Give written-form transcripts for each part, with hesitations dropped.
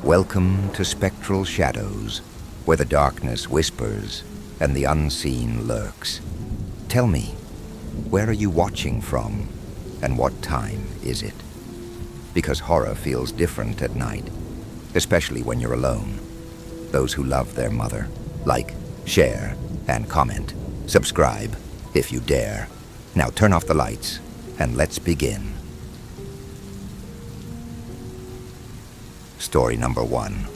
Welcome to Spectral Shadows, where the darkness whispers and the unseen lurks. Tell me, where are you watching from, and what time is it? Because horror feels different at night, especially when you're alone. Those who love their mother, like, share, and comment. Subscribe, if you dare. Now turn off the lights, and let's begin. Story number 1.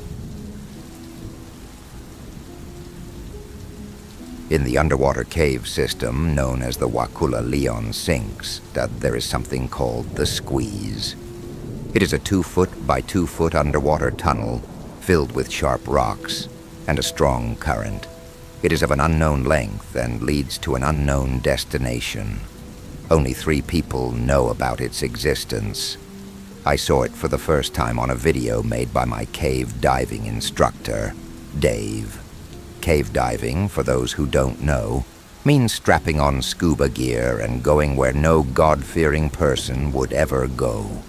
In the underwater cave system known as the Wakula-Leon Sinks, there is something called the Squeeze. It is a 2-foot by 2-foot underwater tunnel filled with sharp rocks and a strong current. It is of an unknown length and leads to an unknown destination. Only 3 people know about its existence. I saw it for the first time on a video made by my cave diving instructor, Dave. Cave diving, for those who don't know, means strapping on scuba gear and going where no God-fearing person would ever go.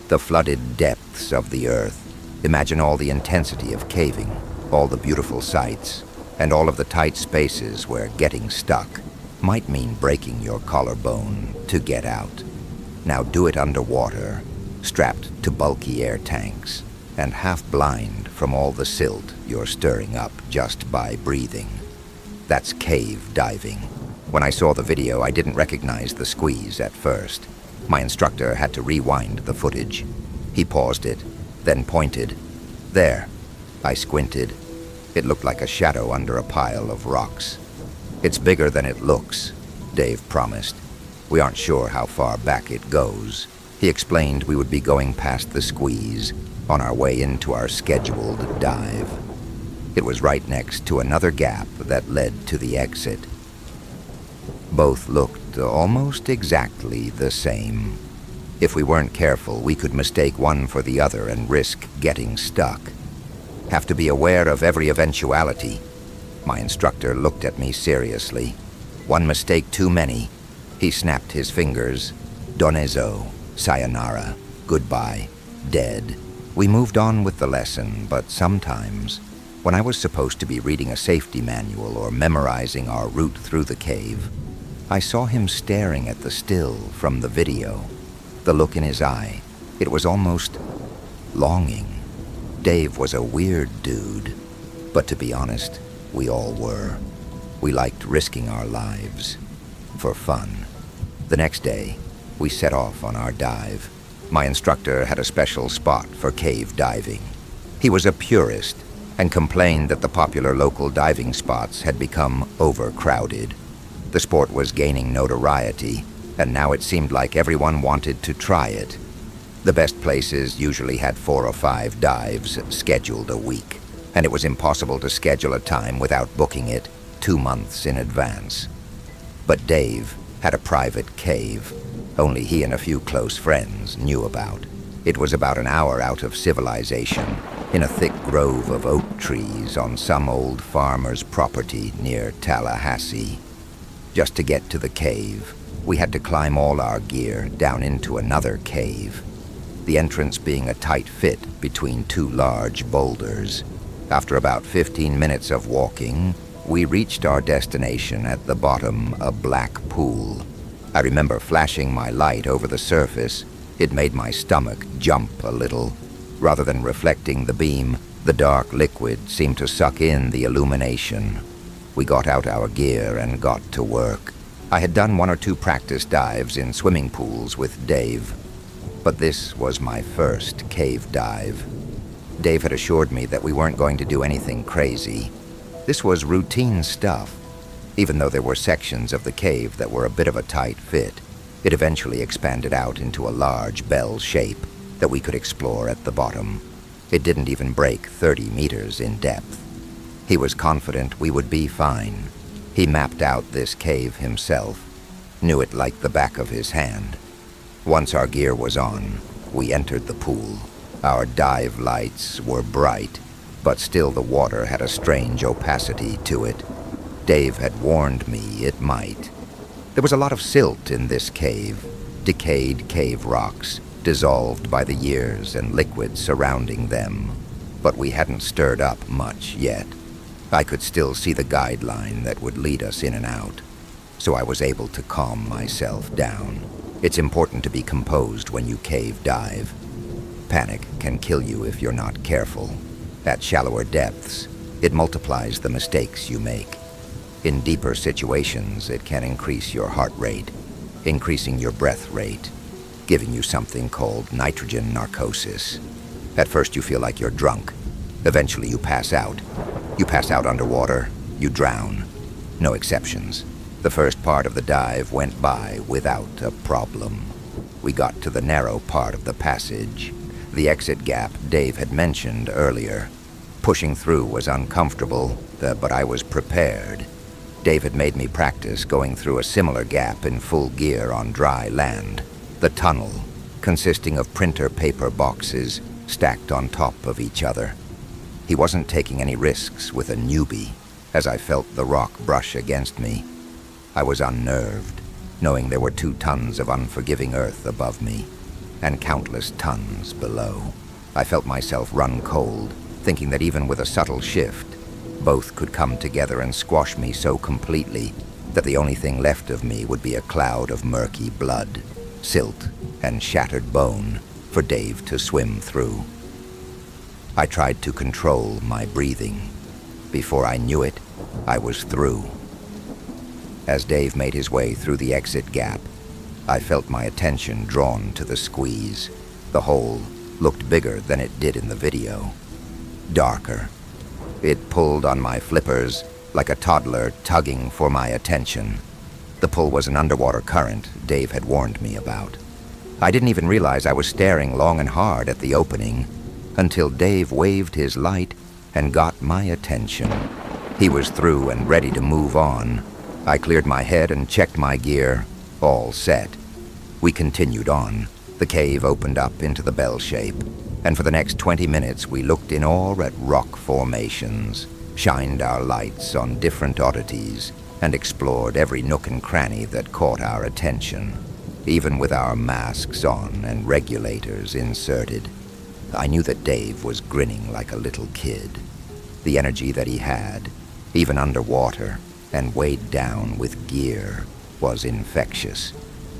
The flooded depths of the earth. Imagine all the intensity of caving, all the beautiful sights, and all of the tight spaces where getting stuck might mean breaking your collarbone to get out. Now do it underwater, strapped to bulky air tanks, and half blind from all the silt you're stirring up just by breathing. That's cave diving. When I saw the video, I didn't recognize the Squeeze at first. My instructor had to rewind the footage. He paused it, then pointed. There. I squinted. It looked like a shadow under a pile of rocks. It's bigger than it looks, Dave promised. We aren't sure how far back it goes. He explained we would be going past the Squeeze on our way into our scheduled dive. It was right next to another gap that led to the exit. Both looked almost exactly the same. If we weren't careful, we could mistake one for the other and risk getting stuck. Have to be aware of every eventuality. My instructor looked at me seriously. One mistake too many. He snapped his fingers. Donezo. Sayonara. Goodbye. Dead. We moved on with the lesson, but sometimes, when I was supposed to be reading a safety manual or memorizing our route through the cave, I saw him staring at the still from the video. The look in his eye, it was almost longing. Dave was a weird dude, but to be honest, we all were. We liked risking our lives for fun. The next day, we set off on our dive. My instructor had a special spot for cave diving. He was a purist and complained that the popular local diving spots had become overcrowded. The sport was gaining notoriety, and now it seemed like everyone wanted to try it. The best places usually had 4 or 5 dives scheduled a week, and it was impossible to schedule a time without booking it 2 months in advance. But Dave had a private cave only he and a few close friends knew about. It was about an hour out of civilization, in a thick grove of oak trees on some old farmer's property near Tallahassee. Just to get to the cave, we had to climb all our gear down into another cave, the entrance being a tight fit between 2 large boulders. After about 15 minutes of walking, we reached our destination at the bottom, a black pool. I remember flashing my light over the surface. It made my stomach jump a little. Rather than reflecting the beam, the dark liquid seemed to suck in the illumination. We got out our gear and got to work. I had done 1 or 2 practice dives in swimming pools with Dave, but this was my first cave dive. Dave had assured me that we weren't going to do anything crazy. This was routine stuff. Even though there were sections of the cave that were a bit of a tight fit, it eventually expanded out into a large bell shape that we could explore at the bottom. It didn't even break 30 meters in depth. He was confident we would be fine. He mapped out this cave himself, knew it like the back of his hand. Once our gear was on, we entered the pool. Our dive lights were bright, but still the water had a strange opacity to it. Dave had warned me it might. There was a lot of silt in this cave, decayed cave rocks, dissolved by the years and liquid surrounding them. but we hadn't stirred up much yet. I could still see the guideline that would lead us in and out, so I was able to calm myself down. It's important to be composed when you cave dive. Panic can kill you if you're not careful. At shallower depths, it multiplies the mistakes you make. In deeper situations, it can increase your heart rate, increasing your breath rate, giving you something called nitrogen narcosis. At first you feel like you're drunk. Eventually you pass out. You pass out underwater, you drown. No exceptions. The first part of the dive went by without a problem. We got to the narrow part of the passage, the exit gap Dave had mentioned earlier. Pushing through was uncomfortable, but I was prepared. Dave had made me practice going through a similar gap in full gear on dry land. The tunnel, consisting of printer paper boxes stacked on top of each other. He wasn't taking any risks with a newbie, as I felt the rock brush against me. I was unnerved, knowing there were 2 tons of unforgiving earth above me, and countless tons below. I felt myself run cold, thinking that even with a subtle shift, both could come together and squash me so completely that the only thing left of me would be a cloud of murky blood, silt, and shattered bone for Dave to swim through. I tried to control my breathing. Before I knew it, I was through. As Dave made his way through the exit gap, I felt my attention drawn to the squeeze. The hole looked bigger than it did in the video. Darker. It pulled on my flippers like a toddler tugging for my attention. The pull was an underwater current Dave had warned me about. I didn't even realize I was staring long and hard at the opening until Dave waved his light and got my attention. He was through and ready to move on. I cleared my head and checked my gear, all set. We continued on. The cave opened up into the bell shape, and for the next 20 minutes we looked in awe at rock formations, shined our lights on different oddities, and explored every nook and cranny that caught our attention, even with our masks on and regulators inserted. I knew that Dave was grinning like a little kid. The energy that he had, even underwater, and weighed down with gear, was infectious.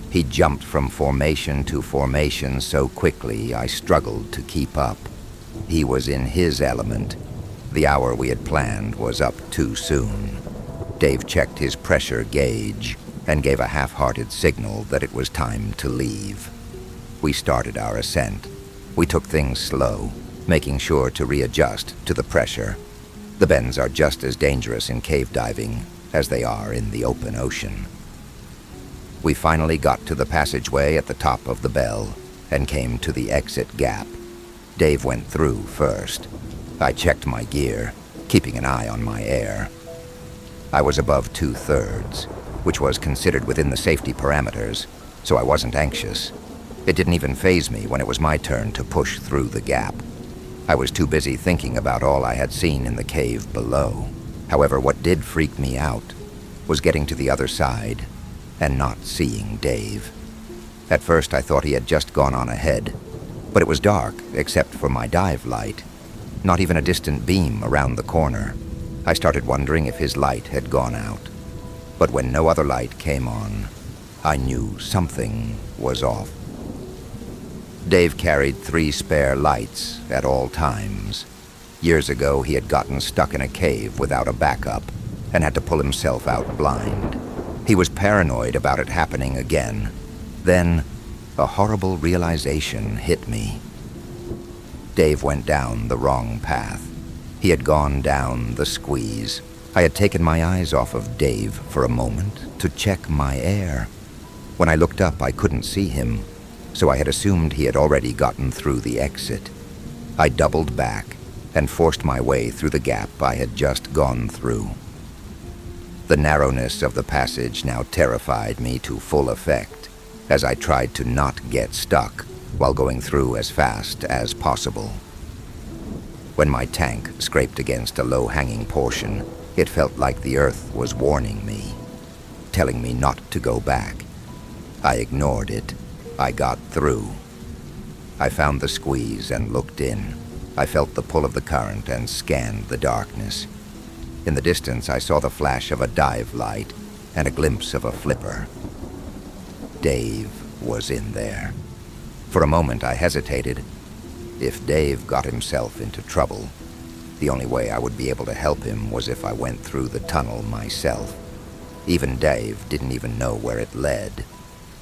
He jumped from formation to formation so quickly I struggled to keep up. He was in his element. The hour we had planned was up too soon. Dave checked his pressure gauge and gave a half-hearted signal that it was time to leave. We started our ascent. We took things slow, making sure to readjust to the pressure. The bends are just as dangerous in cave diving as they are in the open ocean. We finally got to the passageway at the top of the bell and came to the exit gap. Dave went through first. I checked my gear, keeping an eye on my air. I was above 2/3, which was considered within the safety parameters, so I wasn't anxious. It didn't even faze me when it was my turn to push through the gap. I was too busy thinking about all I had seen in the cave below. However, what did freak me out was getting to the other side and not seeing Dave. At first I thought he had just gone on ahead, but it was dark except for my dive light. Not even a distant beam around the corner. I started wondering if his light had gone out. But when no other light came on, I knew something was off. Dave carried 3 spare lights at all times. Years ago, he had gotten stuck in a cave without a backup and had to pull himself out blind. He was paranoid about it happening again. Then, a horrible realization hit me. Dave went down the wrong path. He had gone down the squeeze. I had taken my eyes off of Dave for a moment to check my air. When I looked up, I couldn't see him, so I had assumed he had already gotten through the exit. I doubled back and forced my way through the gap I had just gone through. The narrowness of the passage now terrified me to full effect as I tried to not get stuck while going through as fast as possible. When my tank scraped against a low-hanging portion, it felt like the earth was warning me, telling me not to go back. I ignored it. I got through. I found the squeeze and looked in. I felt the pull of the current and scanned the darkness. In the distance, I saw the flash of a dive light and a glimpse of a flipper. Dave was in there. For a moment, I hesitated. If Dave got himself into trouble, the only way I would be able to help him was if I went through the tunnel myself. Even Dave didn't even know where it led.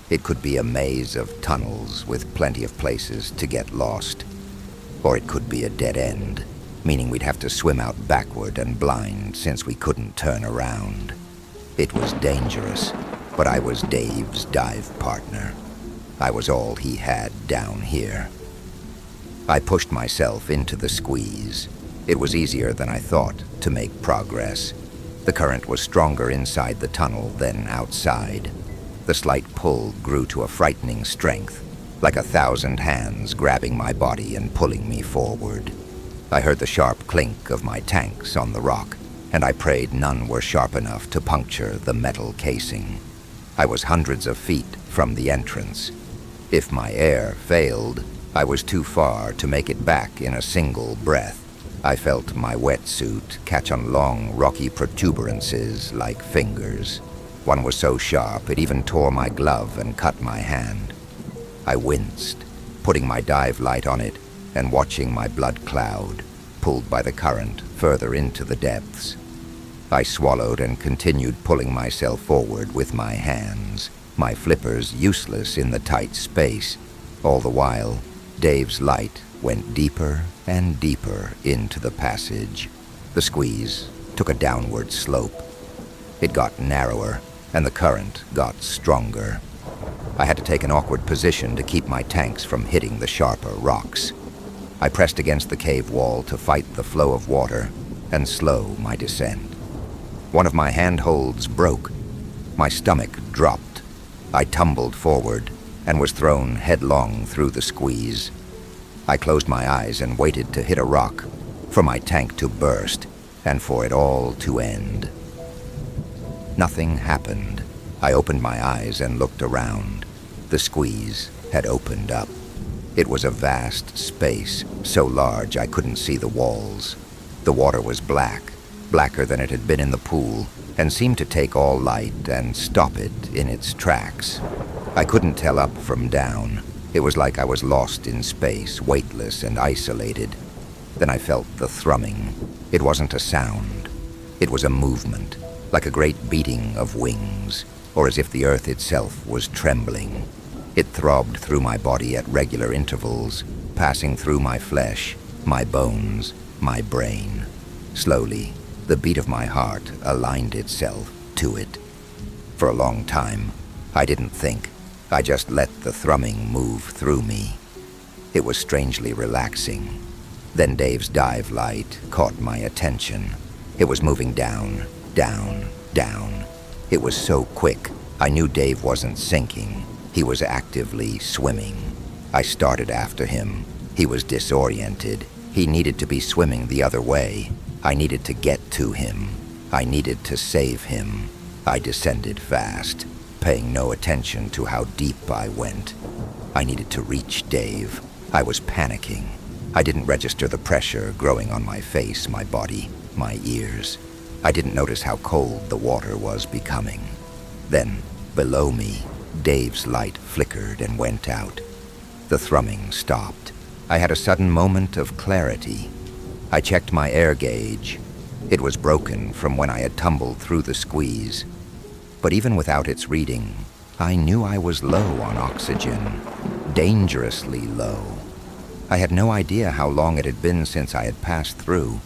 It could be a maze of tunnels with plenty of places to get lost. Or it could be a dead end, meaning we'd have to swim out backward and blind since we couldn't turn around. It was dangerous, but I was Dave's dive partner. I was all he had down here. I pushed myself into the squeeze. It was easier than I thought to make progress. The current was stronger inside the tunnel than outside. The slight pull grew to a frightening strength, like 1,000 hands grabbing my body and pulling me forward. I heard the sharp clink of my tanks on the rock, and I prayed none were sharp enough to puncture the metal casing. I was hundreds of feet from the entrance. If my air failed, I was too far to make it back in a single breath. I felt my wetsuit catch on long, rocky protuberances like fingers. One was so sharp it even tore my glove and cut my hand. I winced, putting my dive light on it and watching my blood cloud, pulled by the current further into the depths. I swallowed and continued pulling myself forward with my hands, my flippers useless in the tight space. All the while, Dave's light went deeper and deeper into the passage. The squeeze took a downward slope. It got narrower, and the current got stronger. I had to take an awkward position to keep my tanks from hitting the sharper rocks. I pressed against the cave wall to fight the flow of water and slow my descent. One of my handholds broke. My stomach dropped. I tumbled forward and was thrown headlong through the squeeze. I closed my eyes and waited to hit a rock, for my tank to burst, and for it all to end. Nothing happened. I opened my eyes and looked around. The squeeze had opened up. It was a vast space, so large I couldn't see the walls. The water was black, blacker than it had been in the pool, and seemed to take all light and stop it in its tracks. I couldn't tell up from down. It was like I was lost in space, weightless and isolated. Then I felt the thrumming. It wasn't a sound. It was a movement, like a great beating of wings, or as if the earth itself was trembling. It throbbed through my body at regular intervals, passing through my flesh, my bones, my brain. Slowly, the beat of my heart aligned itself to it. For a long time, I didn't think. I just let the thrumming move through me. It was strangely relaxing. Then Dave's dive light caught my attention. It was moving down, down, down. It was so quick, I knew Dave wasn't sinking. He was actively swimming. I started after him. He was disoriented. He needed to be swimming the other way. I needed to get to him. I needed to save him. I descended fast, paying no attention to how deep I went. I needed to reach Dave. I was panicking. I didn't register the pressure growing on my face, my body, my ears. I didn't notice how cold the water was becoming. Then, below me, Dave's light flickered and went out. The thrumming stopped. I had a sudden moment of clarity. I checked my air gauge. It was broken from when I had tumbled through the squeeze. But even without its reading, I knew I was low on oxygen, dangerously low. I had no idea how long it had been since I had passed through,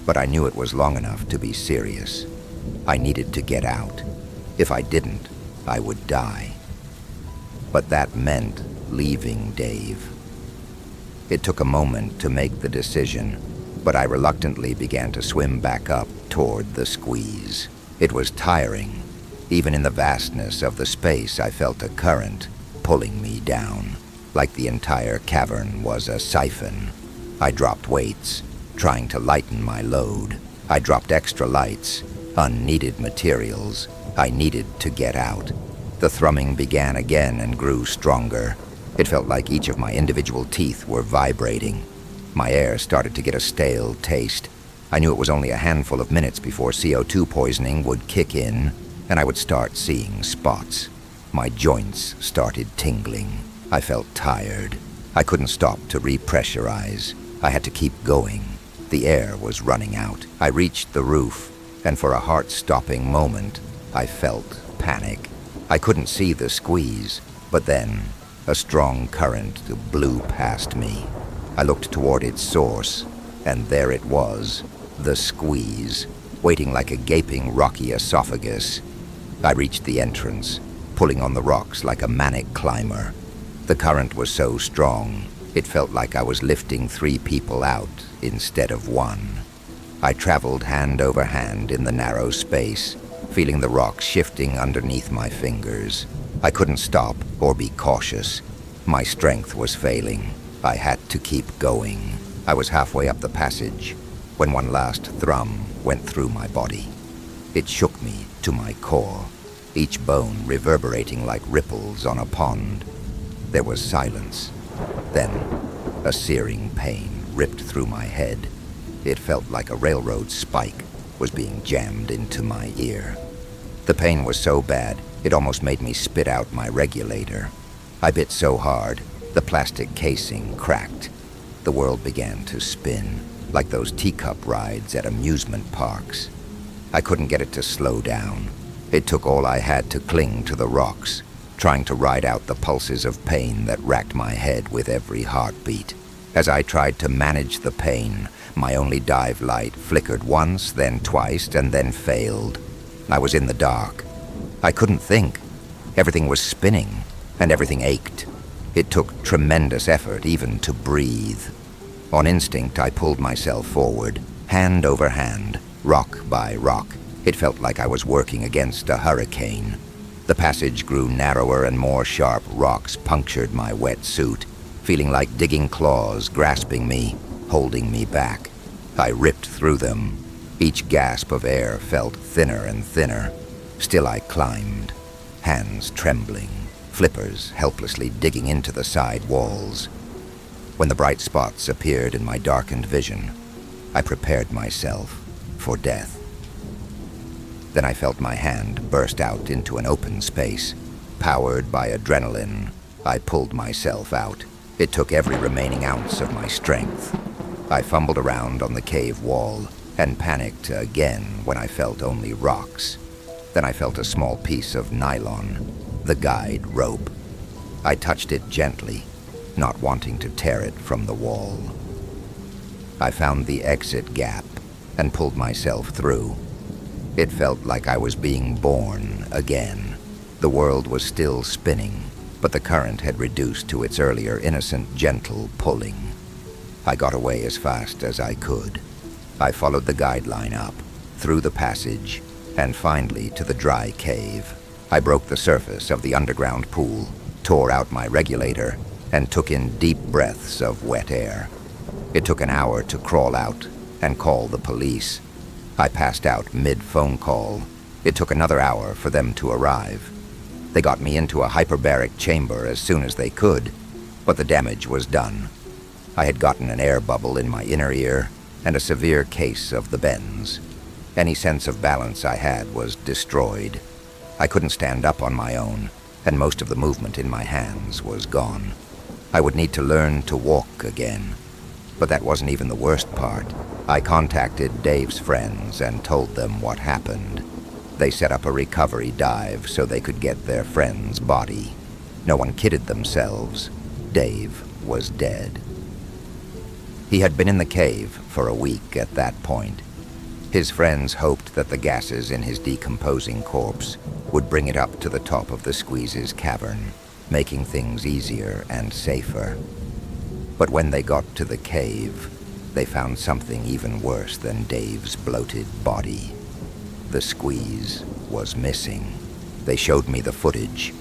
but I knew it was long enough to be serious. I needed to get out. If I didn't, I would die. But that meant leaving Dave. It took a moment to make the decision, but I reluctantly began to swim back up toward the squeeze. It was tiring. Even in the vastness of the space, I felt a current pulling me down, like the entire cavern was a siphon. I dropped weights, trying to lighten my load. I dropped extra lights, unneeded materials. I needed to get out. The thrumming began again and grew stronger. It felt like each of my individual teeth were vibrating. My air started to get a stale taste. I knew it was only a handful of minutes before CO2 poisoning would kick in, and I would start seeing spots. My joints started tingling. I felt tired. I couldn't stop to repressurize. I had to keep going. The air was running out. I reached the roof, and for a heart-stopping moment, I felt panic. I couldn't see the squeeze, but then a strong current blew past me. I looked toward its source, and there it was, the squeeze, waiting like a gaping rocky esophagus. I reached the entrance, pulling on the rocks like a manic climber. The current was so strong, it felt like I was lifting 3 people out instead of 1. I traveled hand over hand in the narrow space, feeling the rocks shifting underneath my fingers. I couldn't stop or be cautious. My strength was failing. I had to keep going. I was halfway up the passage when one last thrum went through my body. It shook me to my core, each bone reverberating like ripples on a pond. There was silence. Then, a searing pain ripped through my head. It felt like a railroad spike was being jammed into my ear. The pain was so bad, it almost made me spit out my regulator. I bit so hard, the plastic casing cracked. The world began to spin, like those teacup rides at amusement parks. I couldn't get it to slow down. It took all I had to cling to the rocks, trying to ride out the pulses of pain that racked my head with every heartbeat. As I tried to manage the pain, my only dive light flickered once, then twice, and then failed. I was in the dark. I couldn't think. Everything was spinning, and everything ached. It took tremendous effort even to breathe. On instinct, I pulled myself forward, hand over hand, rock by rock. It felt like I was working against a hurricane. The passage grew narrower and more sharp rocks punctured my wet suit, feeling like digging claws grasping me, holding me back. I ripped through them. Each gasp of air felt thinner and thinner. Still I climbed, hands trembling, flippers helplessly digging into the side walls. When the bright spots appeared in my darkened vision, I prepared myself for death. Then I felt my hand burst out into an open space. Powered by adrenaline, I pulled myself out. It took every remaining ounce of my strength. I fumbled around on the cave wall and panicked again when I felt only rocks. Then I felt a small piece of nylon, the guide rope. I touched it gently, not wanting to tear it from the wall. I found the exit gap and pulled myself through. It felt like I was being born again. The world was still spinning, but the current had reduced to its earlier innocent, gentle pulling. I got away as fast as I could. I followed the guideline up, through the passage, and finally to the dry cave. I broke the surface of the underground pool, tore out my regulator, and took in deep breaths of wet air. It took an hour to crawl out and call the police. I passed out mid-phone call. It took another hour for them to arrive. They got me into a hyperbaric chamber as soon as they could, but the damage was done. I had gotten an air bubble in my inner ear and a severe case of the bends. Any sense of balance I had was destroyed. I couldn't stand up on my own, and most of the movement in my hands was gone. I would need to learn to walk again. But that wasn't even the worst part. I contacted Dave's friends and told them what happened. They set up a recovery dive so they could get their friend's body. No one kidded themselves. Dave was dead. He had been in the cave for a week at that point. His friends hoped that the gases in his decomposing corpse would bring it up to the top of the Squeeze's cavern, making things easier and safer. But when they got to the cave, they found something even worse than Dave's bloated body. The Squeeze was missing. They showed me the footage.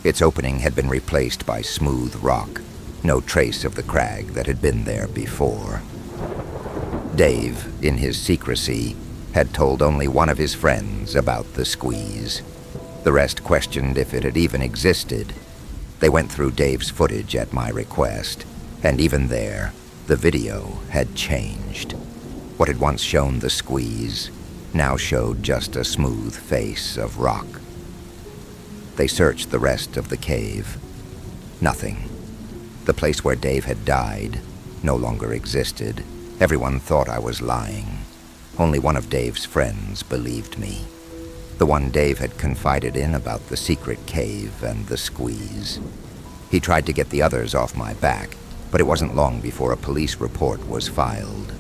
Its opening had been replaced by smooth rock, no trace of the crag that had been there before. Dave, in his secrecy, had told only one of his friends about the Squeeze. The rest questioned if it had even existed. They went through Dave's footage at my request, and even there, The video had changed. What had once shown the squeeze now showed just a smooth face of rock. They searched the rest of the cave. Nothing. The place where Dave had died no longer existed. Everyone thought I was lying. Only one of Dave's friends believed me. The one Dave had confided in about the secret cave and the squeeze. He tried to get the others off my back, but it wasn't long before a police report was filed.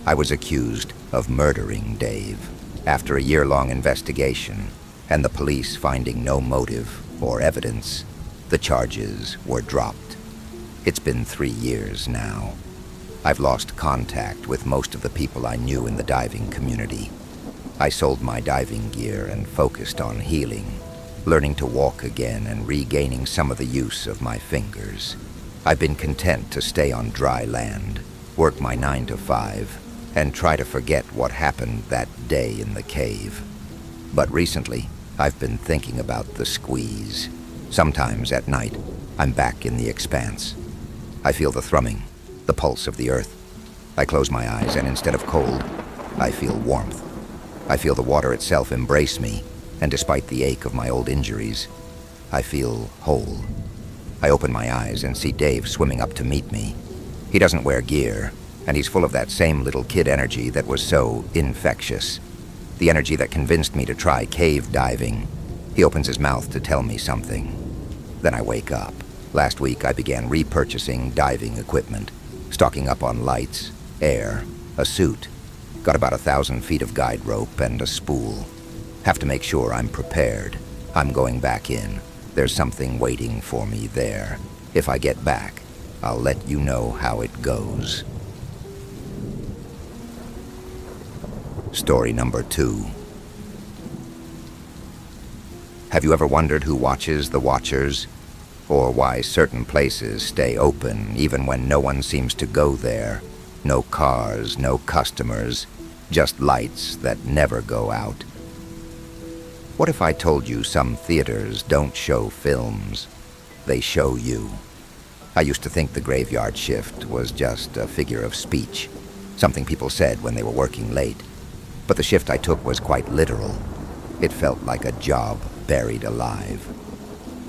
I was accused of murdering Dave after a year-long investigation, and the police finding no motive or evidence, the charges were dropped. It's been 3 years now. I've lost contact with most of the people I knew in the diving community. I sold my diving gear and focused on healing, learning to walk again and regaining some of the use of my fingers. I've been content to stay on dry land, work my 9 to 5, and try to forget what happened that day in the cave. But recently, I've been thinking about the squeeze. Sometimes at night, I'm back in the expanse. I feel the thrumming, the pulse of the earth. I close my eyes, and instead of cold, I feel warmth. I feel the water itself embrace me, and despite the ache of my old injuries, I feel whole. I open my eyes and see Dave swimming up to meet me. He doesn't wear gear, and he's full of that same little kid energy that was so infectious. The energy that convinced me to try cave diving. He opens his mouth to tell me something. Then I wake up. Last week I began repurchasing diving equipment, stocking up on lights, air, a suit. Got about 1,000 feet of guide rope and a spool. Have to make sure I'm prepared. I'm going back in. There's something waiting for me there. If I get back, I'll let you know how it goes. Story number 2. Have you ever wondered who watches the watchers? Or why certain places stay open even when no one seems to go there? No cars, no customers, just lights that never go out. What if I told you some theaters don't show films? They show you. I used to think the graveyard shift was just a figure of speech, something people said when they were working late. But the shift I took was quite literal. It felt like a job buried alive.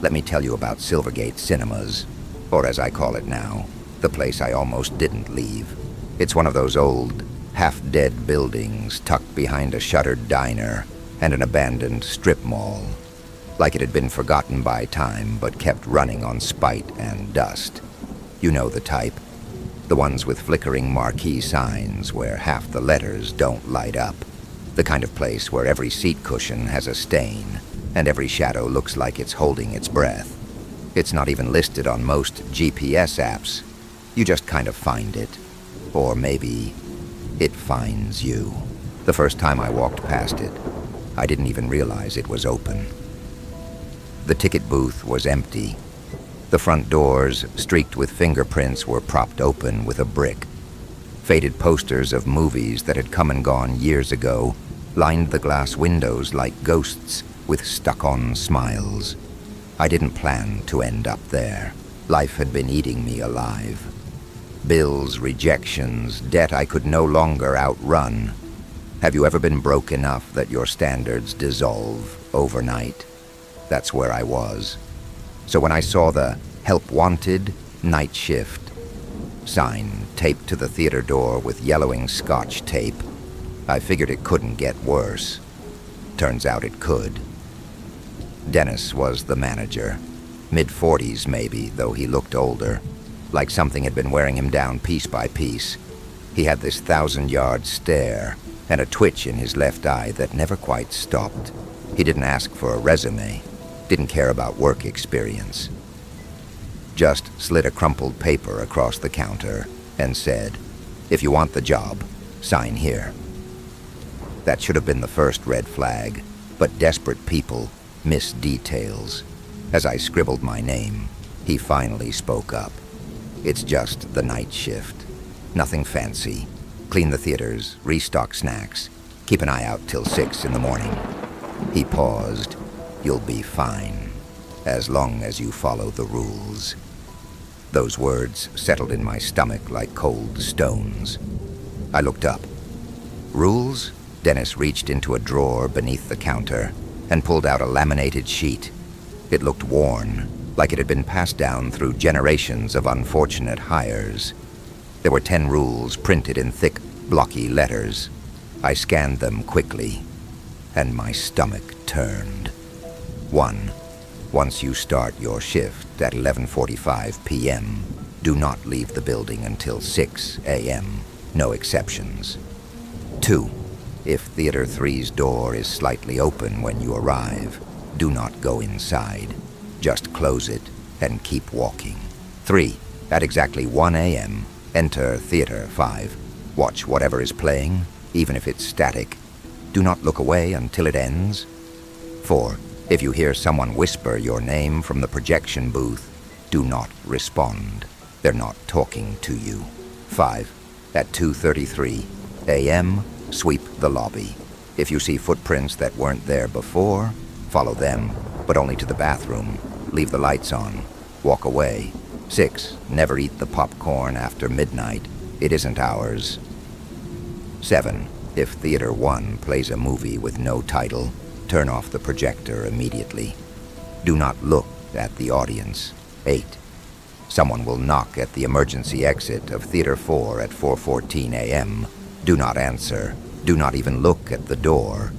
Let me tell you about Silvergate Cinemas, or as I call it now, the place I almost didn't leave. It's one of those old, half-dead buildings tucked behind a shuttered diner and an abandoned strip mall, like it had been forgotten by time but kept running on spite and dust. You know the type. The ones with flickering marquee signs where half the letters don't light up. The kind of place where every seat cushion has a stain and every shadow looks like it's holding its breath. It's not even listed on most GPS apps. You just kind of find it. Or maybe it finds you. The first time I walked past it, I didn't even realize it was open. The ticket booth was empty. The front doors, streaked with fingerprints, were propped open with a brick. Faded posters of movies that had come and gone years ago lined the glass windows like ghosts with stuck-on smiles. I didn't plan to end up there. Life had been eating me alive. Bills, rejections, debt I could no longer outrun. Have you ever been broke enough that your standards dissolve overnight? That's where I was. So when I saw the "Help Wanted, Night Shift" sign taped to the theater door with yellowing Scotch tape, I figured it couldn't get worse. Turns out it could. Dennis was the manager. Mid-40s maybe, though he looked older. Like something had been wearing him down piece by piece. He had this 1,000-yard stare and a twitch in his left eye that never quite stopped. He didn't ask for a resume, didn't care about work experience. Just slid a crumpled paper across the counter and said, "If you want the job, sign here." That should have been the first red flag, but desperate people miss details. As I scribbled my name, he finally spoke up. "It's just the night shift. Nothing fancy. Clean the theaters, restock snacks, keep an eye out till 6 in the morning." He paused. "You'll be fine, as long as you follow the rules." Those words settled in my stomach like cold stones. I looked up. Rules? Dennis reached into a drawer beneath the counter and pulled out a laminated sheet. It looked worn, like it had been passed down through generations of unfortunate hires. There were 10 rules printed in thick, blocky letters. I scanned them quickly, and my stomach turned. 1. Once you start your shift at 11:45 p.m., do not leave the building until 6 a.m., no exceptions. 2. If Theater 3's door is slightly open when you arrive, do not go inside. Just close it and keep walking. 3. At exactly 1 a.m., enter Theater 5. Watch whatever is playing, even if it's static. Do not look away until it ends. 4. If you hear someone whisper your name from the projection booth, do not respond. They're not talking to you. 5. At 2:33 a.m., sweep the lobby. If you see footprints that weren't there before, follow them, but only to the bathroom. Leave the lights on. Walk away. 6. Never eat the popcorn after midnight. It isn't ours. 7. If Theater 1 plays a movie with no title, turn off the projector immediately. Do not look at the audience. 8. Someone will knock at the emergency exit of Theater 4 at 4:14 a.m. Do not answer. Do not even look at the door.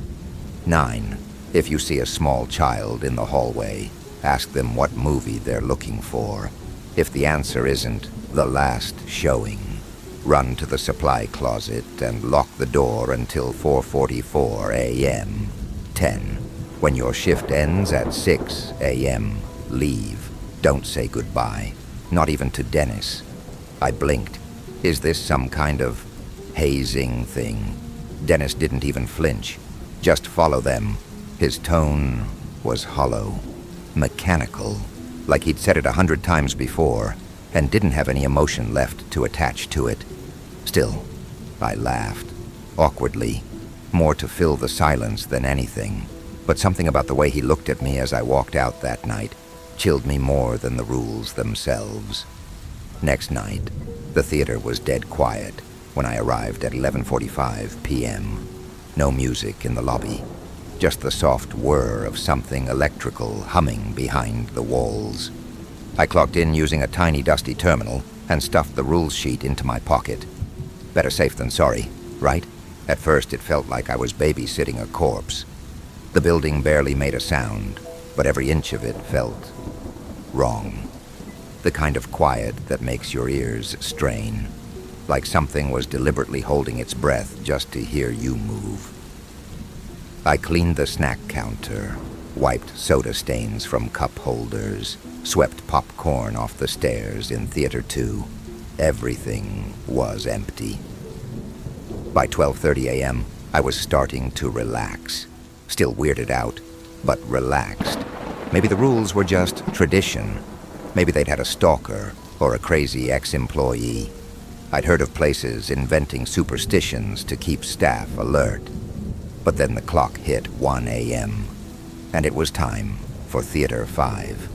9. If you see a small child in the hallway, ask them what movie they're looking for. If the answer isn't The Last Showing, run to the supply closet and lock the door until 4:44 a.m. 10. When your shift ends at 6 a.m., leave. Don't say goodbye, not even to Dennis. I blinked. Is this some kind of hazing thing? Dennis didn't even flinch. Just follow them. His tone was hollow, mechanical, like he'd said it 100 times before and didn't have any emotion left to attach to it. Still, I laughed, awkwardly, more to fill the silence than anything. But something about the way he looked at me as I walked out that night chilled me more than the rules themselves. Next night, the theater was dead quiet when I arrived at 11:45 p.m. No music in the lobby, just the soft whir of something electrical humming behind the walls. I clocked in using a tiny dusty terminal and stuffed the rules sheet into my pocket. Better safe than sorry, right? At first it felt like I was babysitting a corpse. The building barely made a sound, but every inch of it felt wrong. The kind of quiet that makes your ears strain, like something was deliberately holding its breath just to hear you move. I cleaned the snack counter, wiped soda stains from cup holders, swept popcorn off the stairs in Theater 2. Everything was empty. By 12:30 a.m., I was starting to relax. Still weirded out, but relaxed. Maybe the rules were just tradition. Maybe they'd had a stalker or a crazy ex-employee. I'd heard of places inventing superstitions to keep staff alert. But then the clock hit 1 a.m., and it was time for Theater 5.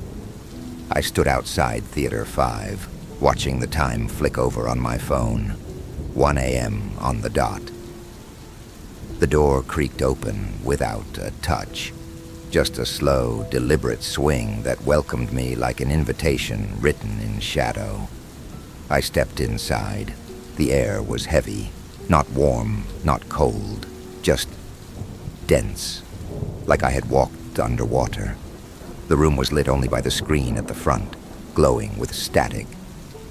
I stood outside Theater 5, watching the time flick over on my phone. 1 a.m. on the dot. The door creaked open without a touch. Just a slow, deliberate swing that welcomed me like an invitation written in shadow. I stepped inside. The air was heavy, not warm, not cold, just dense, like I had walked underwater. The room was lit only by the screen at the front, glowing with static.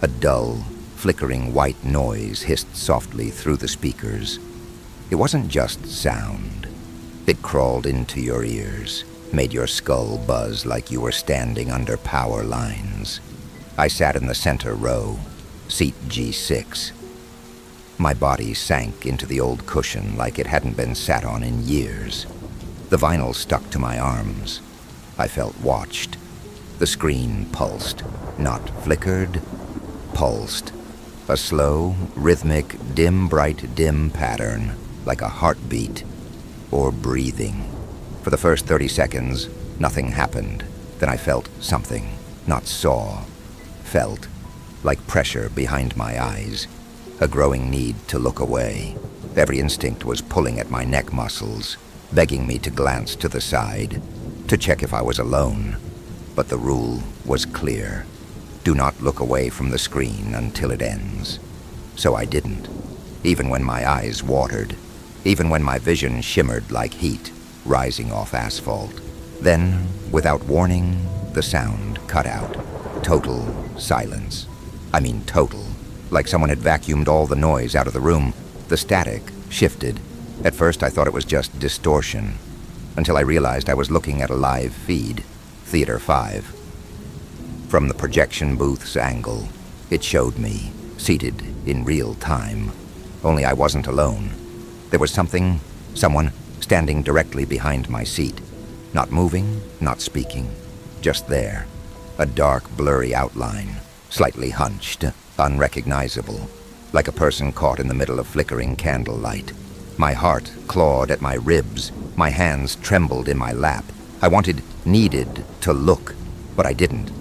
A dull, flickering white noise hissed softly through the speakers. It wasn't just sound. It crawled into your ears, made your skull buzz like you were standing under power lines. I sat in the center row, seat G6. My body sank into the old cushion like it hadn't been sat on in years. The vinyl stuck to my arms. I felt watched. The screen pulsed, not flickered, pulsed. A slow, rhythmic, dim, bright, dim pattern, like a heartbeat or breathing. For the first 30 seconds, nothing happened. Then I felt something, not saw, felt. like pressure behind my eyes, a growing need to look away. Every instinct was pulling at my neck muscles, begging me to glance to the side, to check if I was alone. But the rule was clear. Do not look away from the screen until it ends. So I didn't, even when my eyes watered, even when my vision shimmered like heat rising off asphalt. Then, without warning, the sound cut out. Total silence. I mean total. Like someone had vacuumed all the noise out of the room. The static shifted. At first I thought it was just distortion, until I realized I was looking at a live feed, Theater 5. From the projection booth's angle, it showed me, seated in real time. Only I wasn't alone. There was someone standing directly behind my seat. Not moving, not speaking, just there. A dark, blurry outline, slightly hunched, unrecognizable, like a person caught in the middle of flickering candlelight. My heart clawed at my ribs. My hands trembled in my lap. I needed to look, but I didn't.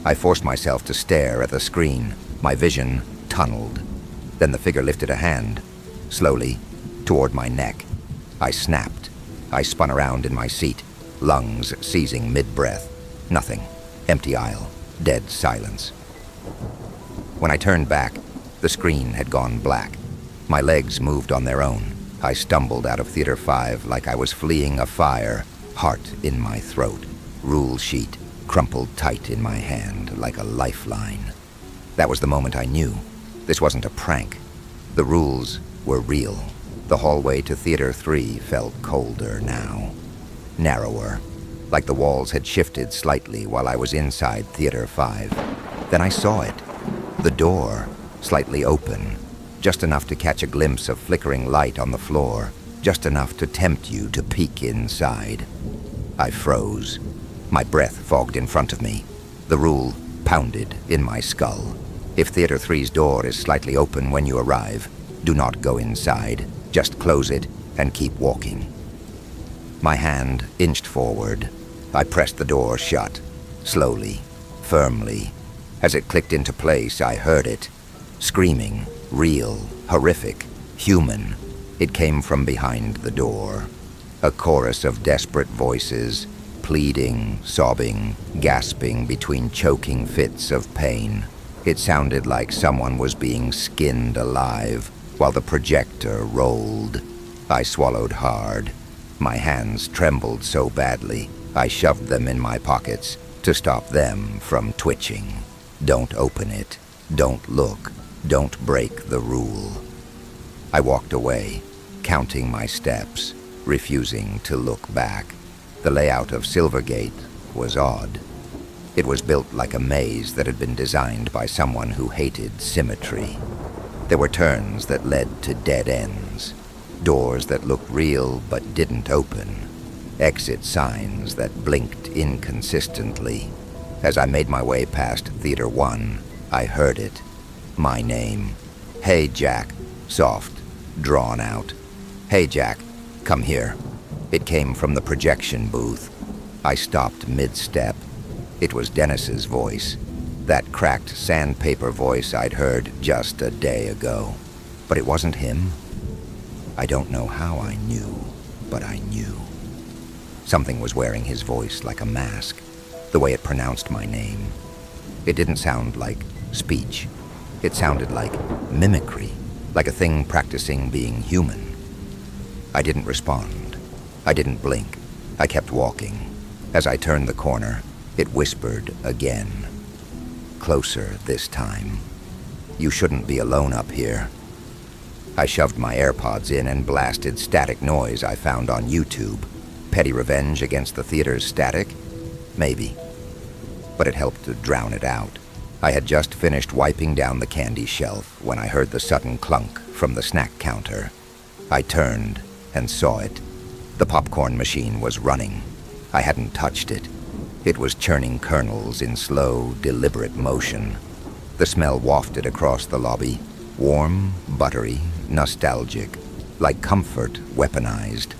I forced myself to stare at the screen. My vision tunneled. Then the figure lifted a hand, slowly, toward my neck. I snapped. I spun around in my seat, lungs seizing mid-breath. Nothing. Empty aisle. Dead silence. When I turned back, the screen had gone black. My legs moved on their own. I stumbled out of Theater 5 like I was fleeing a fire, heart in my throat, rule sheet crumpled tight in my hand like a lifeline. That was the moment I knew. This wasn't a prank. The rules were real. The hallway to Theater 3 felt colder now, narrower, like the walls had shifted slightly while I was inside Theater 5. Then I saw it. The door, slightly open, just enough to catch a glimpse of flickering light on the floor, just enough to tempt you to peek inside. I froze. My breath fogged in front of me. The rule pounded in my skull. If Theater 3's door is slightly open when you arrive, do not go inside. Just close it and keep walking. My hand inched forward. I pressed the door shut, slowly, firmly. As it clicked into place, I heard it. Screaming, real, horrific, human. It came from behind the door. A chorus of desperate voices, pleading, sobbing, gasping between choking fits of pain. It sounded like someone was being skinned alive while the projector rolled. I swallowed hard. My hands trembled so badly, I shoved them in my pockets to stop them from twitching. Don't open it. Don't look. Don't break the rule. I walked away, counting my steps, refusing to look back. The layout of Silvergate was odd. It was built like a maze that had been designed by someone who hated symmetry. There were turns that led to dead ends, doors that looked real but didn't open, exit signs that blinked inconsistently. As I made my way past Theater 1, I heard it. My name. Hey, Jack. Soft, drawn out. Hey, Jack, come here. It came from the projection booth. I stopped mid-step. It was Dennis's voice. That cracked sandpaper voice I'd heard just a day ago. But it wasn't him. I don't know how I knew, but I knew. Something was wearing his voice like a mask, the way it pronounced my name. It didn't sound like speech. It sounded like mimicry, like a thing practicing being human. I didn't respond. I didn't blink. I kept walking. As I turned the corner, it whispered again. Closer this time. You shouldn't be alone up here. I shoved my AirPods in and blasted static noise I found on YouTube. Petty revenge against the theater's static? Maybe. But it helped to drown it out. I had just finished wiping down the candy shelf when I heard the sudden clunk from the snack counter. I turned and saw it. The popcorn machine was running. I hadn't touched it. It was churning kernels in slow, deliberate motion. The smell wafted across the lobby, warm, buttery, nostalgic, like comfort weaponized.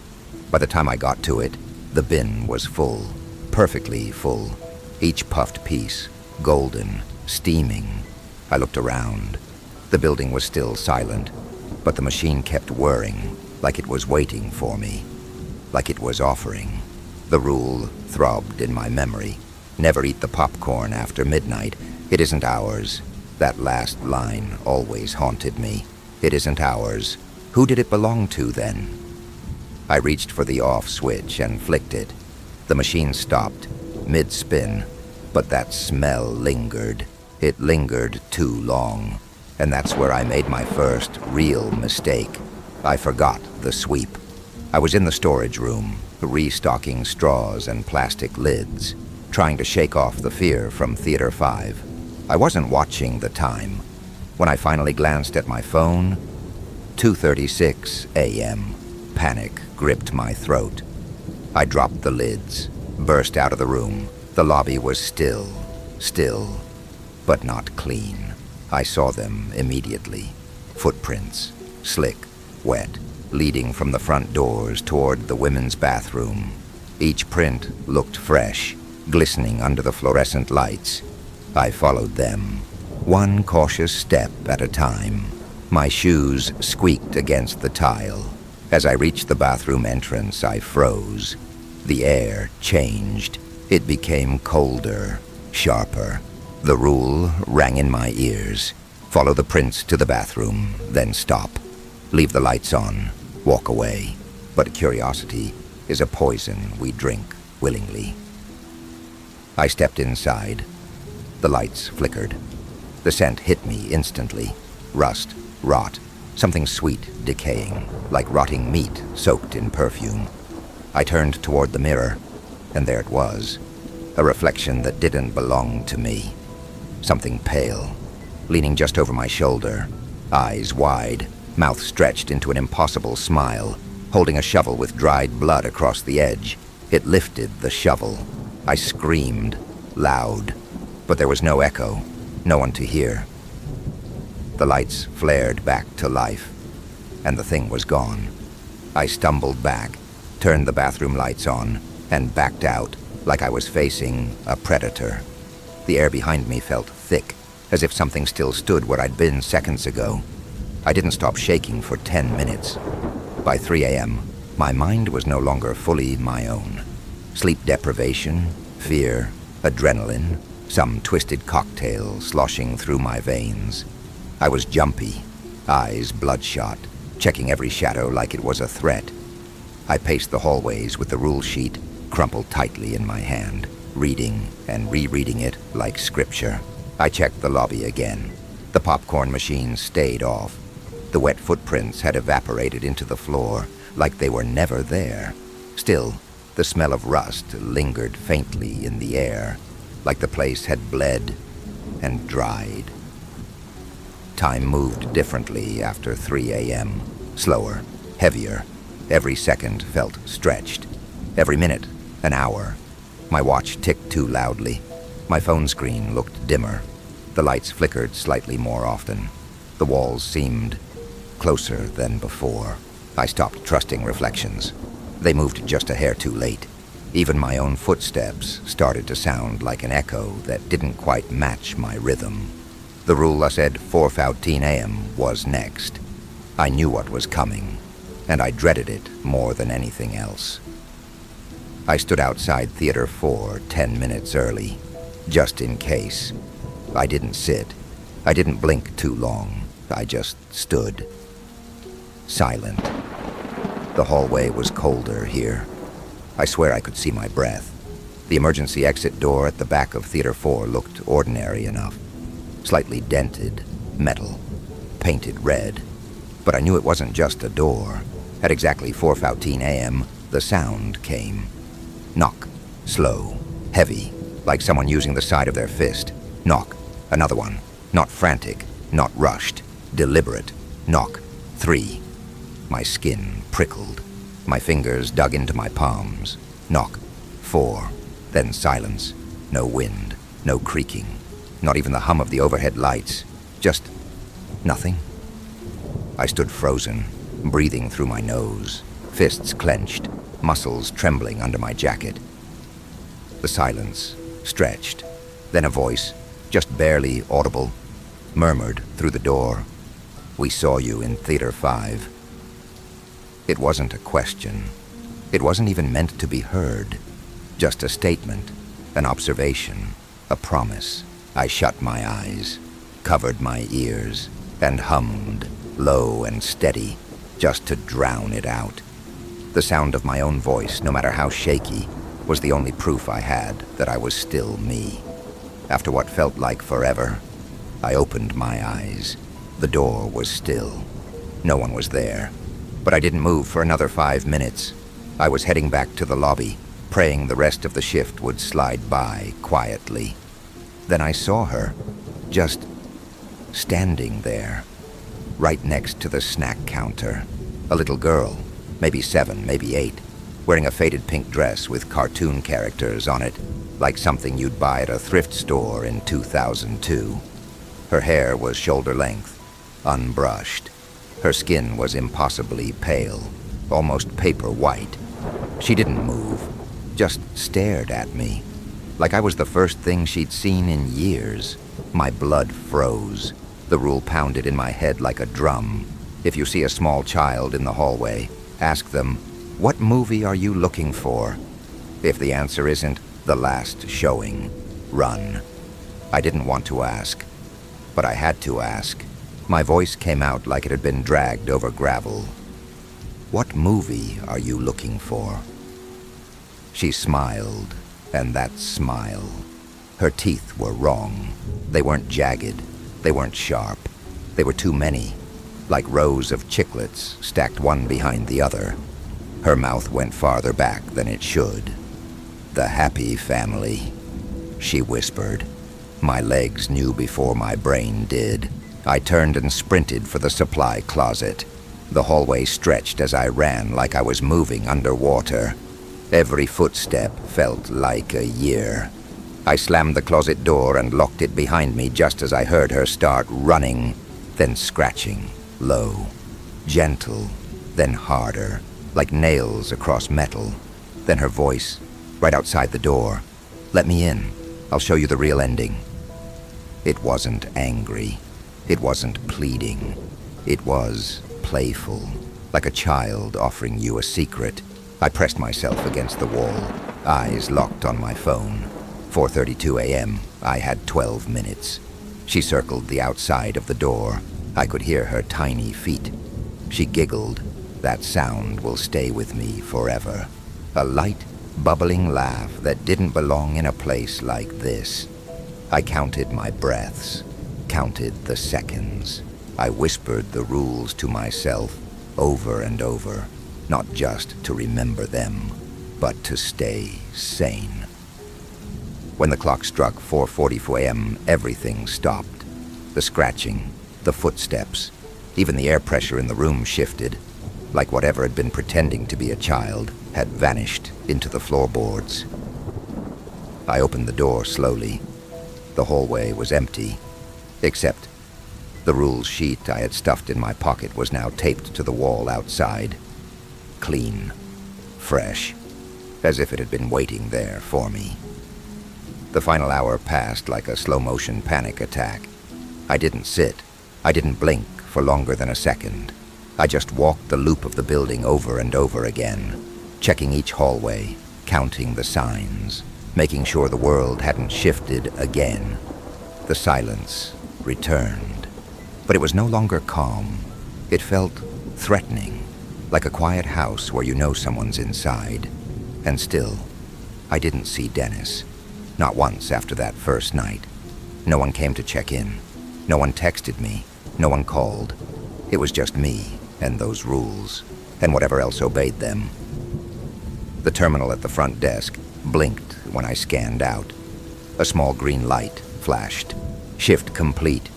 By the time I got to it, the bin was full, perfectly full, each puffed piece, golden, steaming. I looked around. The building was still silent, but the machine kept whirring, like it was waiting for me, like it was offering. The rule throbbed in my memory. Never eat the popcorn after midnight. It isn't ours. That last line always haunted me. It isn't ours. Who did it belong to then? I reached for the off switch and flicked it. The machine stopped, mid-spin, but that smell lingered. It lingered too long, and that's where I made my first real mistake. I forgot the sweep. I was in the storage room, restocking straws and plastic lids, trying to shake off the fear from Theater 5. I wasn't watching the time. When I finally glanced at my phone, 2:36 a.m. Panic gripped my throat. I dropped the lids, burst out of the room. The lobby was still, but not clean. I saw them immediately. Footprints, slick, wet, leading from the front doors toward the women's bathroom. Each print looked fresh, glistening under the fluorescent lights. I followed them, one cautious step at a time. My shoes squeaked against the tile. As I reached the bathroom entrance, I froze. The air changed. It became colder, sharper. The rule rang in my ears. Follow the prints to the bathroom, then stop. Leave the lights on. Walk away. But curiosity is a poison we drink willingly. I stepped inside. The lights flickered. The scent hit me instantly. Rust, rot, something sweet decaying, like rotting meat soaked in perfume. I turned toward the mirror, and there it was, a reflection that didn't belong to me. Something pale, leaning just over my shoulder, eyes wide, mouth stretched into an impossible smile, holding a shovel with dried blood across the edge. It lifted the shovel. I screamed, loud, but there was no echo, no one to hear. The lights flared back to life, and the thing was gone. I stumbled back, turned the bathroom lights on, and backed out like I was facing a predator. The air behind me felt thick, as if something still stood where I'd been seconds ago. I didn't stop shaking for 10 minutes. By 3 a.m., my mind was no longer fully my own. Sleep deprivation, fear, adrenaline, some twisted cocktail sloshing through my veins. I was jumpy, eyes bloodshot, checking every shadow like it was a threat. I paced the hallways with the rule sheet crumpled tightly in my hand, reading and rereading it like scripture. I checked the lobby again. The popcorn machine stayed off. The wet footprints had evaporated into the floor, like they were never there. Still, the smell of rust lingered faintly in the air, like the place had bled and dried. Time moved differently after 3 a.m. Slower, heavier. Every second felt stretched. Every minute, an hour. My watch ticked too loudly. My phone screen looked dimmer. The lights flickered slightly more often. The walls seemed closer than before. I stopped trusting reflections. They moved just a hair too late. Even my own footsteps started to sound like an echo that didn't quite match my rhythm. The rule said 4:15 a.m. was next. I knew what was coming, and I dreaded it more than anything else. I stood outside Theater 4 10 minutes early, just in case. I didn't sit. I didn't blink too long. I just stood, silent. The hallway was colder here. I swear I could see my breath. The emergency exit door at the back of Theater 4 looked ordinary enough. Slightly dented, metal, painted red. But I knew it wasn't just a door. At exactly 4:15 a.m., the sound came. Knock. Slow. Heavy. Like someone using the side of their fist. Knock. Another one. Not frantic. Not rushed. Deliberate. Knock. 3. My skin prickled. My fingers dug into my palms. Knock. 4. Then silence. No wind. No creaking. Not even the hum of the overhead lights. Just nothing. I stood frozen, breathing through my nose, fists clenched, muscles trembling under my jacket. The silence stretched. Then a voice, just barely audible. murmured through the door, "We saw you in Theater 5." It wasn't a question. It wasn't even meant to be heard. Just a statement, an observation, a promise. I shut my eyes, covered my ears, and hummed, low and steady, just to drown it out. The sound of my own voice, no matter how shaky, was the only proof I had that I was still me. After what felt like forever, I opened my eyes. The door was still. No one was there. But I didn't move for another 5 minutes. I was heading back to the lobby, praying the rest of the shift would slide by quietly. Then I saw her, just standing there, right next to the snack counter. A little girl, maybe 7, maybe 8, wearing a faded pink dress with cartoon characters on it, like something you'd buy at a thrift store in 2002. Her hair was shoulder length, unbrushed. Her skin was impossibly pale, almost paper white. She didn't move, just stared at me, like I was the first thing she'd seen in years. My blood froze. The rule pounded in my head like a drum. If you see a small child in the hallway, ask them, "What movie are you looking for?" If the answer isn't "The Last Showing," run. I didn't want to ask, but I had to ask. My voice came out like it had been dragged over gravel. "What movie are you looking for?" She smiled, and that smile. Her teeth were wrong. They weren't jagged. They weren't sharp. They were too many, like rows of chiclets stacked one behind the other. Her mouth went farther back than it should. "The happy family," she whispered. My legs knew before my brain did. I turned and sprinted for the supply closet. The hallway stretched as I ran like I was moving underwater. Every footstep felt like a year. I slammed the closet door and locked it behind me just as I heard her start running, then scratching, low, gentle, then harder, like nails across metal. Then her voice, right outside the door. "Let me in. I'll show you the real ending." It wasn't angry. It wasn't pleading. It was playful, like a child offering you a secret. I pressed myself against the wall, eyes locked on my phone. 4:32 a.m. I had 12 minutes. She circled the outside of the door. I could hear her tiny feet. She giggled. That sound will stay with me forever. A light, bubbling laugh that didn't belong in a place like this. I counted my breaths, counted the seconds. I whispered the rules to myself over and over, not just to remember them, but to stay sane. When the clock struck 4:44 a.m., everything stopped. The scratching, the footsteps, even the air pressure in the room shifted, like whatever had been pretending to be a child had vanished into the floorboards. I opened the door slowly. The hallway was empty, except the rules sheet I had stuffed in my pocket was now taped to the wall outside. Clean, fresh, as if it had been waiting there for me. The final hour passed like a slow-motion panic attack. I didn't sit. I didn't blink for longer than a second. I just walked the loop of the building over and over again, checking each hallway, counting the signs, making sure the world hadn't shifted again. The silence returned, but it was no longer calm. It felt threatening, like a quiet house where you know someone's inside. And still, I didn't see Dennis. Not once after that first night. No one came to check in. No one texted me. No one called. It was just me and those rules, and whatever else obeyed them. The terminal at the front desk blinked when I scanned out. A small green light flashed. Shift complete.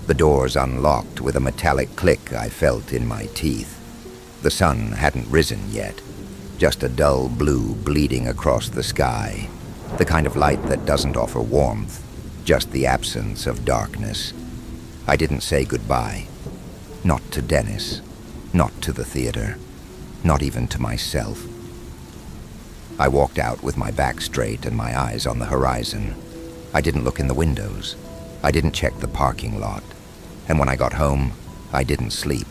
The doors unlocked with a metallic click I felt in my teeth. The sun hadn't risen yet. Just a dull blue bleeding across the sky. The kind of light that doesn't offer warmth, just the absence of darkness. I didn't say goodbye. Not to Dennis. Not to the theater. Not even to myself. I walked out with my back straight and my eyes on the horizon. I didn't look in the windows. I didn't check the parking lot. And when I got home, I didn't sleep.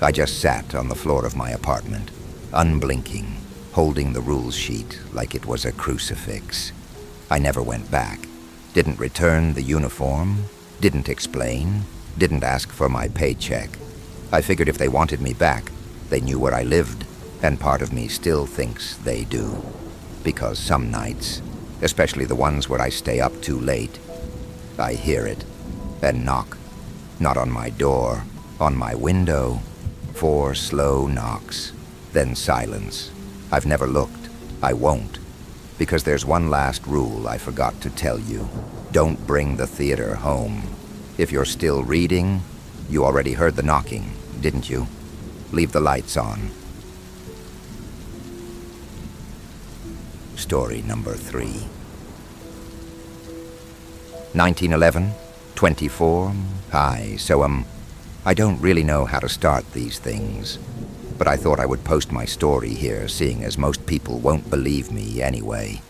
I just sat on the floor of my apartment, unblinking, holding the rules sheet like it was a crucifix. I never went back, didn't return the uniform, didn't explain, didn't ask for my paycheck. I figured if they wanted me back, they knew where I lived, and part of me still thinks they do. Because some nights, especially the ones where I stay up too late, I hear it and knock. Not on my door, on my window. 4 slow knocks, then silence. I've never looked. I won't. Because there's one last rule I forgot to tell you. Don't bring the theater home. If you're still reading, you already heard the knocking, didn't you? Leave the lights on. Story number 3. 1911, 24. Hi, so I don't really know how to start these things, but I thought I would post my story here, seeing as most people won't believe me anyway.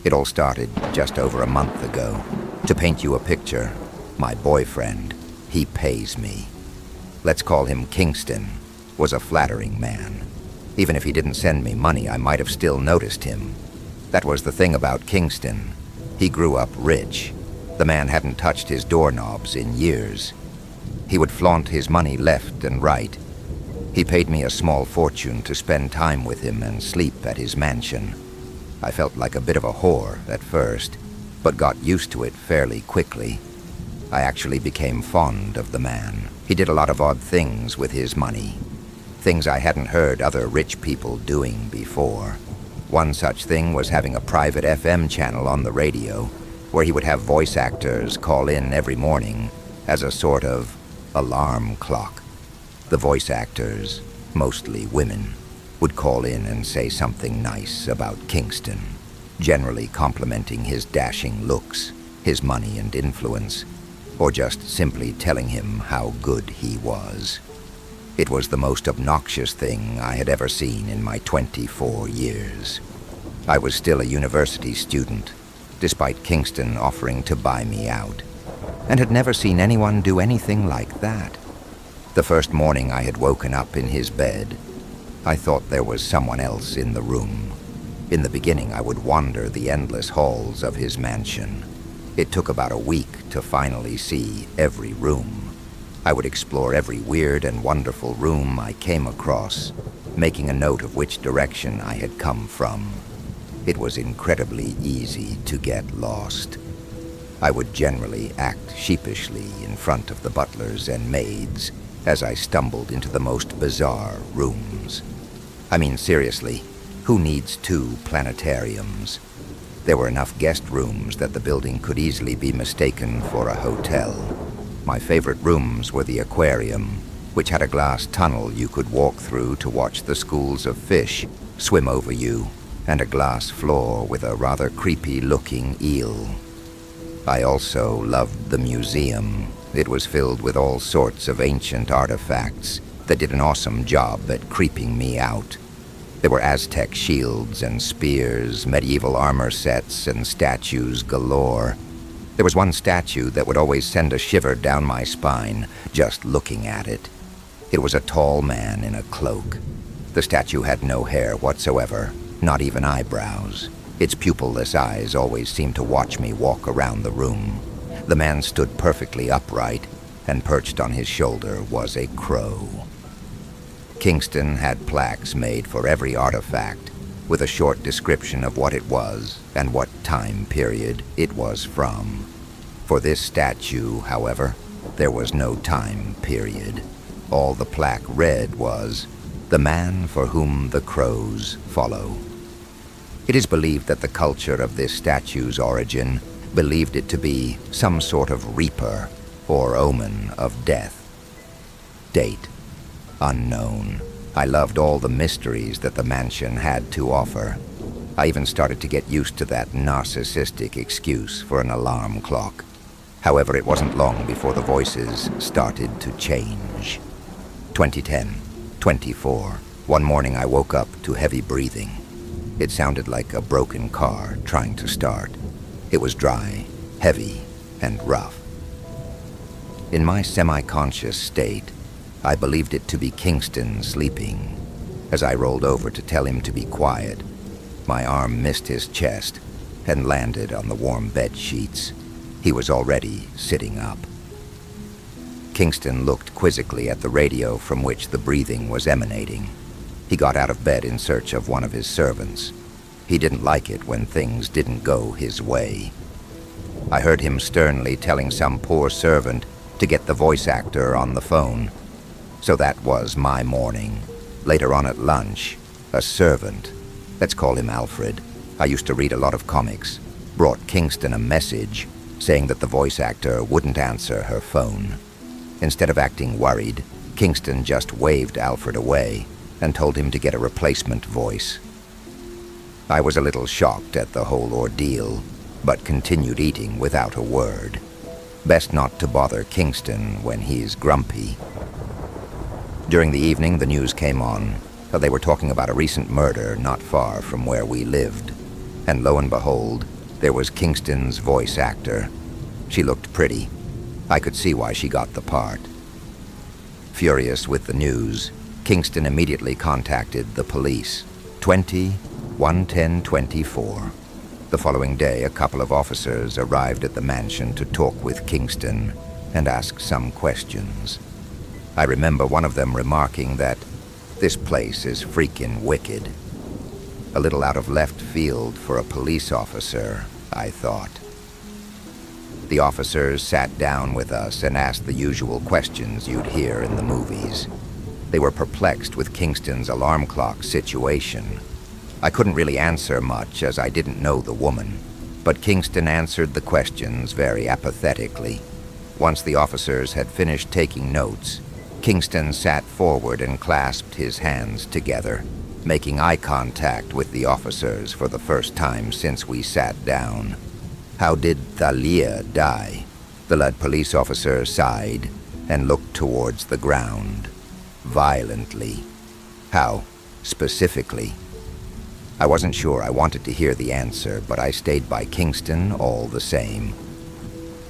It all started just over a month ago. To paint you a picture, my boyfriend, he pays me. Let's call him Kingston, was a flattering man. Even if he didn't send me money, I might have still noticed him. That was the thing about Kingston. He grew up rich. The man hadn't touched his doorknobs in years. He would flaunt his money left and right. He paid me a small fortune to spend time with him and sleep at his mansion. I felt like a bit of a whore at first, but got used to it fairly quickly. I actually became fond of the man. He did a lot of odd things with his money. Things I hadn't heard other rich people doing before. One such thing was having a private FM channel on the radio, where he would have voice actors call in every morning as a sort of alarm clock. The voice actors, mostly women, would call in and say something nice about Kingston, generally complimenting his dashing looks, his money and influence, or just simply telling him how good he was. It was the most obnoxious thing I had ever seen in my 24 years. I was still a university student, despite Kingston offering to buy me out, and had never seen anyone do anything like that. The first morning I had woken up in his bed, I thought there was someone else in the room. In the beginning, I would wander the endless halls of his mansion. It took about a week to finally see every room. I would explore every weird and wonderful room I came across, making a note of which direction I had come from. It was incredibly easy to get lost. I would generally act sheepishly in front of the butlers and maids as I stumbled into the most bizarre rooms. I mean, seriously, who needs 2 planetariums? There were enough guest rooms that the building could easily be mistaken for a hotel. My favorite rooms were the aquarium, which had a glass tunnel you could walk through to watch the schools of fish swim over you, and a glass floor with a rather creepy-looking eel. I also loved the museum. It was filled with all sorts of ancient artifacts that did an awesome job at creeping me out. There were Aztec shields and spears, medieval armor sets, and statues galore. There was one statue that would always send a shiver down my spine just looking at it. It was a tall man in a cloak. The statue had no hair whatsoever, not even eyebrows. Its pupilless eyes always seemed to watch me walk around the room. The man stood perfectly upright, and perched on his shoulder was a crow. Kingston had plaques made for every artifact, with a short description of what it was and what time period it was from. For this statue, however, there was no time period. All the plaque read was, "The man for whom the crows follow." It is believed that the culture of this statue's origin believed it to be some sort of reaper or omen of death. Date: unknown. I loved all the mysteries that the mansion had to offer. I even started to get used to that narcissistic excuse for an alarm clock. However, it wasn't long before the voices started to change. 2010, 24. One morning I woke up to heavy breathing. It sounded like a broken car trying to start. It was dry, heavy, and rough. In my semi-conscious state, I believed it to be Kingston sleeping. As I rolled over to tell him to be quiet, my arm missed his chest and landed on the warm bed sheets. He was already sitting up. Kingston looked quizzically at the radio from which the breathing was emanating. He got out of bed in search of one of his servants. He didn't like it when things didn't go his way. I heard him sternly telling some poor servant to get the voice actor on the phone. So that was my morning. Later on at lunch, a servant, let's call him Alfred, I used to read a lot of comics, brought Kingston a message saying that the voice actor wouldn't answer her phone. Instead of acting worried, Kingston just waved Alfred away and told him to get a replacement voice. I was a little shocked at the whole ordeal, but continued eating without a word. Best not to bother Kingston when he's grumpy. During the evening, the news came on. They were talking about a recent murder not far from where we lived. And lo and behold, there was Kingston's voice actor. She looked pretty. I could see why she got the part. Furious with the news, Kingston immediately contacted the police. 11024. The following day, a couple of officers arrived at the mansion to talk with Kingston and ask some questions. I remember one of them remarking that this place is freaking wicked. A little out of left field for a police officer, I thought. The officers sat down with us and asked the usual questions you'd hear in the movies. They were perplexed with Kingston's alarm clock situation. I couldn't really answer much as I didn't know the woman, but Kingston answered the questions very apathetically. Once the officers had finished taking notes, Kingston sat forward and clasped his hands together, making eye contact with the officers for the first time since we sat down. How did Thalia die? The lead police officer sighed and looked towards the ground, violently. How, specifically? I wasn't sure I wanted to hear the answer, but I stayed by Kingston all the same.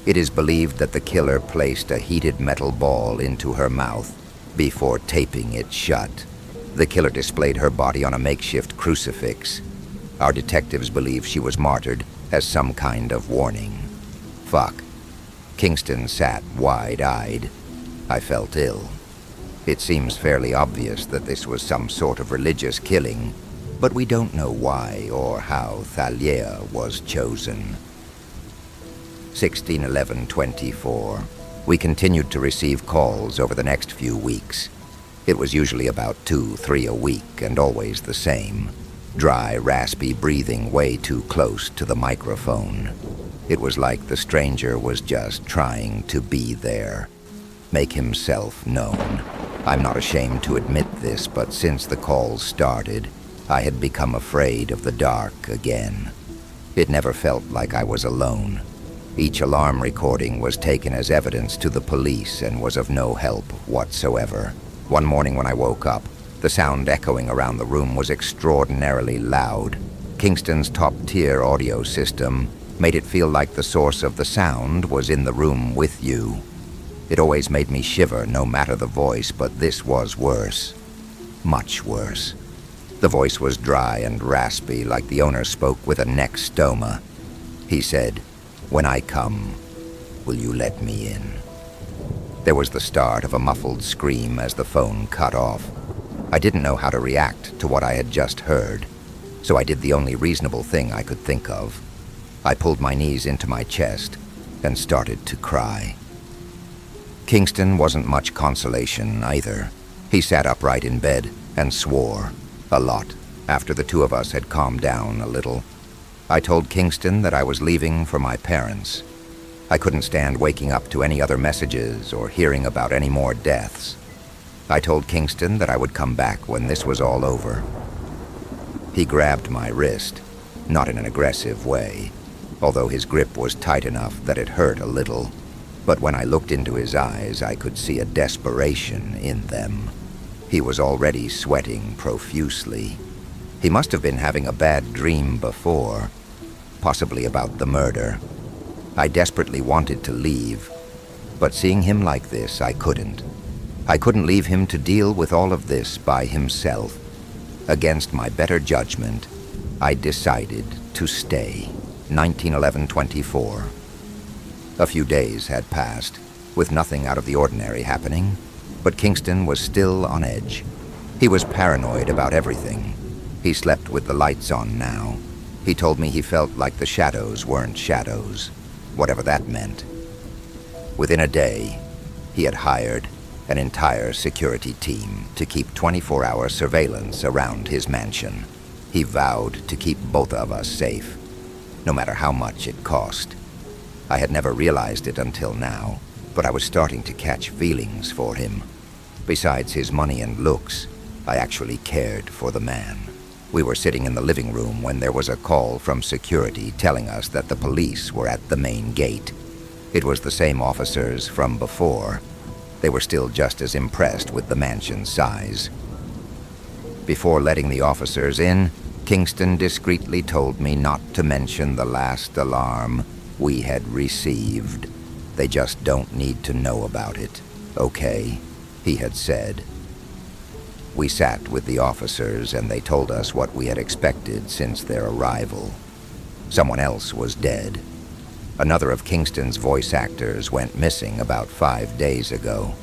It is believed that the killer placed a heated metal ball into her mouth before taping it shut. The killer displayed her body on a makeshift crucifix. Our detectives believe she was martyred as some kind of warning. Fuck. Kingston sat wide-eyed. I felt ill. It seems fairly obvious that this was some sort of religious killing, but we don't know why or how Thalia was chosen. 16/11/24. We continued to receive calls over the next few weeks. It was usually about 2-3 a week and always the same. Dry, raspy breathing way too close to the microphone. It was like the stranger was just trying to be there, make himself known. I'm not ashamed to admit this, but since the calls started, I had become afraid of the dark again. It never felt like I was alone. Each alarm recording was taken as evidence to the police and was of no help whatsoever. One morning when I woke up, the sound echoing around the room was extraordinarily loud. Kingston's top-tier audio system made it feel like the source of the sound was in the room with you. It always made me shiver, no matter the voice, but this was worse. Much worse. The voice was dry and raspy, like the owner spoke with a neck stoma. He said, "When I come, will you let me in?" There was the start of a muffled scream as the phone cut off. I didn't know how to react to what I had just heard, so I did the only reasonable thing I could think of. I pulled my knees into my chest and started to cry. Kingston wasn't much consolation either. He sat upright in bed and swore, a lot, after the two of us had calmed down a little. I told Kingston that I was leaving for my parents. I couldn't stand waking up to any other messages or hearing about any more deaths. I told Kingston that I would come back when this was all over. He grabbed my wrist, not in an aggressive way, although his grip was tight enough that it hurt a little. But when I looked into his eyes, I could see a desperation in them. He was already sweating profusely. He must have been having a bad dream before, possibly about the murder. I desperately wanted to leave, But seeing him like this, I couldn't. I couldn't leave him to deal with all of this by himself. Against my better judgment, I decided to stay. 1911-24. A few days had passed, with nothing out of the ordinary happening, but Kingston was still on edge. He was paranoid about everything. He slept with the lights on now. He told me he felt like the shadows weren't shadows, whatever that meant. Within a day, he had hired an entire security team to keep 24-hour surveillance around his mansion. He vowed to keep both of us safe, no matter how much it cost. I had never realized it until now, but I was starting to catch feelings for him. Besides his money and looks, I actually cared for the man. We were sitting in the living room when there was a call from security telling us that the police were at the main gate. It was the same officers from before. They were still just as impressed with the mansion's size. Before letting the officers in, Kingston discreetly told me not to mention the last alarm we had received. They just don't need to know about it, okay? He had said. We sat with the officers and they told us what we had expected since their arrival. Someone else was dead. Another of Kingston's voice actors went missing about 5 days ago.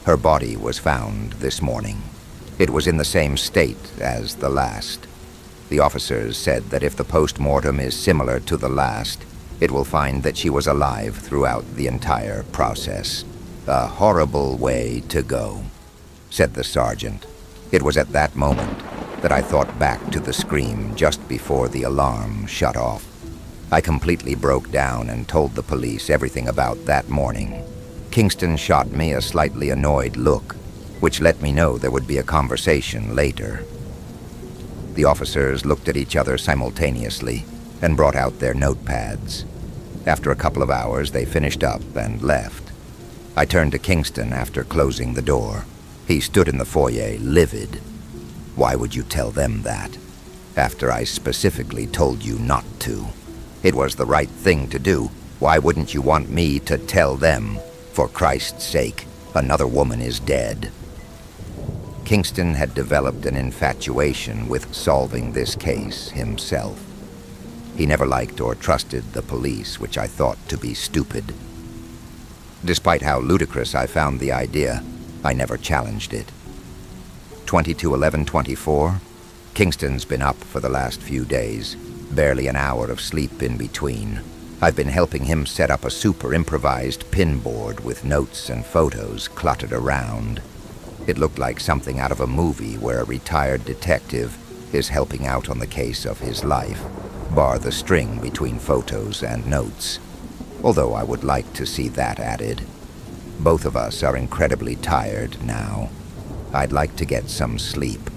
Her body was found this morning. It was in the same state as the last. The officers said that if the post-mortem is similar to the last, it will find that she was alive throughout the entire process. A horrible way to go, said the sergeant. It was at that moment that I thought back to the scream just before the alarm shut off. I completely broke down and told the police everything about that morning. Kingston shot me a slightly annoyed look, which let me know there would be a conversation later. The officers looked at each other simultaneously and brought out their notepads. After a couple of hours, they finished up and left. I turned to Kingston after closing the door. He stood in the foyer, livid. Why would you tell them that? After I specifically told you not to. It was the right thing to do. Why wouldn't you want me to tell them? For Christ's sake, another woman is dead. Kingston had developed an infatuation with solving this case himself. He never liked or trusted the police, which I thought to be stupid. Despite how ludicrous I found the idea, I never challenged it. 22/11/24, Kingston's been up for the last few days, barely an hour of sleep in between. I've been helping him set up a super improvised pin board with notes and photos cluttered around. It looked like something out of a movie where a retired detective is helping out on the case of his life, bar the string between photos and notes. Although I would like to see that added. Both of us are incredibly tired now. I'd like to get some sleep,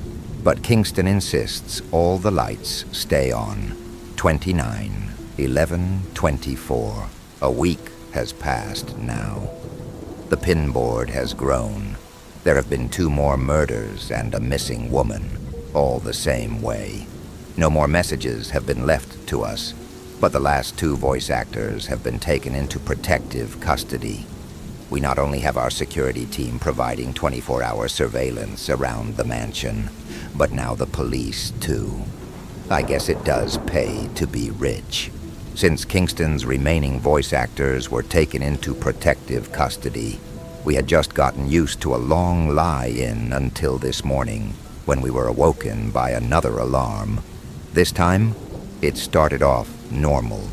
but Kingston insists all the lights stay on. 29/11/24. A week has passed now. The pin board has grown. There have been 2 more murders and a missing woman, all the same way. No more messages have been left to us, but the last 2 voice actors have been taken into protective custody. We not only have our security team providing 24-hour surveillance around the mansion, but now the police too. I guess it does pay to be rich. Since Kingston's remaining voice actors were taken into protective custody, we had just gotten used to a long lie-in until this morning, when we were awoken by another alarm. This time, it started off normal.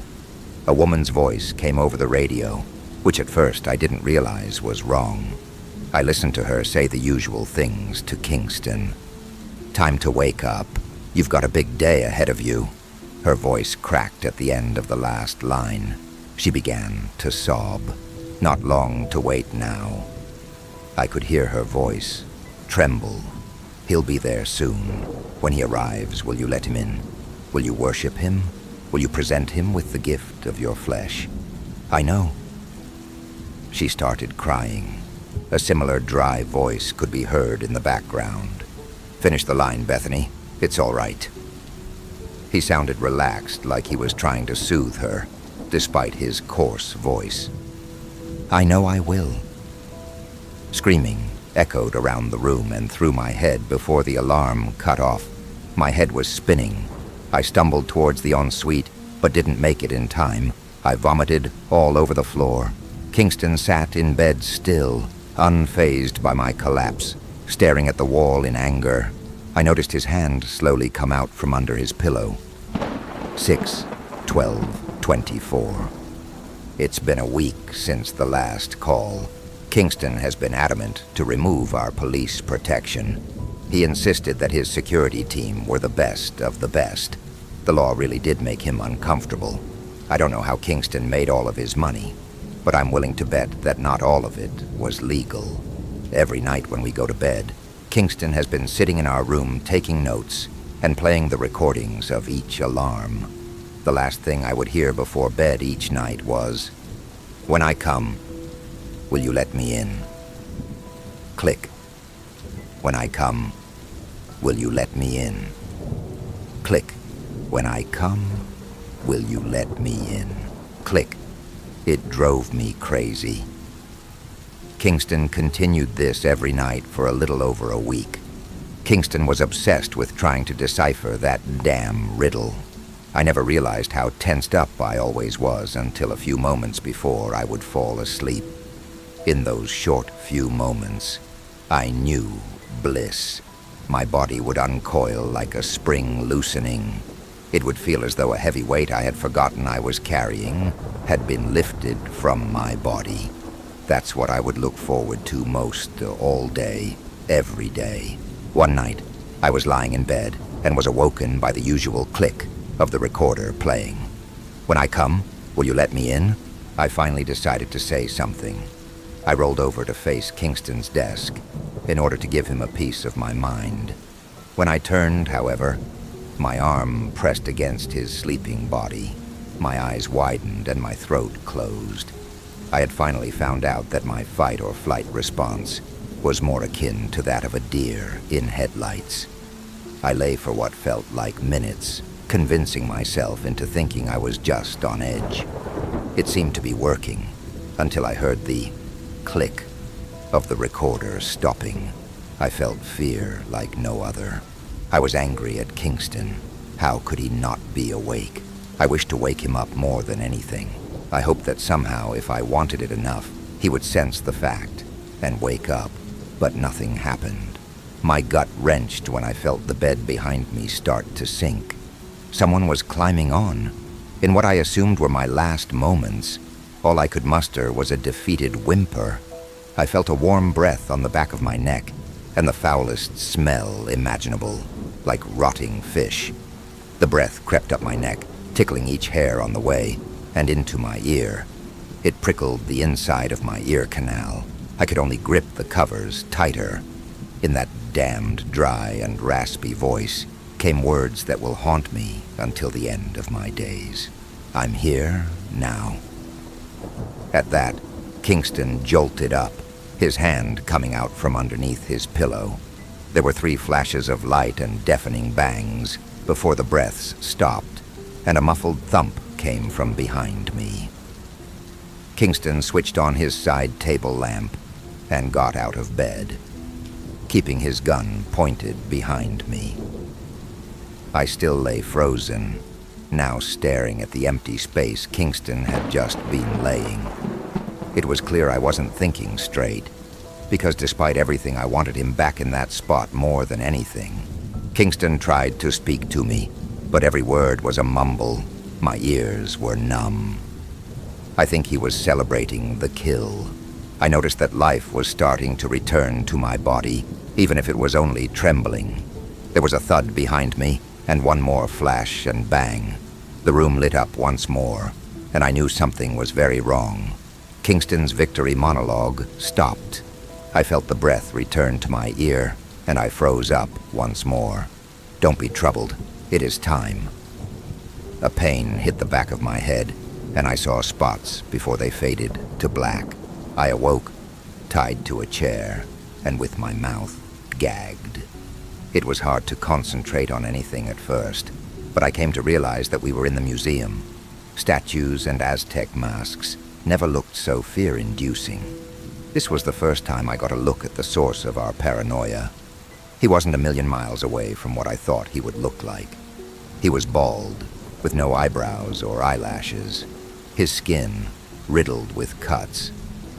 A woman's voice came over the radio, which at first I didn't realize was wrong. I listened to her say the usual things to Kingston. Time to wake up. You've got a big day ahead of you. Her voice cracked at the end of the last line. She began to sob. Not long to wait now. I could hear her voice tremble. He'll be there soon. When he arrives, will you let him in? Will you worship him? Will you present him with the gift of your flesh? I know. She started crying. A similar dry voice could be heard in the background. Finish the line, Bethany. It's all right. He sounded relaxed, like he was trying to soothe her, despite his coarse voice. I know I will. Screaming echoed around the room and through my head before the alarm cut off. My head was spinning. I stumbled towards the ensuite, but didn't make it in time. I vomited all over the floor. Kingston sat in bed still, unfazed by my collapse, staring at the wall in anger. I noticed his hand slowly come out from under his pillow. 6/12/24. It's been a week since the last call. Kingston has been adamant to remove our police protection. He insisted that his security team were the best of the best. The law really did make him uncomfortable. I don't know how Kingston made all of his money, but I'm willing to bet that not all of it was legal. Every night when we go to bed, Kingston has been sitting in our room taking notes and playing the recordings of each alarm. The last thing I would hear before bed each night was, "When I come, will you let me in?" Click. "When I come, will you let me in?" Click. "When I come, will you let me in?" Click. It drove me crazy. Kingston continued this every night for a little over a week. Kingston was obsessed with trying to decipher that damn riddle. I never realized how tensed up I always was until a few moments before I would fall asleep. In those short few moments, I knew bliss. My body would uncoil like a spring loosening. It would feel as though a heavy weight I had forgotten I was carrying had been lifted from my body. That's what I would look forward to most all day, every day. One night, I was lying in bed and was awoken by the usual click of the recorder playing. "When I come, will you let me in?" I finally decided to say something. I rolled over to face Kingston's desk in order to give him a piece of my mind. When I turned, however, my arm pressed against his sleeping body. My eyes widened and my throat closed. I had finally found out that my fight or flight response was more akin to that of a deer in headlights. I lay for what felt like minutes, convincing myself into thinking I was just on edge. It seemed to be working until I heard the click of the recorder stopping. I felt fear like no other. I was angry at Kingston. How could he not be awake? I wished to wake him up more than anything. I hoped that somehow, if I wanted it enough, he would sense the fact and wake up. But nothing happened. My gut wrenched when I felt the bed behind me start to sink. Someone was climbing on. In what I assumed were my last moments, all I could muster was a defeated whimper. I felt a warm breath on the back of my neck and the foulest smell imaginable, like rotting fish. The breath crept up my neck, tickling each hair on the way, and into my ear. It prickled the inside of my ear canal. I could only grip the covers tighter. In that damned, dry and raspy voice came words that will haunt me until the end of my days. "I'm here now." At that, Kingston jolted up, his hand coming out from underneath his pillow. There were 3 flashes of light and deafening bangs before the breaths stopped, and a muffled thump came from behind me. Kingston switched on his side table lamp and got out of bed, keeping his gun pointed behind me. I still lay frozen, now staring at the empty space Kingston had just been laying. It was clear I wasn't thinking straight, because despite everything, I wanted him back in that spot more than anything. Kingston tried to speak to me, but every word was a mumble. My ears were numb. I think he was celebrating the kill. I noticed that life was starting to return to my body, even if it was only trembling. There was a thud behind me, and one more flash and bang. The room lit up once more, and I knew something was very wrong. Kingston's victory monologue stopped. I felt the breath return to my ear, and I froze up once more. "Don't be troubled. It is time." A pain hit the back of my head, and I saw spots before they faded to black. I awoke, tied to a chair, and with my mouth gagged. It was hard to concentrate on anything at first, but I came to realize that we were in the museum. Statues and Aztec masks, never looked so fear-inducing. This was the first time I got a look at the source of our paranoia. He wasn't a million miles away from what I thought he would look like. He was bald, with no eyebrows or eyelashes. His skin riddled with cuts.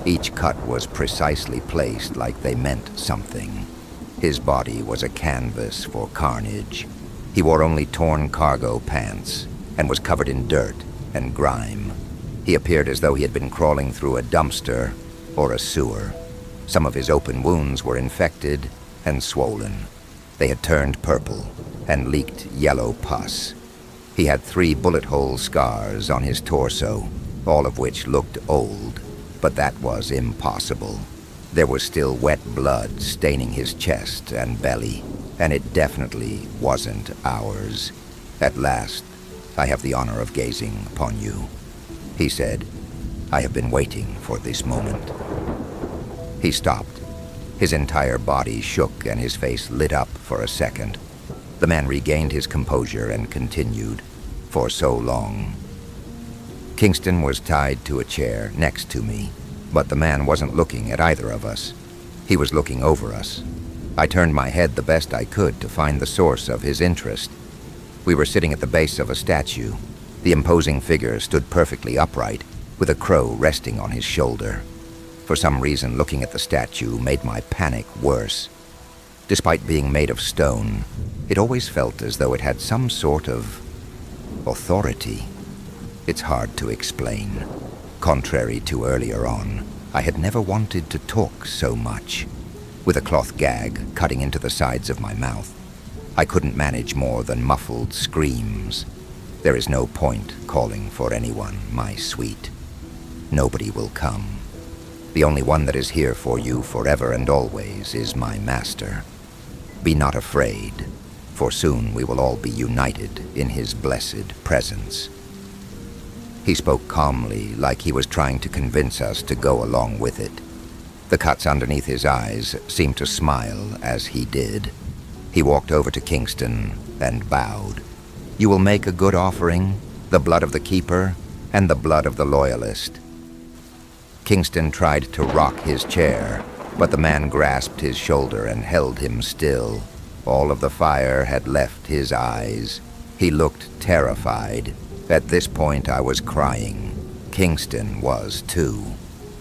Each cut was precisely placed like they meant something. His body was a canvas for carnage. He wore only torn cargo pants and was covered in dirt and grime. He appeared as though he had been crawling through a dumpster or a sewer. Some of his open wounds were infected and swollen. They had turned purple and leaked yellow pus. He had 3 bullet hole scars on his torso, all of which looked old, but that was impossible. There was still wet blood staining his chest and belly, and it definitely wasn't ours. At last, I have the honor of gazing upon you, he said. I have been waiting for this moment. He stopped. His entire body shook and his face lit up for a second. The man regained his composure and continued, for so long. Kingston was tied to a chair next to me, but the man wasn't looking at either of us. He was looking over us. I turned my head the best I could to find the source of his interest. We were sitting at the base of a statue. The imposing figure stood perfectly upright, with a crow resting on his shoulder. For some reason, looking at the statue made my panic worse. Despite being made of stone, it always felt as though it had some sort of authority. It's hard to explain. Contrary to earlier on, I had never wanted to talk so much. With a cloth gag cutting into the sides of my mouth, I couldn't manage more than muffled screams. There is no point calling for anyone, my sweet. Nobody will come. The only one that is here for you forever and always is my master. Be not afraid, for soon we will all be united in his blessed presence. He spoke calmly, like he was trying to convince us to go along with it. The cuts underneath his eyes seemed to smile as he did. He walked over to Kingston and bowed. You will make a good offering, the blood of the keeper and the blood of the loyalist. Kingston tried to rock his chair, but the man grasped his shoulder and held him still. All of the fire had left his eyes. He looked terrified. At this point, I was crying. Kingston was too.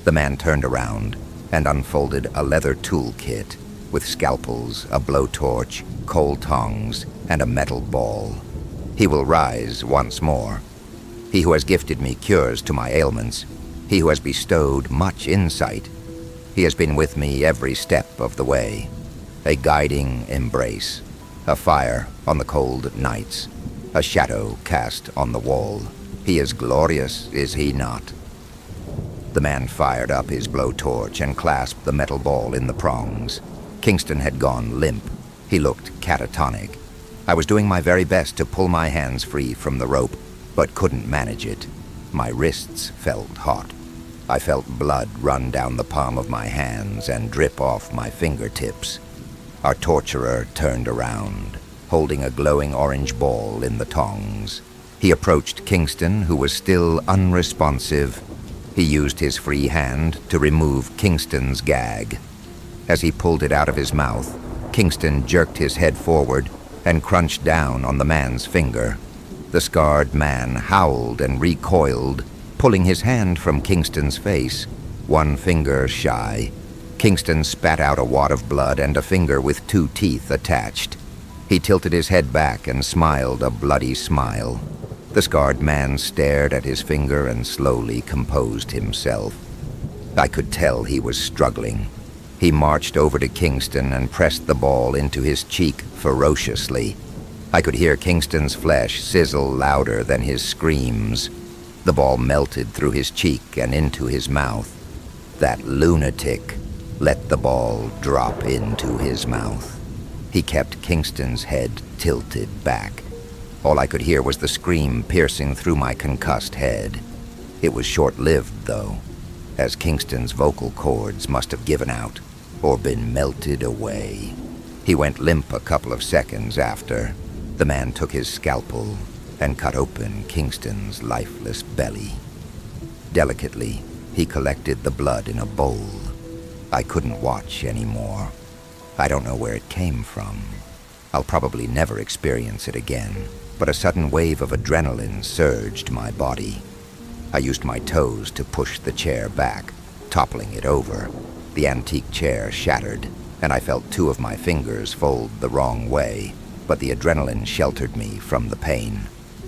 The man turned around and unfolded a leather toolkit with scalpels, a blowtorch, coal tongs, and a metal ball. He will rise once more. He who has gifted me cures to my ailments. He who has bestowed much insight. He has been with me every step of the way. A guiding embrace. A fire on the cold nights. A shadow cast on the wall. He is glorious, is he not? The man fired up his blowtorch and clasped the metal ball in the prongs. Kingston had gone limp. He looked catatonic. I was doing my very best to pull my hands free from the rope, but couldn't manage it. My wrists felt hot. I felt blood run down the palm of my hands and drip off my fingertips. Our torturer turned around, holding a glowing orange ball in the tongs. He approached Kingston, who was still unresponsive. He used his free hand to remove Kingston's gag. As he pulled it out of his mouth, Kingston jerked his head forward and crunched down on the man's finger. The scarred man howled and recoiled, pulling his hand from Kingston's face, one finger shy. Kingston spat out a wad of blood and a finger with 2 teeth attached. He tilted his head back and smiled a bloody smile. The scarred man stared at his finger and slowly composed himself. I could tell he was struggling. He marched over to Kingston and pressed the ball into his cheek ferociously. I could hear Kingston's flesh sizzle louder than his screams. The ball melted through his cheek and into his mouth. That lunatic let the ball drop into his mouth. He kept Kingston's head tilted back. All I could hear was the scream piercing through my concussed head. It was short-lived, though, as Kingston's vocal cords must have given out or been melted away. He went limp a couple of seconds after. The man took his scalpel and cut open Kingston's lifeless belly. Delicately, He collected the blood in a bowl. I couldn't watch anymore. I don't know where it came from. I'll probably never experience it again, but a sudden wave of adrenaline surged my body. I used my toes to push the chair back, toppling it over. The antique chair shattered, and I felt two of my fingers fold the wrong way, but the adrenaline sheltered me from the pain.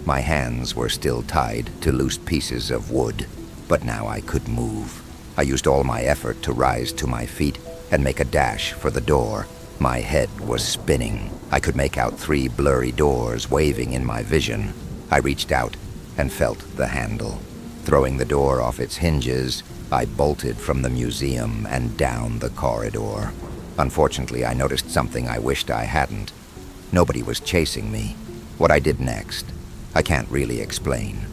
My hands were still tied to loose pieces of wood, but now I could move. I used all my effort to rise to my feet and make a dash for the door. My head was spinning. I could make out 3 blurry doors waving in my vision. I reached out and felt the handle. Throwing the door off its hinges, I bolted from the museum and down the corridor. Unfortunately, I noticed something I wished I hadn't. Nobody was chasing me. What I did next, I can't really explain.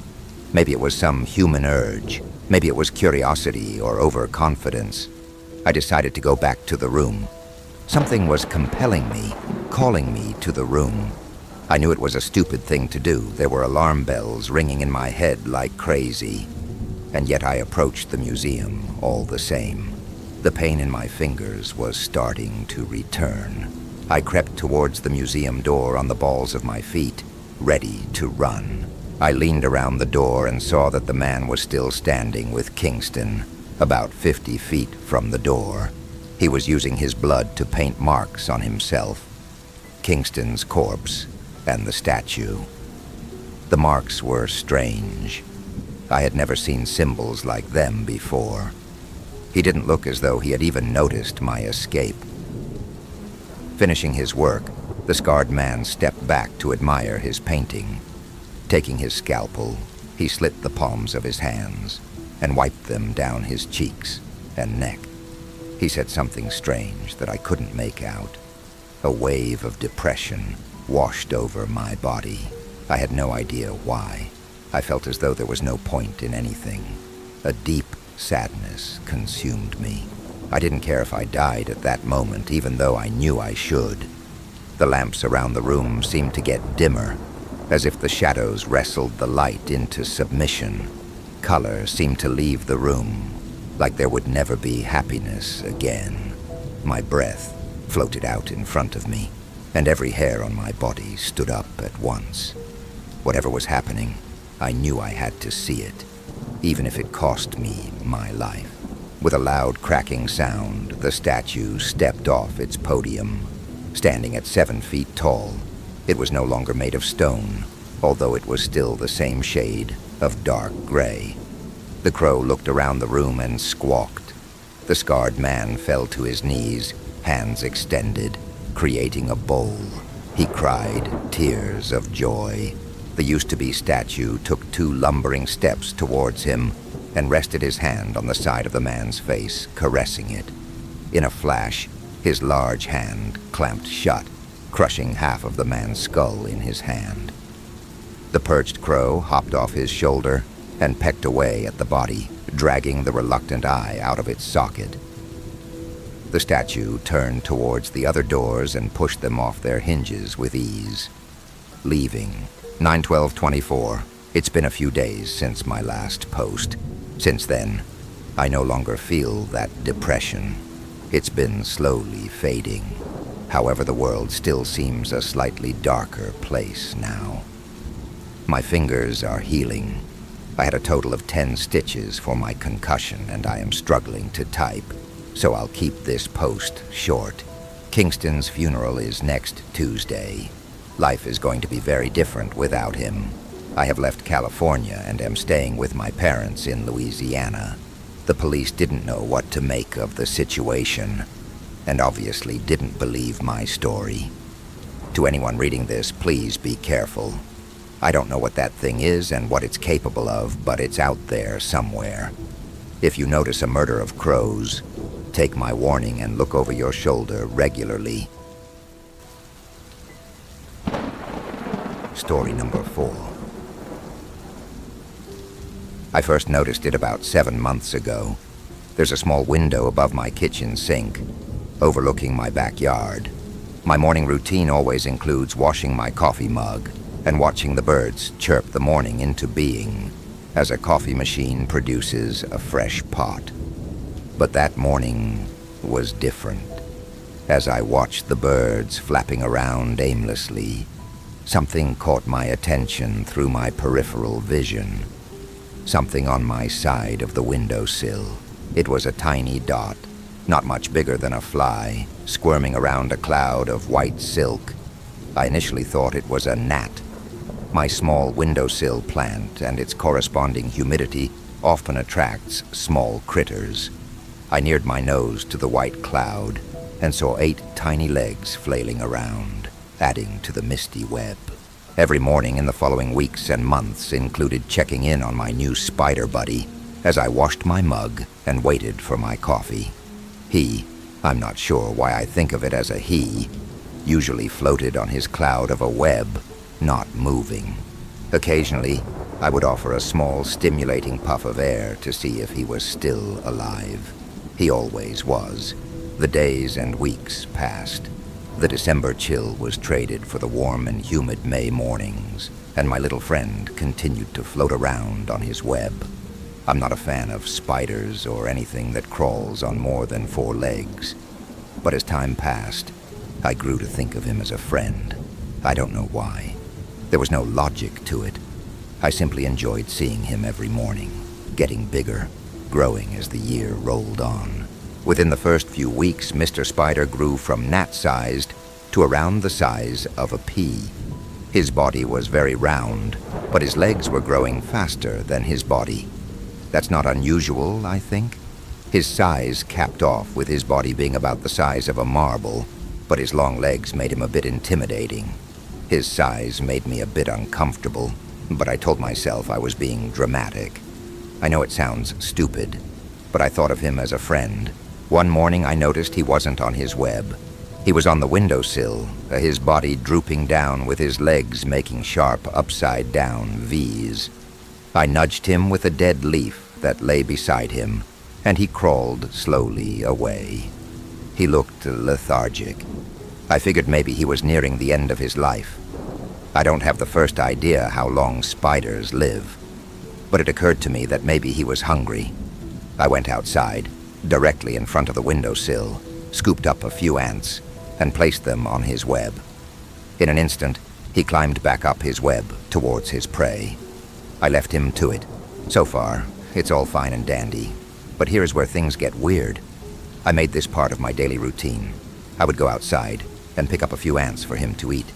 Maybe it was some human urge. Maybe it was curiosity or overconfidence. I decided to go back to the room. Something was compelling me, calling me to the room. I knew it was a stupid thing to do. There were alarm bells ringing in my head like crazy. And yet I approached the museum all the same. The pain in my fingers was starting to return. I crept towards the museum door on the balls of my feet, ready to run. I leaned around the door and saw that the man was still standing with Kingston, about 50 feet from the door. He was using his blood to paint marks on himself, Kingston's corpse, and the statue. The marks were strange. I had never seen symbols like them before. He didn't look as though he had even noticed my escape. Finishing his work, the scarred man stepped back to admire his painting. Taking his scalpel, he slit the palms of his hands and wiped them down his cheeks and neck. He said something strange that I couldn't make out. A wave of depression washed over my body. I had no idea why. I felt as though there was no point in anything. A deep sadness consumed me. I didn't care if I died at that moment, even though I knew I should. The lamps around the room seemed to get dimmer, as if the shadows wrestled the light into submission. Color seemed to leave the room, like there would never be happiness again. My breath floated out in front of me, and every hair on my body stood up at once. Whatever was happening, I knew I had to see it, even if it cost me my life. With a loud cracking sound, the statue stepped off its podium. Standing at 7 feet tall, it was no longer made of stone, although it was still the same shade of dark gray. The crow looked around the room and squawked. The scarred man fell to his knees, hands extended, creating a bowl. He cried tears of joy. The used-to-be statue took 2 lumbering steps towards him and rested his hand on the side of the man's face, caressing it. In a flash, his large hand clamped shut, crushing half of the man's skull in his hand. The perched crow hopped off his shoulder and pecked away at the body, dragging the reluctant eye out of its socket. The statue turned towards the other doors and pushed them off their hinges with ease. Leaving. 9/12/24. It's been a few days since my last post. Since then, I no longer feel that depression. It's been slowly fading. However, the world still seems a slightly darker place now. My fingers are healing. I had a total of 10 stitches for my concussion, and I am struggling to type, so I'll keep this post short. Kingston's funeral is next Tuesday. Life is going to be very different without him. I have left California and am staying with my parents in Louisiana. The police didn't know what to make of the situation, and obviously didn't believe my story. To anyone reading this, please be careful. I don't know what that thing is and what it's capable of, but it's out there somewhere. If you notice a murder of crows, take my warning and look over your shoulder regularly. Story number 4. I first noticed it about 7 months ago. There's a small window above my kitchen sink, overlooking my backyard. My morning routine always includes washing my coffee mug and watching the birds chirp the morning into being. as a coffee machine produces a fresh pot. But that morning was different. As I watched the birds flapping around aimlessly, something caught my attention through my peripheral vision. Something on my side of the windowsill. It was a tiny dot, not much bigger than a fly, squirming around a cloud of white silk. I initially thought it was a gnat. My small windowsill plant and its corresponding humidity often attracts small critters. I neared my nose to the white cloud and saw 8 tiny legs flailing around, adding to the misty web. Every morning in the following weeks and months included checking in on my new spider buddy as I washed my mug and waited for my coffee. He, I'm not sure why I think of it as a he, usually floated on his cloud of a web, not moving. Occasionally, I would offer a small, stimulating puff of air to see if he was still alive. He always was. The days and weeks passed. The December chill was traded for the warm and humid May mornings, and my little friend continued to float around on his web. I'm not a fan of spiders or anything that crawls on more than 4 legs, but as time passed, I grew to think of him as a friend. I don't know why. There was no logic to it. I simply enjoyed seeing him every morning, getting bigger, growing as the year rolled on. Within the first few weeks, Mr. Spider grew from gnat-sized to around the size of a pea. His body was very round, but his legs were growing faster than his body. That's not unusual, I think. His size capped off with his body being about the size of a marble, but his long legs made him a bit intimidating. His size made me a bit uncomfortable, but I told myself I was being dramatic. I know it sounds stupid, but I thought of him as a friend. One morning I noticed he wasn't on his web. He was on the windowsill, his body drooping down with his legs making sharp upside-down V's. I nudged him with a dead leaf that lay beside him, and he crawled slowly away. He looked lethargic. I figured maybe he was nearing the end of his life. I don't have the first idea how long spiders live, but it occurred to me that maybe he was hungry. I went outside, directly in front of the windowsill, scooped up a few ants, and placed them on his web. In an instant, he climbed back up his web towards his prey. I left him to it. So far, it's all fine and dandy, but here's where things get weird. I made this part of my daily routine. I would go outside and pick up a few ants for him to eat.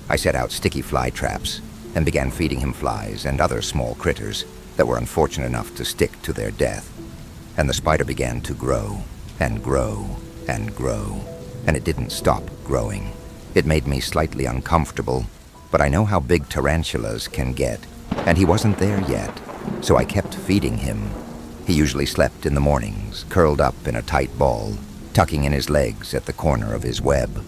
I set out sticky fly traps and began feeding him flies and other small critters that were unfortunate enough to stick to their death. And the spider began to grow and grow and grow, and it didn't stop growing. It made me slightly uncomfortable, but I know how big tarantulas can get, and he wasn't there yet, so I kept feeding him. He usually slept in the mornings, curled up in a tight ball, tucking in his legs at the corner of his web.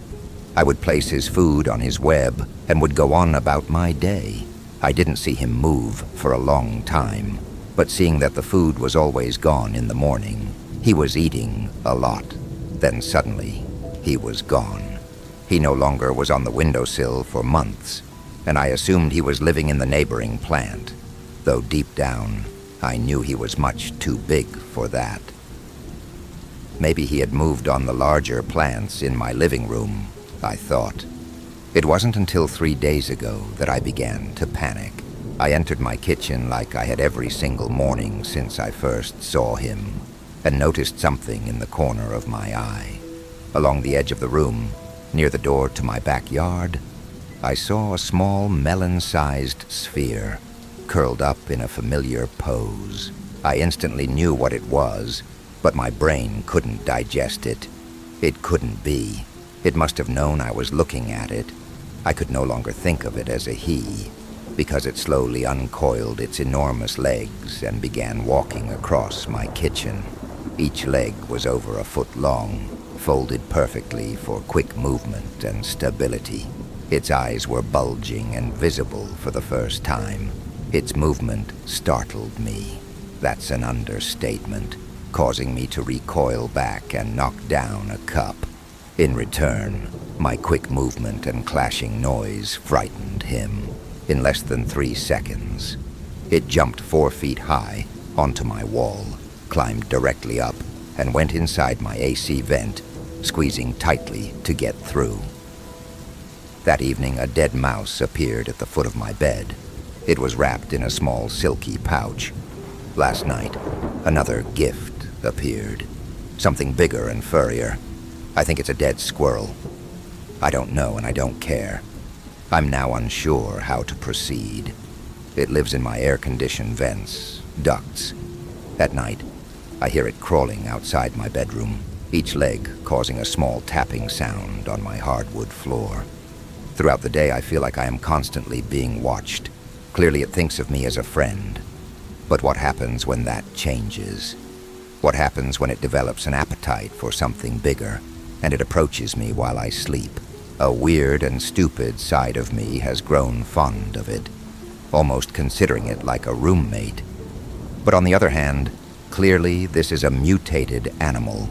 I would place his food on his web and would go on about my day. I didn't see him move for a long time, but seeing that the food was always gone in the morning, he was eating a lot. Then suddenly, he was gone. He no longer was on the windowsill for months, and I assumed he was living in the neighboring plant, though deep down, I knew he was much too big for that. Maybe he had moved on the larger plants in my living room, I thought. It wasn't until 3 days ago that I began to panic. I entered my kitchen like I had every single morning since I first saw him, and noticed something in the corner of my eye. Along the edge of the room, near the door to my backyard, I saw a small melon-sized sphere, curled up in a familiar pose. I instantly knew what it was, but my brain couldn't digest it. It couldn't be. It must have known I was looking at it. I could no longer think of it as a he, because it slowly uncoiled its enormous legs and began walking across my kitchen. Each leg was over a foot long, folded perfectly for quick movement and stability. Its eyes were bulging and visible for the first time. Its movement startled me. That's an understatement, causing me to recoil back and knock down a cup. In return, my quick movement and clashing noise frightened him. In less than 3 seconds, It jumped 4 feet high onto my wall, climbed directly up, and went inside my AC vent, squeezing tightly to get through. That evening, a dead mouse appeared at the foot of my bed. It was wrapped in a small silky pouch. Last night, another gift appeared. Something bigger and furrier. I think it's a dead squirrel. I don't know and I don't care. I'm now unsure how to proceed. It lives in my air-conditioned vents, ducts. At night, I hear it crawling outside my bedroom, each leg causing a small tapping sound on my hardwood floor. Throughout the day, I feel like I am constantly being watched. Clearly, it thinks of me as a friend. But what happens when that changes? What happens when it develops an appetite for something bigger, and it approaches me while I sleep? A weird and stupid side of me has grown fond of it, almost considering it like a roommate. But on the other hand, clearly this is a mutated animal.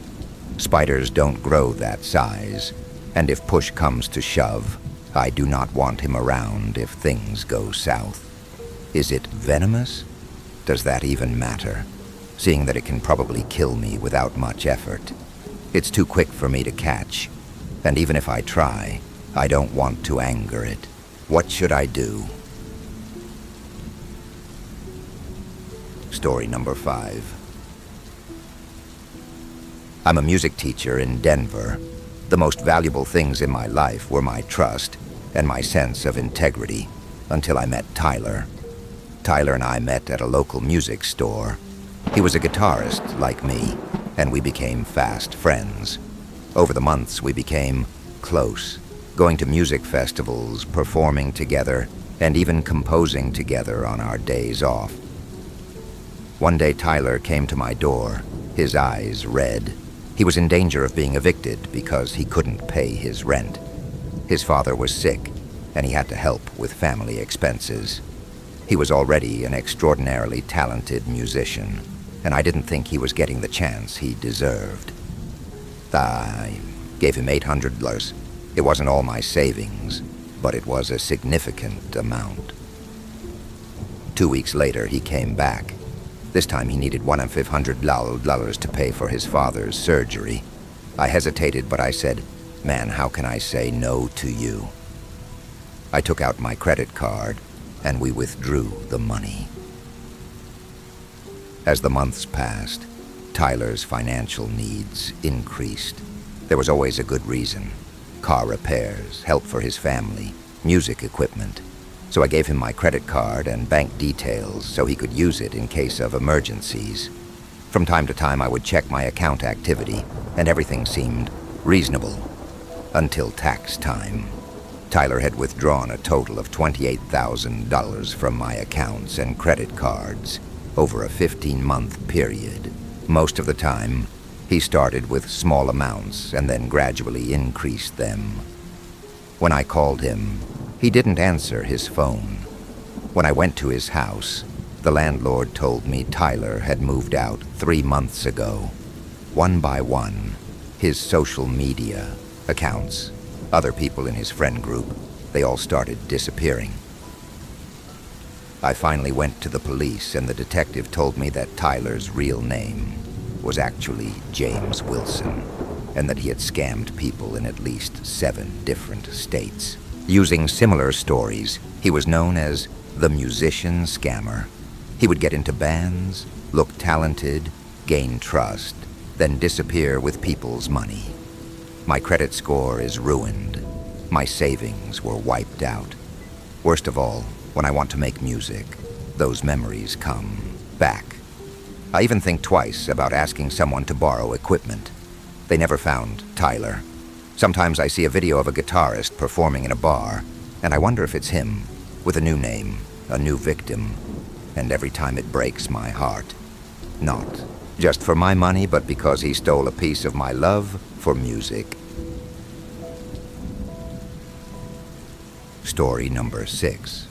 Spiders don't grow that size, and if push comes to shove, I do not want him around if things go south. Is it venomous? Does that even matter, seeing that it can probably kill me without much effort? It's too quick for me to catch, and even if I try, I don't want to anger it. What should I do? Story number 5. I'm a music teacher in Denver. The most valuable things in my life were my trust and my sense of integrity, until I met Tyler. Tyler and I met at a local music store. He was a guitarist like me, and we became fast friends. Over the months, we became close, going to music festivals, performing together, and even composing together on our days off. One day, Tyler came to my door, his eyes red. He was in danger of being evicted because he couldn't pay his rent. His father was sick, and he had to help with family expenses. He was already an extraordinarily talented musician, and I didn't think he was getting the chance he deserved. I gave him $800. It wasn't all my savings, but it was a significant amount. 2 weeks later, he came back. This time he needed $1,500 to pay for his father's surgery. I hesitated, but I said, "Man, how can I say no to you?" I took out my credit card, and we withdrew the money. As the months passed, Tyler's financial needs increased. There was always a good reason. Car repairs, help for his family, music equipment. So I gave him my credit card and bank details so he could use it in case of emergencies. From time to time, I would check my account activity, and everything seemed reasonable. Until tax time. Tyler had withdrawn a total of $28,000 from my accounts and credit cards over a 15-month period. Most of the time, he started with small amounts and then gradually increased them. When I called him, he didn't answer his phone. When I went to his house, the landlord told me Tyler had moved out 3 months ago. One by one, his social media accounts, other people in his friend group, they all started disappearing. I finally went to the police, and the detective told me that Tyler's real name was actually James Wilson, and that he had scammed people in at least 7 different states. Using similar stories, he was known as the musician scammer. He would get into bands, look talented, gain trust, then disappear with people's money. My credit score is ruined. My savings were wiped out. Worst of all, when I want to make music, those memories come back. I even think twice about asking someone to borrow equipment. They never found Tyler. Sometimes I see a video of a guitarist performing in a bar, and I wonder if it's him, with a new name, a new victim, and every time it breaks my heart. Not just for my money, but because he stole a piece of my love for music. Story number 6.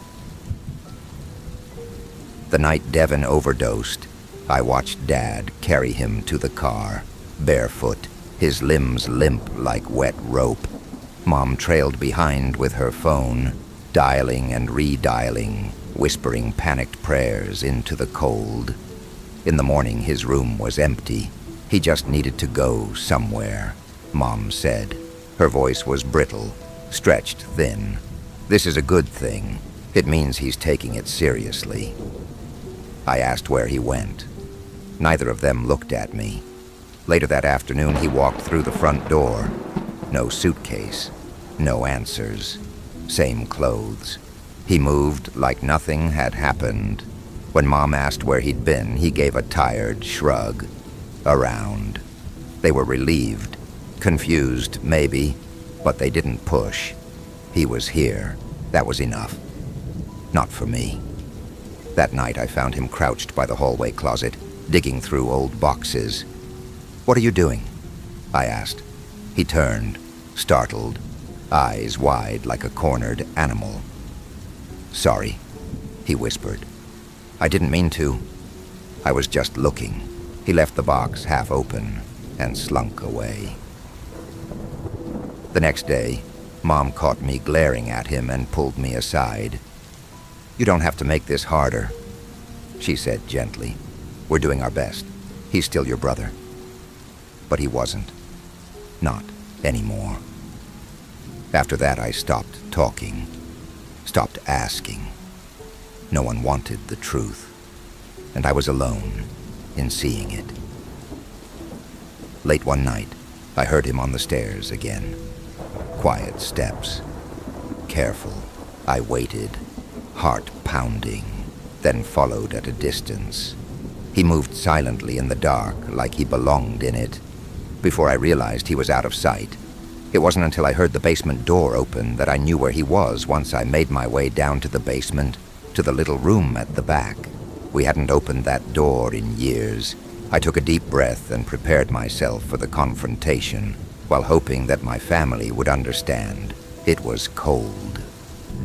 The night Devin overdosed, I watched Dad carry him to the car, barefoot, his limbs limp like wet rope. Mom trailed behind with her phone. dialing and redialing, whispering panicked prayers into the cold. In the morning, his room was empty. He just needed to go somewhere, Mom said. Her voice was brittle, stretched thin. This is a good thing. It means he's taking it seriously. I asked where he went. Neither of them looked at me. Later that afternoon, he walked through the front door. No suitcase, no answers, same clothes. He moved like nothing had happened. When Mom asked where he'd been, he gave a tired shrug. Around. They were relieved, confused maybe, but they didn't push. He was here. That was enough. Not for me. That night I found him crouched by the hallway closet, digging through old boxes. "What are you doing?" I asked. He turned, startled, eyes wide like a cornered animal. "Sorry," he whispered. "I didn't mean to. I was just looking." He left the box half open and slunk away. The next day, Mom caught me glaring at him and pulled me aside. "You don't have to make this harder," she said gently. "We're doing our best. He's still your brother." But he wasn't. Not anymore. After that, I stopped talking, stopped asking. No one wanted the truth, and I was alone in seeing it. Late one night, I heard him on the stairs again. Quiet steps. Careful. I waited, heart pounding, then followed at a distance. He moved silently in the dark, like he belonged in it. Before I realized he was out of sight. It wasn't until I heard the basement door open that I knew where he was once I made my way down to the basement, to the little room at the back. We hadn't opened that door in years. I took a deep breath and prepared myself for the confrontation, while hoping that my family would understand. It was cold,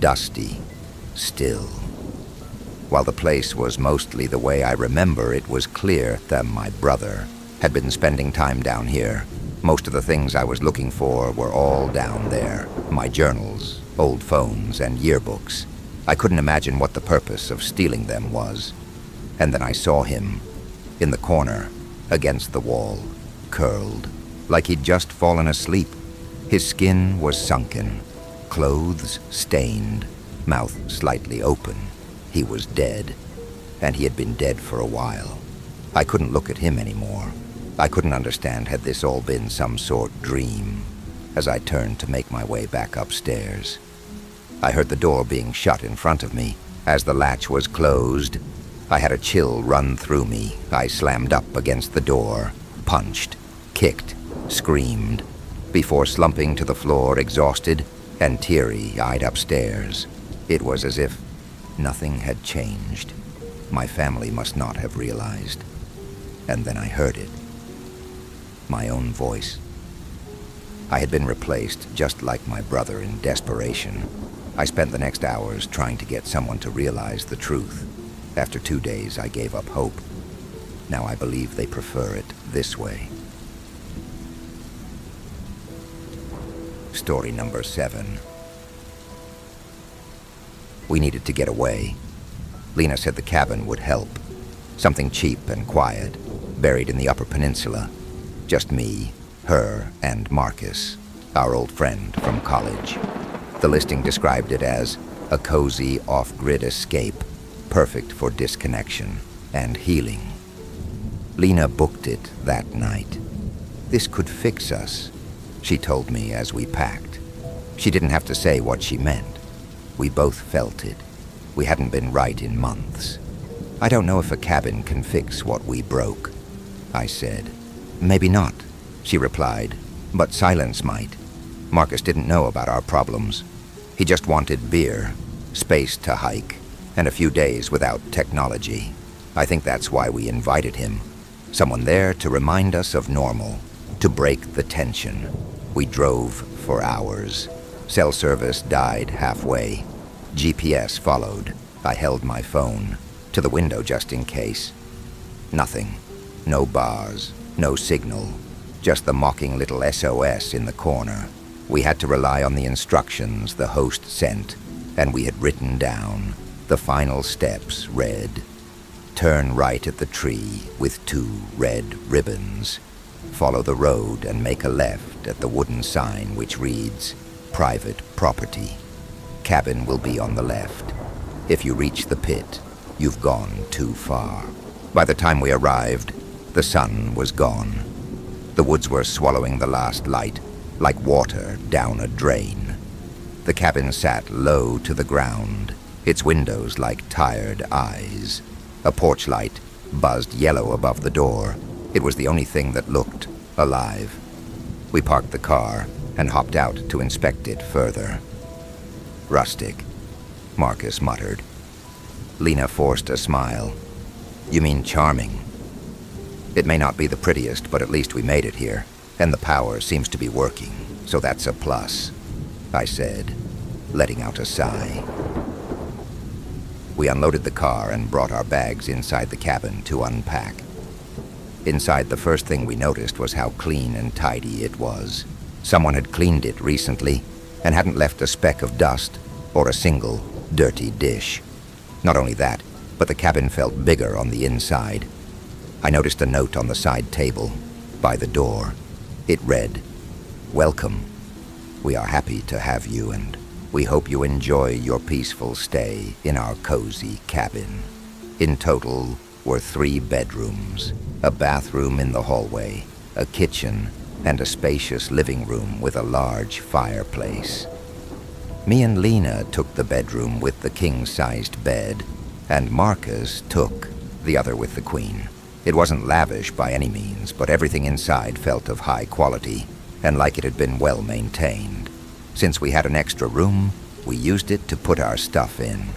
dusty, still. While the place was mostly the way I remember, it was clear that my brother had been spending time down here. Most of the things I was looking for were all down there. My journals, old phones, and yearbooks. I couldn't imagine what the purpose of stealing them was. And then I saw him, in the corner, against the wall, curled, like he'd just fallen asleep. His skin was sunken, clothes stained, mouth slightly open. He was dead, and he had been dead for a while. I couldn't look at him anymore. I couldn't understand had this all been some sort dream. As I turned to make my way back upstairs, I heard the door being shut in front of me. As the latch was closed, I had a chill run through me. I slammed up against the door, punched, kicked, screamed, before slumping to the floor, exhausted and teary-eyed upstairs. It was as if nothing had changed. My family must not have realized. And then I heard it. My own voice. I had been replaced just like my brother in desperation. I spent the next hours trying to get someone to realize the truth. After 2 days, I gave up hope. Now I believe they prefer it this way. Story number 7. We needed to get away. Lena said the cabin would help. Something cheap and quiet, buried in the Upper Peninsula. Just me, her, and Marcus, our old friend from college. The listing described it as a cozy off-grid escape, perfect for disconnection and healing. Lena booked it that night. This could fix us, she told me as we packed. She didn't have to say what she meant. We both felt it. We hadn't been right in months. I don't know if a cabin can fix what we broke, I said. Maybe not, she replied, but silence might. Marcus didn't know about our problems. He just wanted beer, space to hike, and a few days without technology. I think that's why we invited him. Someone there to remind us of normal, to break the tension. We drove for hours. Cell service died halfway. GPS followed. I held my phone to the window just in case. Nothing. No bars. No signal. Just the mocking little SOS in the corner. We had to rely on the instructions the host sent. and we had written down the final steps read, "Turn right at the tree with 2 red ribbons. Follow the road and make a left at the wooden sign which reads, 'Private Property.' Cabin will be on the left. If you reach the pit, you've gone too far." By the time we arrived, the sun was gone. The woods were swallowing the last light, like water down a drain. The cabin sat low to the ground, its windows like tired eyes. A porch light buzzed yellow above the door. It was the only thing that looked alive. We parked the car and hopped out to inspect it further. "Rustic," Marcus muttered. Lena forced a smile. "You mean charming?" "It may not be the prettiest, but at least we made it here, and the power seems to be working, so that's a plus," I said, letting out a sigh. We unloaded the car and brought our bags inside the cabin to unpack. Inside, the first thing we noticed was how clean and tidy it was. Someone had cleaned it recently and hadn't left a speck of dust or a single dirty dish. Not only that, but the cabin felt bigger on the inside. I noticed a note on the side table by the door. It read, "Welcome. We are happy to have you, and we hope you enjoy your peaceful stay in our cozy cabin." In total were 3 bedrooms, a bathroom in the hallway, a kitchen, and a spacious living room with a large fireplace. Me and Lena took the bedroom with the king-sized bed, and Marcus took the other with the queen. It wasn't lavish by any means, but everything inside felt of high quality and like it had been well maintained. Since we had an extra room, we used it to put our stuff in.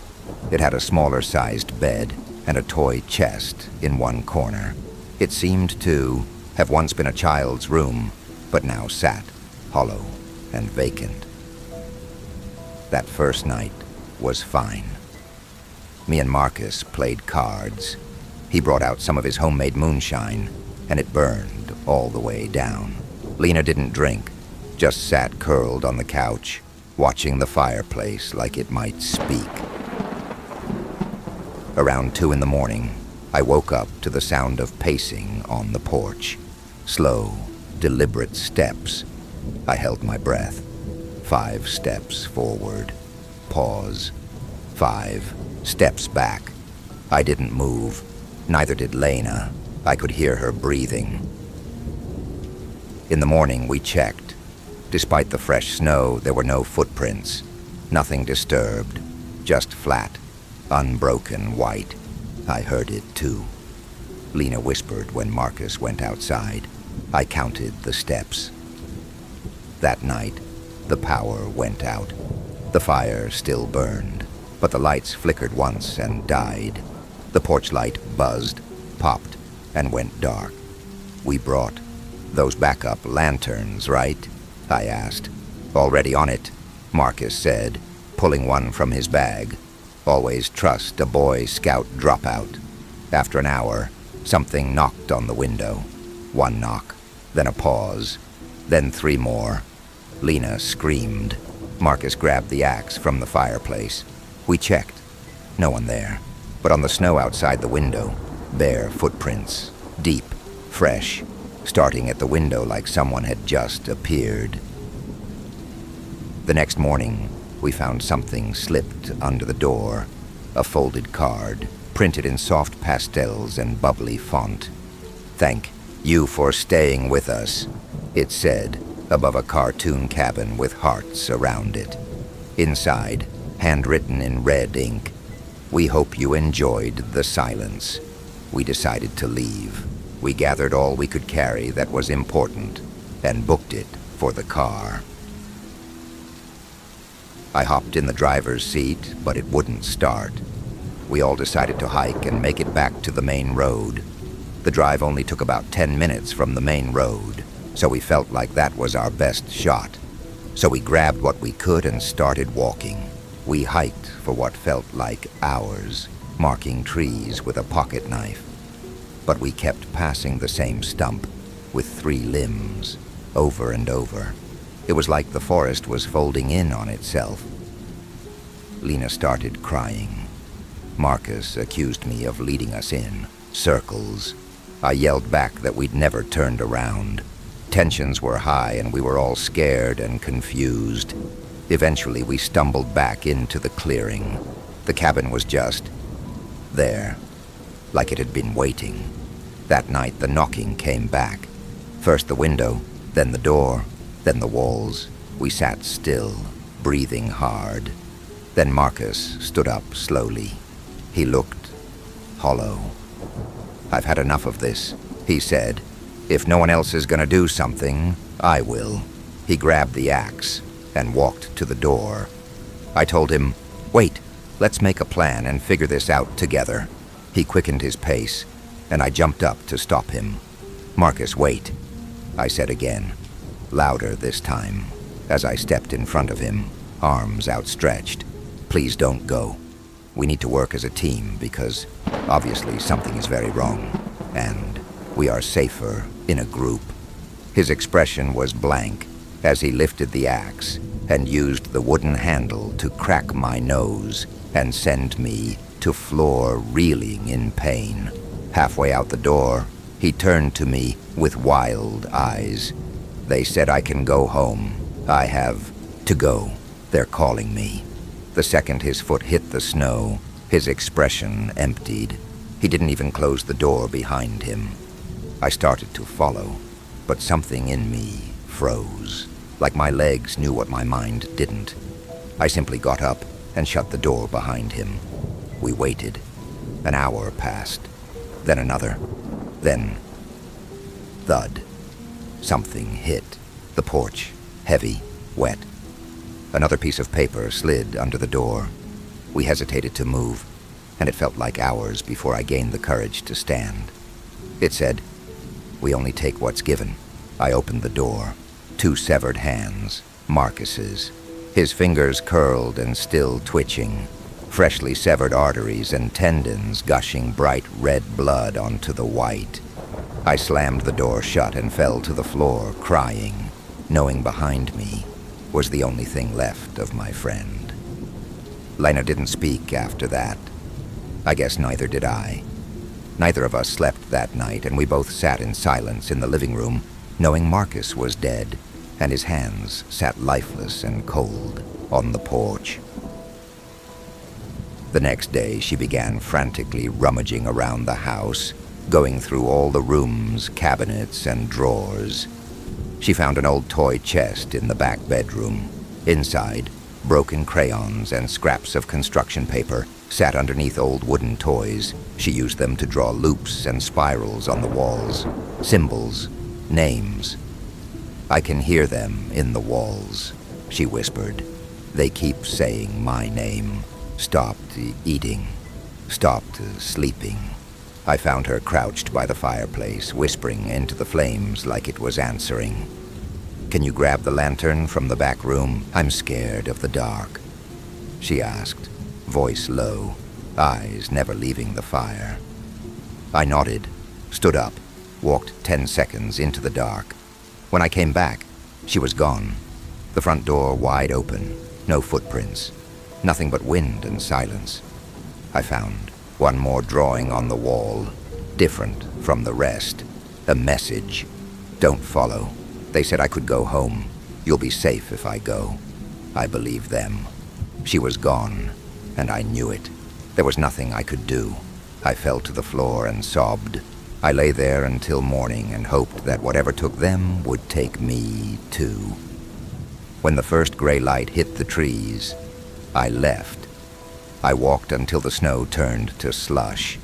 It had a smaller-sized bed and a toy chest in one corner. It seemed to have once been a child's room, but now sat hollow and vacant. That first night was fine. Me and Marcus played cards. He brought out some of his homemade moonshine, and it burned all the way down. Lena didn't drink, just sat curled on the couch, watching the fireplace like it might speak. Around 2 in the morning, I woke up to the sound of pacing on the porch. Slow, deliberate steps. I held my breath. 5 steps forward. Pause. 5 steps back. I didn't move. Neither did Lena. I could hear her breathing. In the morning, we checked. Despite the fresh snow, there were no footprints. Nothing disturbed. Just flat, unbroken white. I heard it too. Lena whispered when Marcus went outside. I counted the steps. That night, the power went out. The fire still burned, but the lights flickered once and died. The porch light buzzed, popped, and went dark. We brought those backup lanterns, right? I asked. "Already on it," Marcus said, pulling one from his bag. "Always trust a Boy Scout dropout." After an hour, something knocked on the window. 1 knock, then a pause, then 3 more. Lena screamed. Marcus grabbed the axe from the fireplace. We checked. No one there. But on the snow outside the window, bare footprints, deep, fresh, starting at the window like someone had just appeared. The next morning, we found something slipped under the door, a folded card, printed in soft pastels and bubbly font. "Thank you for staying with us," it said, above a cartoon cabin with hearts around it. Inside, handwritten in red ink, "We hope you enjoyed the silence." We decided to leave. We gathered all we could carry that was important and booked it for the car. I hopped in the driver's seat, but it wouldn't start. We all decided to hike and make it back to the main road. The drive only took about 10 minutes from the main road, so we felt like that was our best shot. So we grabbed what we could and started walking. We hiked for what felt like hours, marking trees with a pocket knife. But we kept passing the same stump, with 3 limbs, over and over. It was like the forest was folding in on itself. Lena started crying. Marcus accused me of leading us in circles. I yelled back that we'd never turned around. Tensions were high and we were all scared and confused. Eventually, we stumbled back into the clearing. The cabin was just there, like it had been waiting. That night, the knocking came back. First the window, then the door, then the walls. We sat still, breathing hard. Then Marcus stood up slowly. He looked hollow. "I've had enough of this," he said. "If no one else is going to do something, I will." He grabbed the axe and walked to the door. I told him, "Wait, let's make a plan and figure this out together." He quickened his pace, and I jumped up to stop him. "Marcus, wait," I said again, louder this time, as I stepped in front of him, arms outstretched. "Please don't go. We need to work as a team because obviously something is very wrong, and we are safer in a group." His expression was blank as he lifted the axe and used the wooden handle to crack my nose and send me to floor reeling in pain. Halfway out the door, he turned to me with wild eyes. "They said I can go home. I have to go. They're calling me." The second his foot hit the snow, his expression emptied. He didn't even close the door behind him. I started to follow, but something in me froze, like my legs knew what my mind didn't. I simply got up and shut the door behind him. We waited. An hour passed, then another, then thud. Something hit the porch, heavy, wet. Another piece of paper slid under the door. We hesitated to move, and it felt like hours before I gained the courage to stand. It said, "We only take what's given." I opened the door. 2 severed hands, Marcus's. His fingers curled and still twitching. Freshly severed arteries and tendons gushing bright red blood onto the white. I slammed the door shut and fell to the floor, crying, knowing behind me was the only thing left of my friend. Lena didn't speak after that. I guess neither did I. Neither of us slept that night, and we both sat in silence in the living room, knowing Marcus was dead, and his hands sat lifeless and cold on the porch. The next day, she began frantically rummaging around the house, going through all the rooms, cabinets, and drawers. She found an old toy chest in the back bedroom. Inside, broken crayons and scraps of construction paper sat underneath old wooden toys. She used them to draw loops and spirals on the walls, symbols, names. "I can hear them in the walls," she whispered. "They keep saying my name. Stopped eating. Stopped sleeping." I found her crouched by the fireplace, whispering into the flames like it was answering. "Can you grab the lantern from the back room? I'm scared of the dark," she asked, voice low, eyes never leaving the fire. I nodded, stood up, walked 10 seconds into the dark. When I came back, she was gone. The front door wide open, no footprints, nothing but wind and silence. I found one more drawing on the wall, different from the rest. A message. "Don't follow. They said I could go home. You'll be safe if I go." I believed them. She was gone, and I knew it. There was nothing I could do. I fell to the floor and sobbed. I lay there until morning and hoped that whatever took them would take me too. When the first gray light hit the trees, I left. I walked until the snow turned to slush,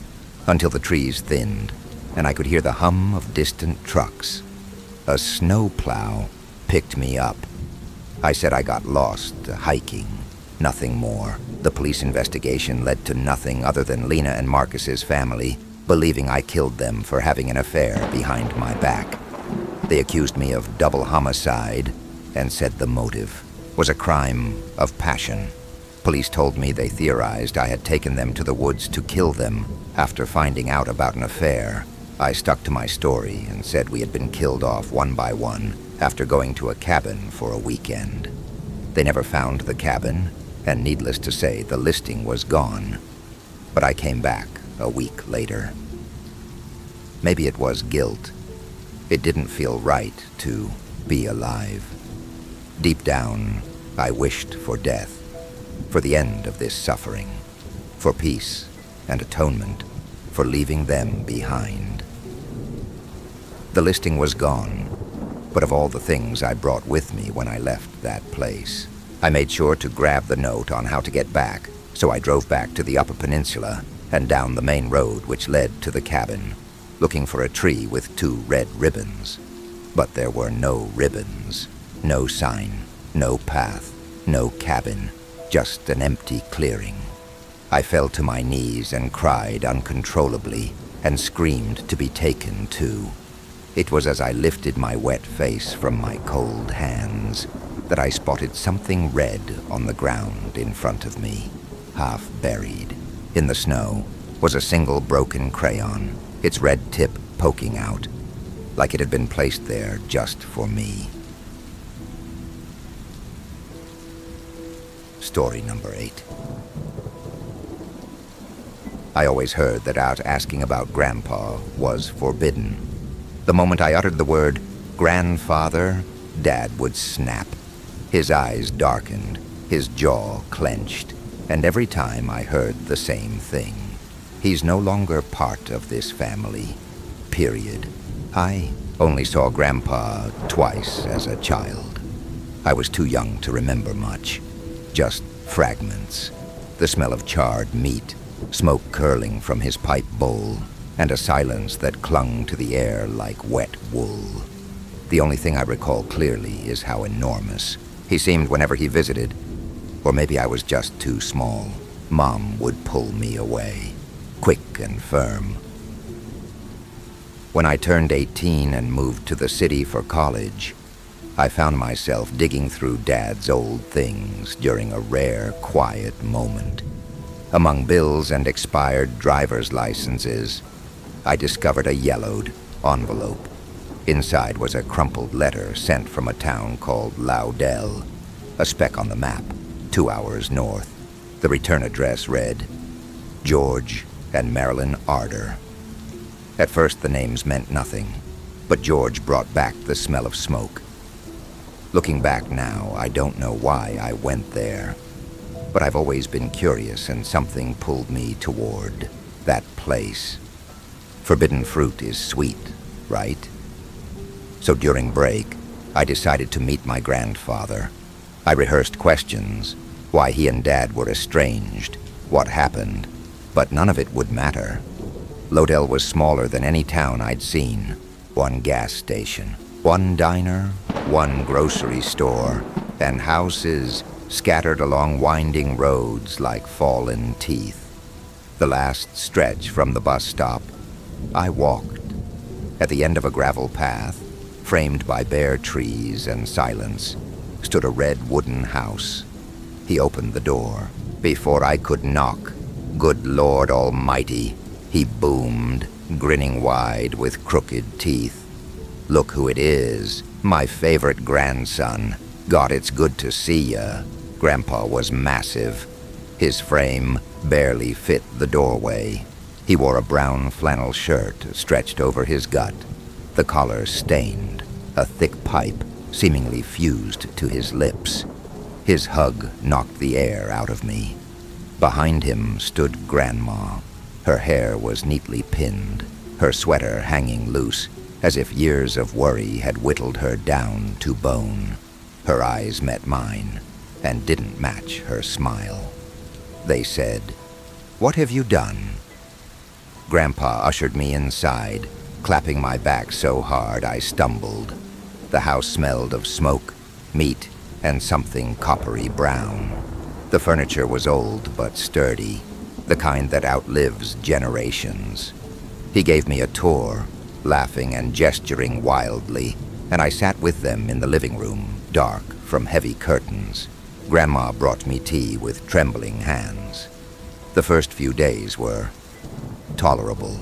until the trees thinned, and I could hear the hum of distant trucks. A snowplow picked me up. I said I got lost hiking, nothing more. The police investigation led to nothing other than Lena and Marcus's family believing I killed them for having an affair behind my back. They accused me of double homicide and said the motive was a crime of passion. Police told me they theorized I had taken them to the woods to kill them after finding out about an affair. I stuck to my story and said we had been killed off one by one after going to a cabin for a weekend. They never found the cabin, and needless to say, the listing was gone. But I came back a week later. Maybe it was guilt. It didn't feel right to be alive. Deep down, I wished for death, for the end of this suffering, for peace and atonement, for leaving them behind. The listing was gone, but of all the things I brought with me when I left that place, I made sure to grab the note on how to get back, so I drove back to the Upper Peninsula and down the main road which led to the cabin, looking for a tree with 2 red ribbons. But there were no ribbons, no sign, no path, no cabin, just an empty clearing. I fell to my knees and cried uncontrollably and screamed to be taken too. It was as I lifted my wet face from my cold hands that I spotted something red on the ground in front of me, half buried. In the snow was a single broken crayon, its red tip poking out, like it had been placed there just for me. Story number 8. I always heard that out asking about Grandpa was forbidden. The moment I uttered the word grandfather, Dad would snap. His eyes darkened, his jaw clenched, and every time I heard the same thing. He's no longer part of this family, period. I only saw Grandpa twice as a child. I was too young to remember much, just fragments. The smell of charred meat, smoke curling from his pipe bowl, and a silence that clung to the air like wet wool. The only thing I recall clearly is how enormous he seemed whenever he visited, or maybe I was just too small. Mom would pull me away, quick and firm. When I turned 18 and moved to the city for college, I found myself digging through Dad's old things during a rare, quiet moment. Among bills and expired driver's licenses, I discovered a yellowed envelope. Inside was a crumpled letter sent from a town called Laudel, a speck on the map, 2 hours north. The return address read, George and Marilyn Arder. At first the names meant nothing, but George brought back the smell of smoke. Looking back now, I don't know why I went there, but I've always been curious and something pulled me toward that place. Forbidden fruit is sweet, right? So during break, I decided to meet my grandfather. I rehearsed questions, why he and Dad were estranged, what happened, but none of it would matter. Laudel was smaller than any town I'd seen. 1 gas station, 1 diner, 1 grocery store, and houses scattered along winding roads like fallen teeth. The last stretch from the bus stop, I walked. At the end of a gravel path, framed by bare trees and silence, stood a red wooden house. He opened the door. Before I could knock, good Lord Almighty, he boomed, grinning wide with crooked teeth. Look who it is, my favorite grandson. God, it's good to see ya. Grandpa was massive. His frame barely fit the doorway. He wore a brown flannel shirt stretched over his gut, the collar stained, a thick pipe seemingly fused to his lips. His hug knocked the air out of me. Behind him stood Grandma. Her hair was neatly pinned, her sweater hanging loose, as if years of worry had whittled her down to bone. Her eyes met mine, and didn't match her smile. They said, "What have you done?" Grandpa ushered me inside, clapping my back so hard I stumbled. The house smelled of smoke, meat, and something coppery brown. The furniture was old but sturdy, the kind that outlives generations. He gave me a tour, laughing and gesturing wildly, and I sat with them in the living room, dark from heavy curtains. Grandma brought me tea with trembling hands. The first few days were tolerable.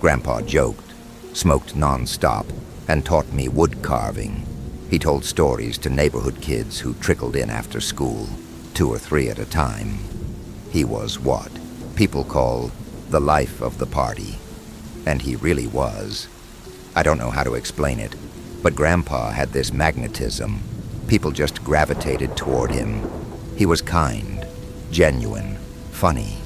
Grandpa joked, smoked non-stop, and taught me wood carving. He told stories to neighborhood kids who trickled in after school, 2 or 3 at a time. He was what people call the life of the party. And he really was. I don't know how to explain it, but Grandpa had this magnetism. People just gravitated toward him. He was kind, genuine, funny.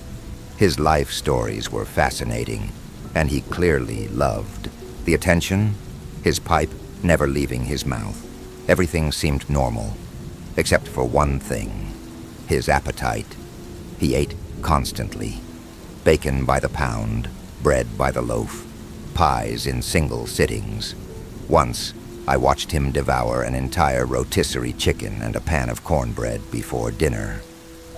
His life stories were fascinating, and he clearly loved. The attention, his pipe never leaving his mouth. Everything seemed normal, except for one thing, his appetite. He ate constantly. Bacon by the pound, bread by the loaf, pies in single sittings. Once, I watched him devour an entire rotisserie chicken and a pan of cornbread before dinner.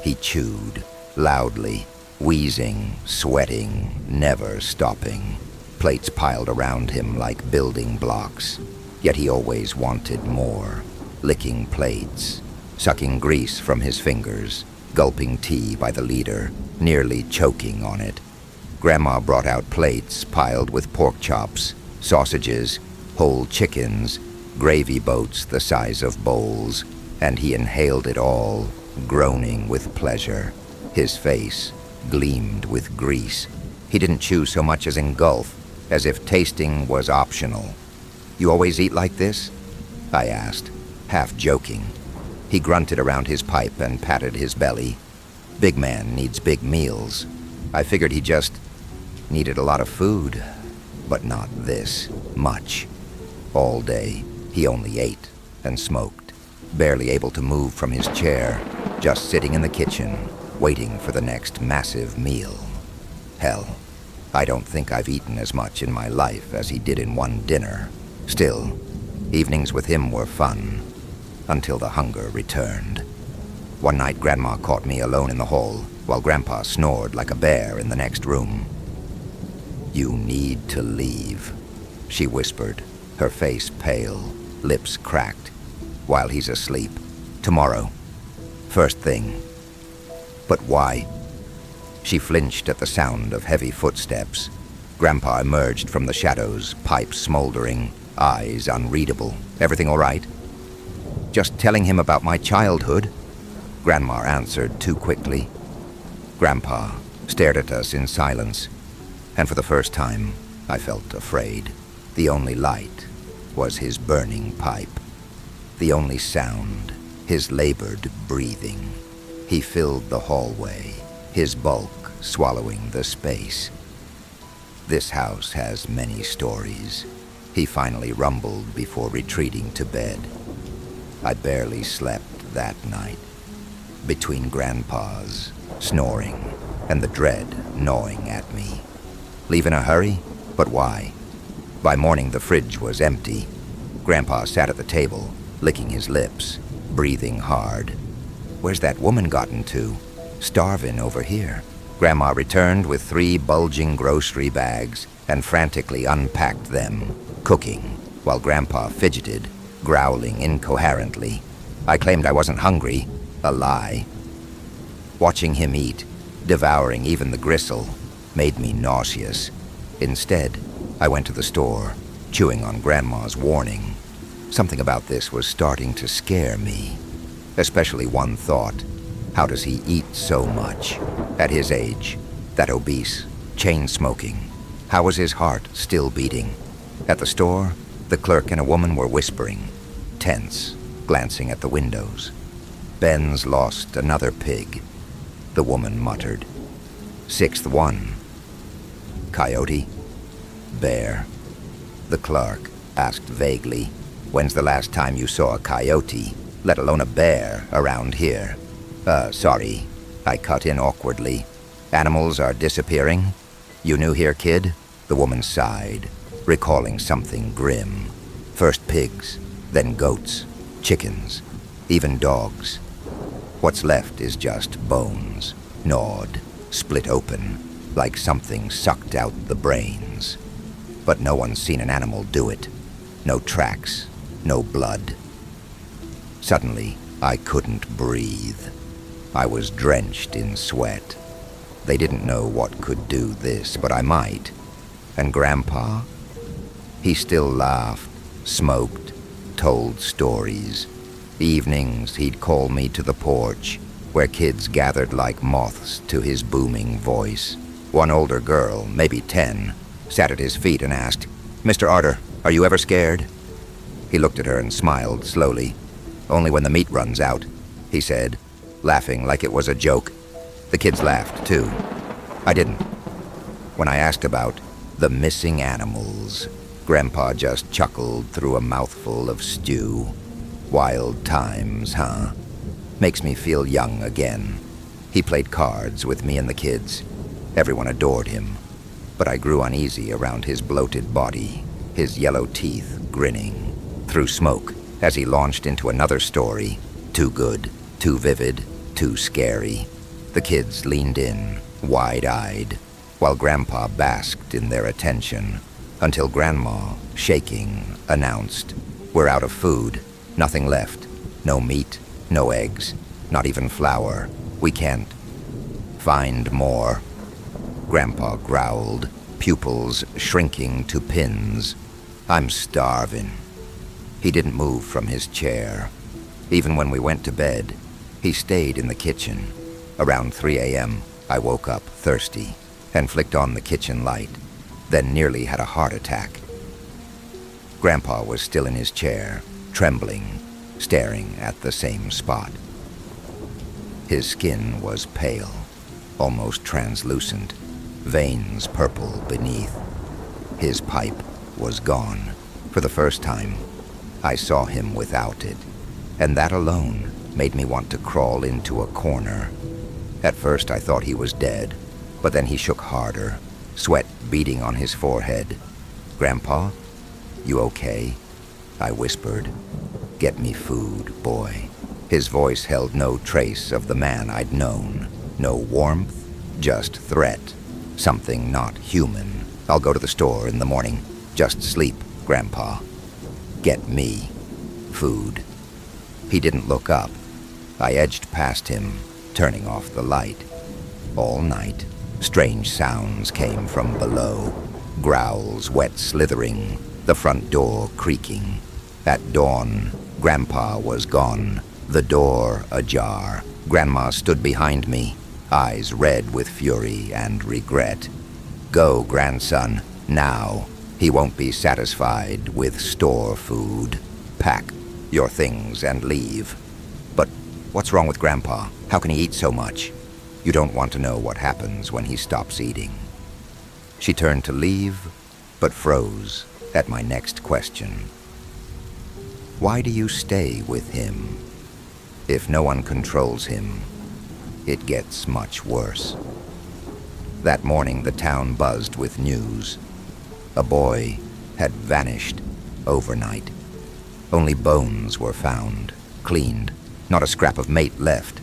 He chewed, loudly, wheezing, sweating, never stopping. Plates piled around him like building blocks. Yet he always wanted more, licking plates, sucking grease from his fingers, gulping tea by the liter, nearly choking on it. Grandma brought out plates piled with pork chops, sausages, whole chickens, gravy boats the size of bowls, and he inhaled it all, groaning with pleasure. His face gleamed with grease. He didn't chew so much as engulf, as if tasting was optional. "You always eat like this?" I asked, half joking. He grunted around his pipe and patted his belly. Big man needs big meals. I figured he just needed a lot of food, but not this much. All day, he only ate and smoked, barely able to move from his chair, just sitting in the kitchen, waiting for the next massive meal. Hell, I don't think I've eaten as much in my life as he did in one dinner. Still, evenings with him were fun, until the hunger returned. One night, Grandma caught me alone in the hall, while Grandpa snored like a bear in the next room. "You need to leave," she whispered, her face pale, lips cracked. "While he's asleep. Tomorrow. First thing." "But why?" She flinched at the sound of heavy footsteps. Grandpa emerged from the shadows, pipe smoldering, eyes unreadable. "Everything all right?" "Just telling him about my childhood," Grandma answered too quickly. Grandpa stared at us in silence, and for the first time, I felt afraid. The only light was his burning pipe. The only sound, his labored breathing. He filled the hallway, his bulk swallowing the space. "This house has many stories," he finally rumbled before retreating to bed. I barely slept that night. Between Grandpa's snoring and the dread gnawing at me. Leave in a hurry? But why? By morning, the fridge was empty. Grandpa sat at the table, licking his lips, breathing hard. "Where's that woman gotten to? Starving over here." Grandma returned with 3 bulging grocery bags and frantically unpacked them, cooking, while Grandpa fidgeted, growling incoherently. I claimed I wasn't hungry. A lie. Watching him eat, devouring even the gristle, made me nauseous. Instead, I went to the store, chewing on Grandma's warning. Something about this was starting to scare me. Especially one thought. How does he eat so much? At his age, that obese, chain-smoking. How was his heart still beating? At the store, the clerk and a woman were whispering, tense, glancing at the windows. "Ben's lost another pig," the woman muttered. "6th one. Coyote? Bear?" The clerk asked vaguely, "When's the last time you saw a coyote, let alone a bear, around here?" Sorry," I cut in awkwardly. "Animals are disappearing? You new here, kid?" The woman sighed, recalling something grim. "First pigs, then goats, chickens, even dogs. What's left is just bones, gnawed, split open, like something sucked out the brains. But no one's seen an animal do it. No tracks, no blood." Suddenly, I couldn't breathe. I was drenched in sweat. They didn't know what could do this, but I might. And Grandpa? He still laughed, smoked, told stories. Evenings, he'd call me to the porch, where kids gathered like moths to his booming voice. One older girl, maybe 10, sat at his feet and asked, "Mr. Arter, are you ever scared?" He looked at her and smiled slowly. "Only when the meat runs out," he said, laughing like it was a joke. The kids laughed, too. I didn't. When I asked about the missing animals, Grandpa just chuckled through a mouthful of stew. Wild times, huh? Makes me feel young again. He played cards with me and the kids. Everyone adored him. But I grew uneasy around his bloated body, his yellow teeth grinning through smoke as he launched into another story. Too good, too vivid, too scary. The kids leaned in, wide-eyed, while Grandpa basked in their attention, until Grandma, shaking, announced, "We're out of food. Nothing left. No meat, no eggs, not even flour. We can't find more." Grandpa growled, pupils shrinking to pins. "I'm starving." He didn't move from his chair. Even when we went to bed, he stayed in the kitchen. Around 3 a.m., I woke up thirsty and flicked on the kitchen light, then nearly had a heart attack. Grandpa was still in his chair, trembling, staring at the same spot. His skin was pale, almost translucent, veins purple beneath. His pipe was gone. For the first time, I saw him without it, and that alone made me want to crawl into a corner. At first I thought he was dead, but then he shook harder, sweat beading on his forehead. "Grandpa, you okay?" I whispered. "Get me food, boy." His voice held no trace of the man I'd known. No warmth, just threat. Something not human. "I'll go to the store in the morning. Just sleep, Grandpa. Get me food." He didn't look up. I edged past him, turning off the light. All night, strange sounds came from below. Growls, wet slithering, the front door creaking. At dawn, Grandpa was gone, the door ajar. Grandma stood behind me, eyes red with fury and regret. "Go, grandson, now. He won't be satisfied with store food. Pack your things and leave." "But what's wrong with Grandpa? How can he eat so much?" "You don't want to know what happens when he stops eating." She turned to leave, but froze at my next question. "Why do you stay with him? If no one controls him, it gets much worse." That morning, the town buzzed with news. A boy had vanished overnight. Only bones were found, cleaned, not a scrap of meat left.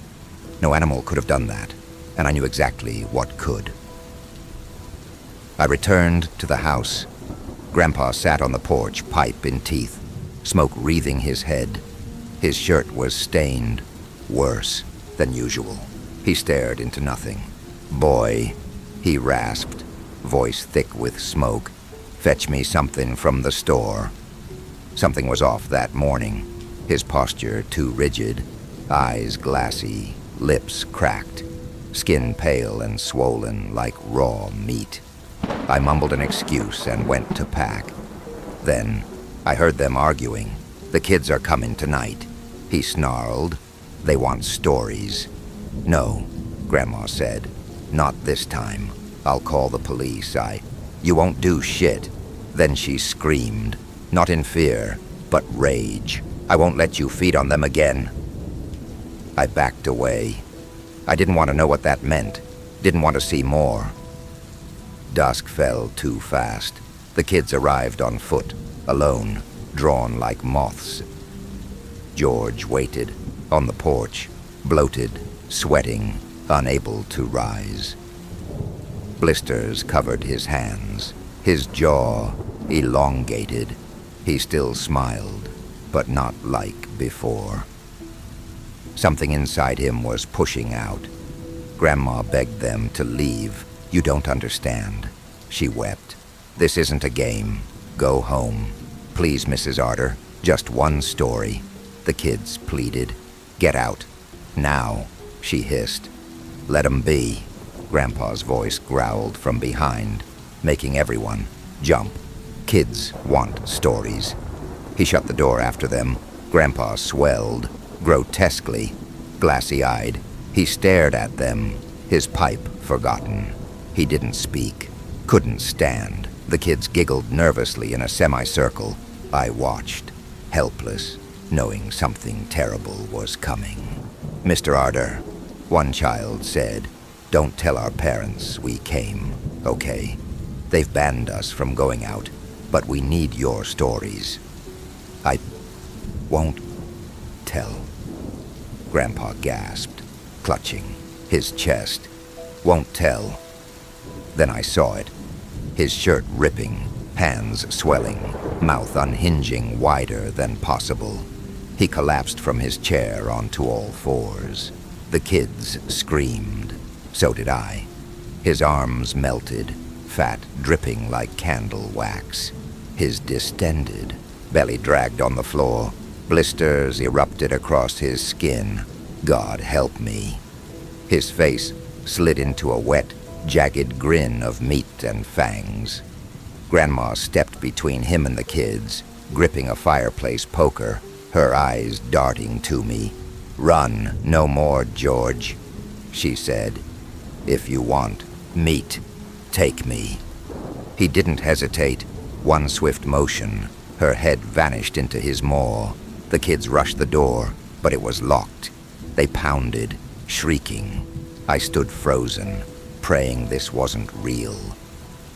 No animal could have done that, and I knew exactly what could. I returned to the house. Grandpa sat on the porch, pipe in teeth, smoke wreathing his head. His shirt was stained, worse than usual. He stared into nothing. "Boy," he rasped, voice thick with smoke, "fetch me something from the store." Something was off that morning. His posture too rigid, eyes glassy, lips cracked, skin pale and swollen like raw meat. I mumbled an excuse and went to pack. Then I heard them arguing. "The kids are coming tonight," he snarled. "They want stories." "No," Grandma said. "Not this time. I'll call the police. You won't do shit." Then she screamed, not in fear, but rage. "I won't let you feed on them again." I backed away. I didn't want to know what that meant. Didn't want to see more. Dusk fell too fast. The kids arrived on foot, alone, drawn like moths. George waited, on the porch, bloated, sweating, unable to rise. Blisters covered his hands, his jaw elongated. He still smiled, but not like before. Something inside him was pushing out. Grandma begged them to leave. "You don't understand," she wept. "This isn't a game. Go home. Please, Mrs. Arter, just one story." The kids pleaded. "Get out. Now," she hissed. "Let 'em be," Grandpa's voice growled from behind, making everyone jump. Kids want stories. He shut the door after them. Grandpa swelled, grotesquely, glassy-eyed. He stared at them, his pipe forgotten. He didn't speak, couldn't stand. The kids giggled nervously in a semicircle. I watched, helpless, knowing something terrible was coming. "Mr. Arder," one child said, "don't tell our parents we came, okay? They've banned us from going out, but we need your stories." "I won't tell," Grandpa gasped, clutching his chest. "Won't tell." Then I saw it. His shirt ripping, hands swelling, mouth unhinging wider than possible. He collapsed from his chair onto all fours. The kids screamed. So did I. His arms melted, fat dripping like candle wax. His distended belly dragged on the floor. Blisters erupted across his skin. God help me. His face slid into a wet, jagged grin of meat and fangs. Grandma stepped between him and the kids, gripping a fireplace poker, her eyes darting to me. "Run no more, George," she said. "If you want meat, take me." He didn't hesitate. One swift motion, her head vanished into his maw. The kids rushed the door, but it was locked. They pounded, shrieking. I stood frozen, praying this wasn't real.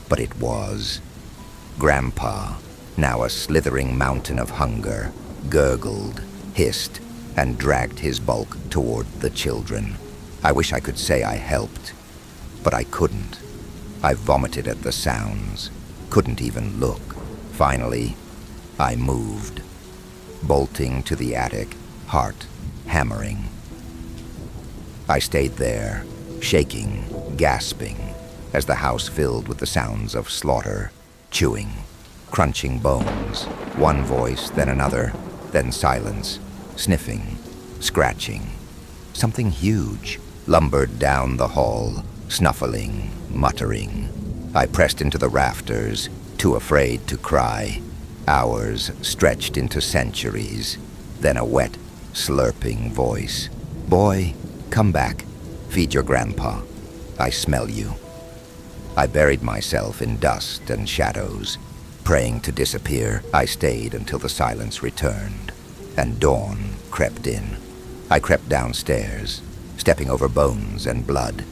But it was. Grandpa, now a slithering mountain of hunger, gurgled, hissed, and dragged his bulk toward the children. I wish I could say I helped, but I couldn't. I vomited at the sounds, couldn't even look. Finally, I moved, bolting to the attic, heart hammering. I stayed there, shaking, gasping, as the house filled with the sounds of slaughter, chewing, crunching bones, one voice, then another, then silence, sniffing, scratching. Something huge lumbered down the hall, snuffling, muttering. I pressed into the rafters, too afraid to cry. Hours stretched into centuries, then a wet, slurping voice. "Boy, come back. Feed your grandpa. I smell you." I buried myself in dust and shadows. Praying to disappear, I stayed until the silence returned, and dawn crept in. I crept downstairs, stepping over bones and blood.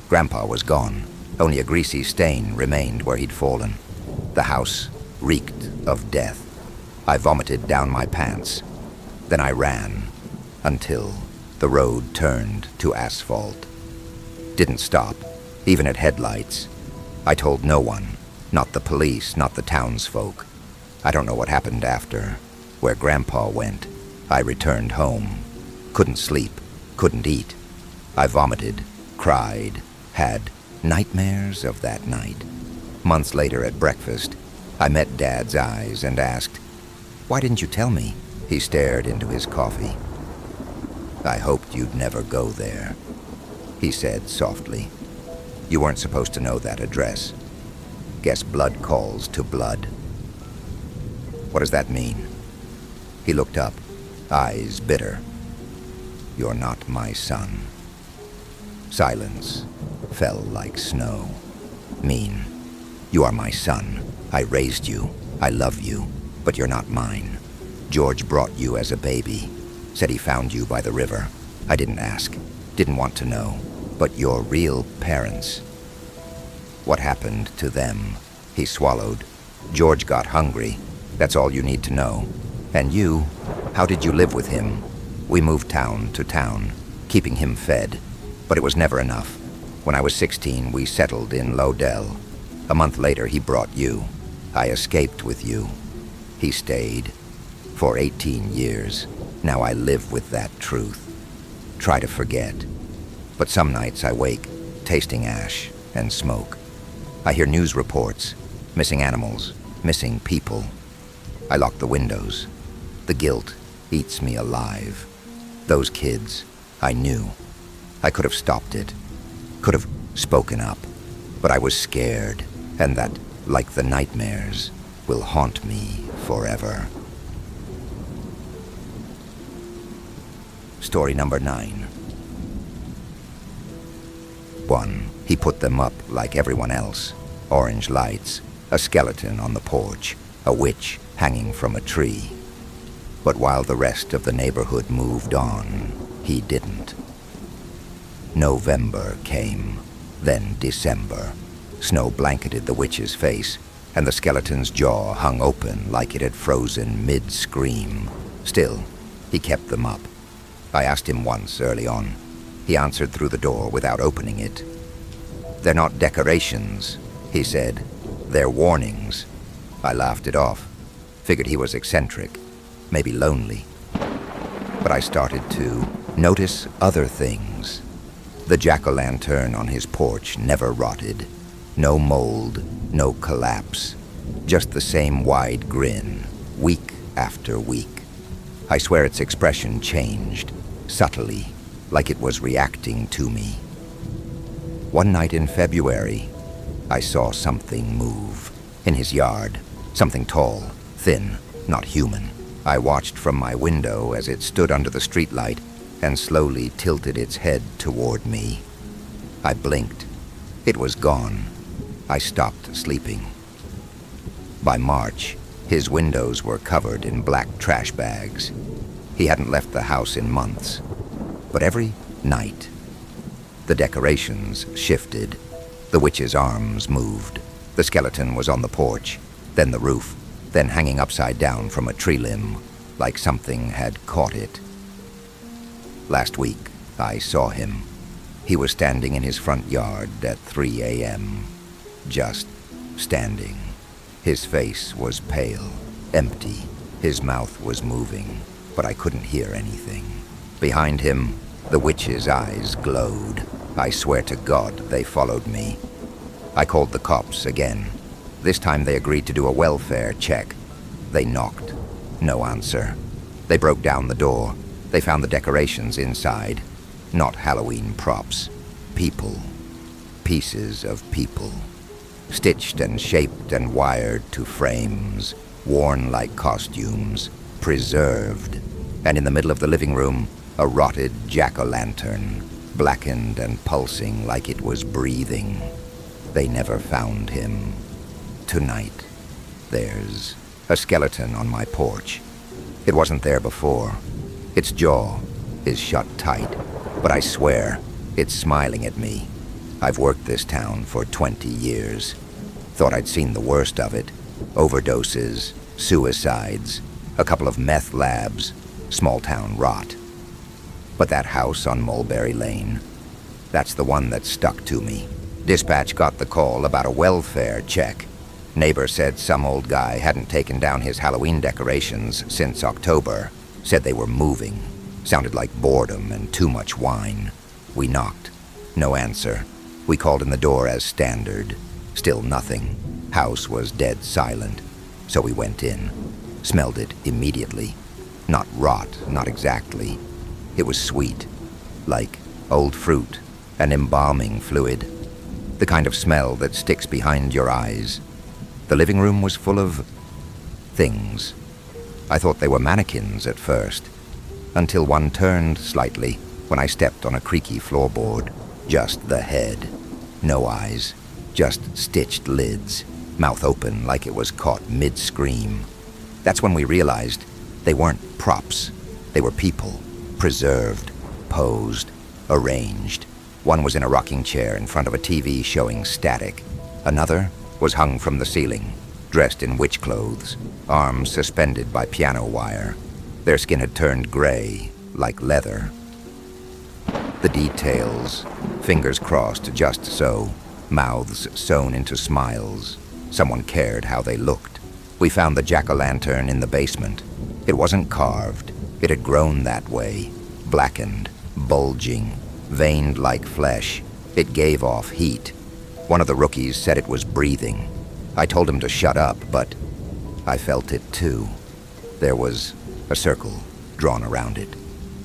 Grandpa was gone. Only a greasy stain remained where he'd fallen. The house reeked of death. I vomited down my pants. Then I ran, until the road turned to asphalt. Didn't stop, even at headlights. I told no one, not the police, not the townsfolk. I don't know what happened after, where Grandpa went. I returned home. Couldn't sleep, couldn't eat. I vomited, cried, had nightmares of that night. Months later at breakfast, I met Dad's eyes and asked, "Why didn't you tell me?" He stared into his coffee. "I hoped you'd never go there," he said softly. "You weren't supposed to know that address. Guess blood calls to blood." "What does that mean?" He looked up, eyes bitter. "You're not my son." Silence fell like snow. "Mean, you are my son. I raised you. I love you, but you're not mine. George brought you as a baby. Said he found you by the river. I didn't ask, didn't want to know. But your real parents. What happened to them?" He swallowed. "George got hungry. That's all you need to know. And you, how did you live with him?" "We moved town to town, keeping him fed. But it was never enough. When I was 16, we settled in Lodell. A month later, he brought you. I escaped with you. He stayed. For 18 years. Now I live with that truth. Try to forget. But some nights I wake, tasting ash and smoke. I hear news reports, missing animals, missing people. I lock the windows. The guilt eats me alive. Those kids, I knew. I could have stopped it, could have spoken up, but I was scared, and that, like the nightmares, will haunt me forever. Story number 9. 1. He put them up like everyone else. Orange lights, a skeleton on the porch, a witch hanging from a tree. But while the rest of the neighborhood moved on, he didn't. November came, then December. Snow blanketed the witch's face, and the skeleton's jaw hung open like it had frozen mid-scream. Still, he kept them up. I asked him once early on. He answered through the door without opening it. "They're not decorations," he said. "They're warnings." I laughed it off. Figured he was eccentric, maybe lonely. But I started to notice other things. The jack-o'-lantern on his porch never rotted. No mold, no collapse. Just the same wide grin, week after week. I swear its expression changed, subtly, like it was reacting to me. One night in February, I saw something move. In his yard, something tall, thin, not human. I watched from my window as it stood under the streetlight and slowly tilted its head toward me. I blinked. It was gone. I stopped sleeping. By March, his windows were covered in black trash bags. He hadn't left the house in months. But every night, the decorations shifted. The witch's arms moved. The skeleton was on the porch, then the roof, then hanging upside down from a tree limb, like something had caught it. Last week, I saw him. He was standing in his front yard at 3 a.m., just standing. His face was pale, empty. His mouth was moving, but I couldn't hear anything. Behind him, the witch's eyes glowed. I swear to God, they followed me. I called the cops again. This time they agreed to do a welfare check. They knocked. No answer. They broke down the door. They found the decorations inside. Not Halloween props. People. Pieces of people. Stitched and shaped and wired to frames. Worn like costumes. Preserved. And in the middle of the living room, a rotted jack-o'-lantern. Blackened and pulsing like it was breathing. They never found him. Tonight, there's a skeleton on my porch. It wasn't there before. Its jaw is shut tight, but I swear it's smiling at me. I've worked this town for 20 years. Thought I'd seen the worst of it. Overdoses, suicides, a couple of meth labs, small-town rot. But that house on Mulberry Lane, that's the one that stuck to me. Dispatch got the call about a welfare check. Neighbor said some old guy hadn't taken down his Halloween decorations since October. Said they were moving. Sounded like boredom and too much wine. We knocked. No answer. We called in the door as standard. Still nothing. House was dead silent. So we went in. Smelled it immediately. Not rot, not exactly. It was sweet. Like old fruit and embalming fluid. The kind of smell that sticks behind your eyes. The living room was full of things. I thought they were mannequins at first, until one turned slightly when I stepped on a creaky floorboard. Just the head. No eyes. Just stitched lids. Mouth open like it was caught mid-scream. That's when we realized they weren't props. They were people. Preserved. Posed. Arranged. One was in a rocking chair in front of a TV showing static. Another was hung from the ceiling, dressed in witch clothes, arms suspended by piano wire. Their skin had turned gray, like leather. The details, fingers crossed just so, mouths sewn into smiles. Someone cared how they looked. We found the jack-o'-lantern in the basement. It wasn't carved. It had grown that way, blackened, bulging, veined like flesh. It gave off heat. One of the rookies said it was breathing. I told him to shut up, but I felt it too. There was a circle drawn around it.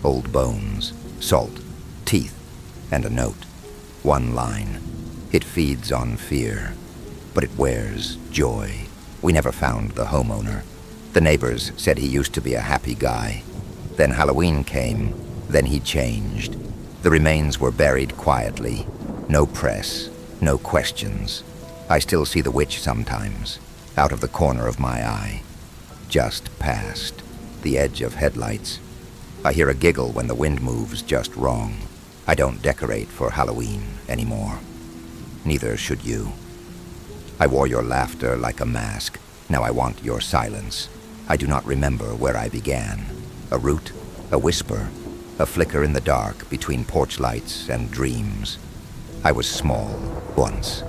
Old bones, salt, teeth, and a note. One line. It feeds on fear, but it wears joy. We never found the homeowner. The neighbors said he used to be a happy guy. Then Halloween came, then he changed. The remains were buried quietly. No press, no questions. I still see the witch sometimes, out of the corner of my eye. Just past, the edge of headlights. I hear a giggle when the wind moves just wrong. I don't decorate for Halloween anymore. Neither should you. I wore your laughter like a mask. Now I want your silence. I do not remember where I began. A root, a whisper, a flicker in the dark between porch lights and dreams. I was small once.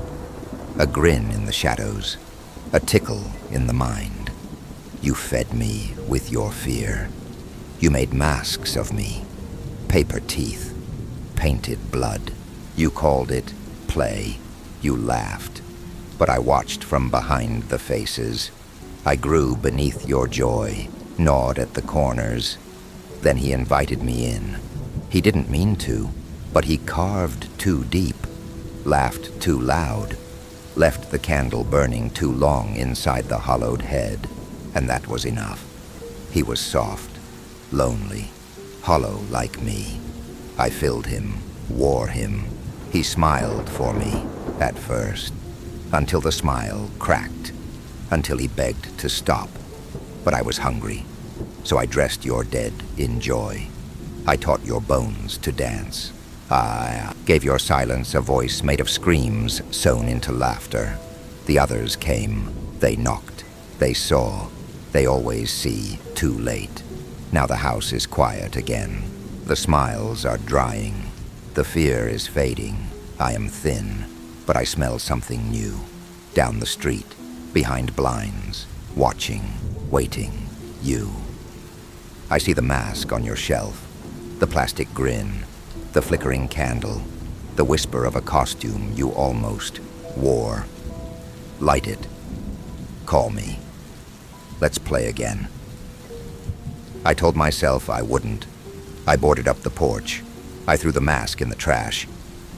A grin in the shadows, a tickle in the mind. You fed me with your fear. You made masks of me, paper teeth, painted blood. You called it play. You laughed. But I watched from behind the faces. I grew beneath your joy, gnawed at the corners. Then he invited me in. He didn't mean to, but he carved too deep, laughed too loud, left the candle burning too long inside the hollowed head, and that was enough. He was soft, lonely, hollow like me. I filled him, wore him. He smiled for me, at first, until the smile cracked, until he begged to stop. But I was hungry, so I dressed your dead in joy. I taught your bones to dance. I gave your silence a voice made of screams sewn into laughter. The others came, they knocked, they saw. They always see too late. Now the house is quiet again. The smiles are drying. The fear is fading. I am thin, but I smell something new. Down the street, behind blinds, watching, waiting, you. I see the mask on your shelf, the plastic grin, the flickering candle, the whisper of a costume you almost wore. Light it. Call me. Let's play again. I told myself I wouldn't. I boarded up the porch. I threw the mask in the trash.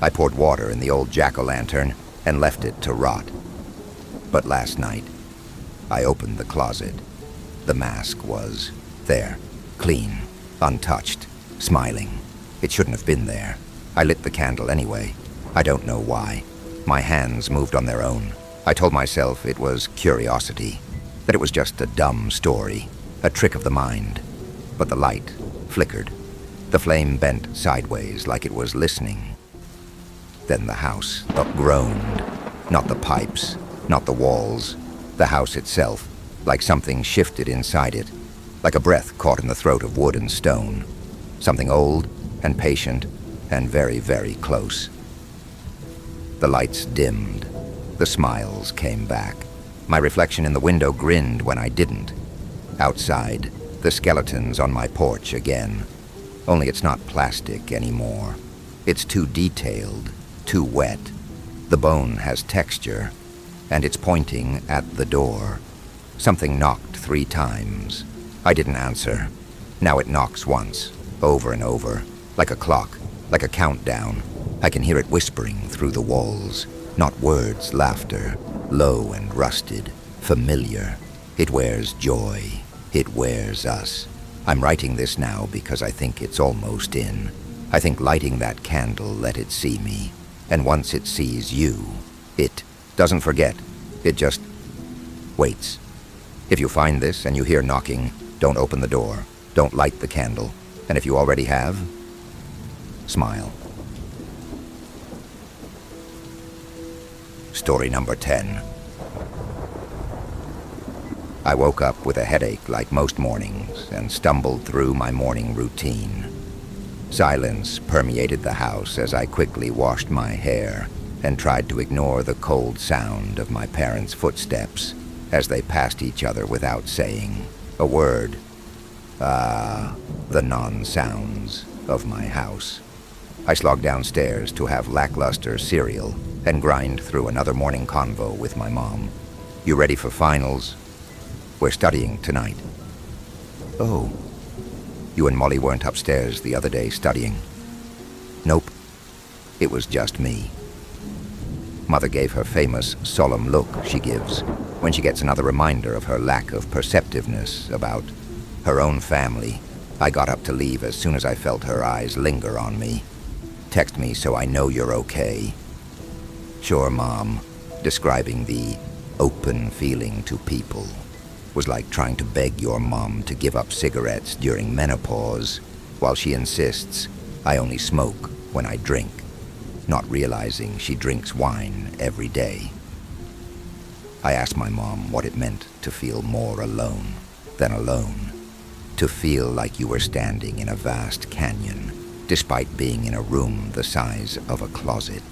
I poured water in the old jack-o'-lantern and left it to rot. But last night, I opened the closet. The mask was there, clean, untouched, smiling. It shouldn't have been there. I lit the candle anyway. I don't know why. My hands moved on their own. I told myself it was curiosity, that it was just a dumb story, a trick of the mind. But the light flickered. The flame bent sideways like it was listening. Then the house groaned. Not the pipes, not the walls. The house itself, like something shifted inside it, like a breath caught in the throat of wood and stone. Something old and patient and very, very close. The lights dimmed. The smiles came back. My reflection in the window grinned when I didn't. Outside, the skeletons on my porch again. Only it's not plastic anymore. It's too detailed, too wet. The bone has texture, and it's pointing at the door. Something knocked 3 times. I didn't answer. Now it knocks once, over and over, like a clock, like a countdown. I can hear it whispering through the walls. Not words, laughter, low and rusted, familiar. It wears joy. It wears us. I'm writing this now because I think it's almost in. I think lighting that candle let it see me. And once it sees you, it doesn't forget. It just waits. If you find this and you hear knocking, don't open the door. Don't light the candle. And if you already have, smile. Story number 10. I woke up with a headache like most mornings and stumbled through my morning routine. Silence permeated the house as I quickly washed my hair and tried to ignore the cold sound of my parents' footsteps as they passed each other without saying a word. The non-sounds of my house. I slogged downstairs to have lackluster cereal and grind through another morning convo with my mom. You ready for finals? We're studying tonight. Oh, you and Molly weren't upstairs the other day studying? Nope. It was just me. Mother gave her famous solemn look she gives when she gets another reminder of her lack of perceptiveness about her own family. I got up to leave as soon as I felt her eyes linger on me. Text me so I know you're okay. Sure, Mom, describing the open feeling to people was like trying to beg your mom to give up cigarettes during menopause, while she insists I only smoke when I drink, not realizing she drinks wine every day. I asked my mom what it meant to feel more alone than alone, to feel like you were standing in a vast canyon, despite being in a room the size of a closet,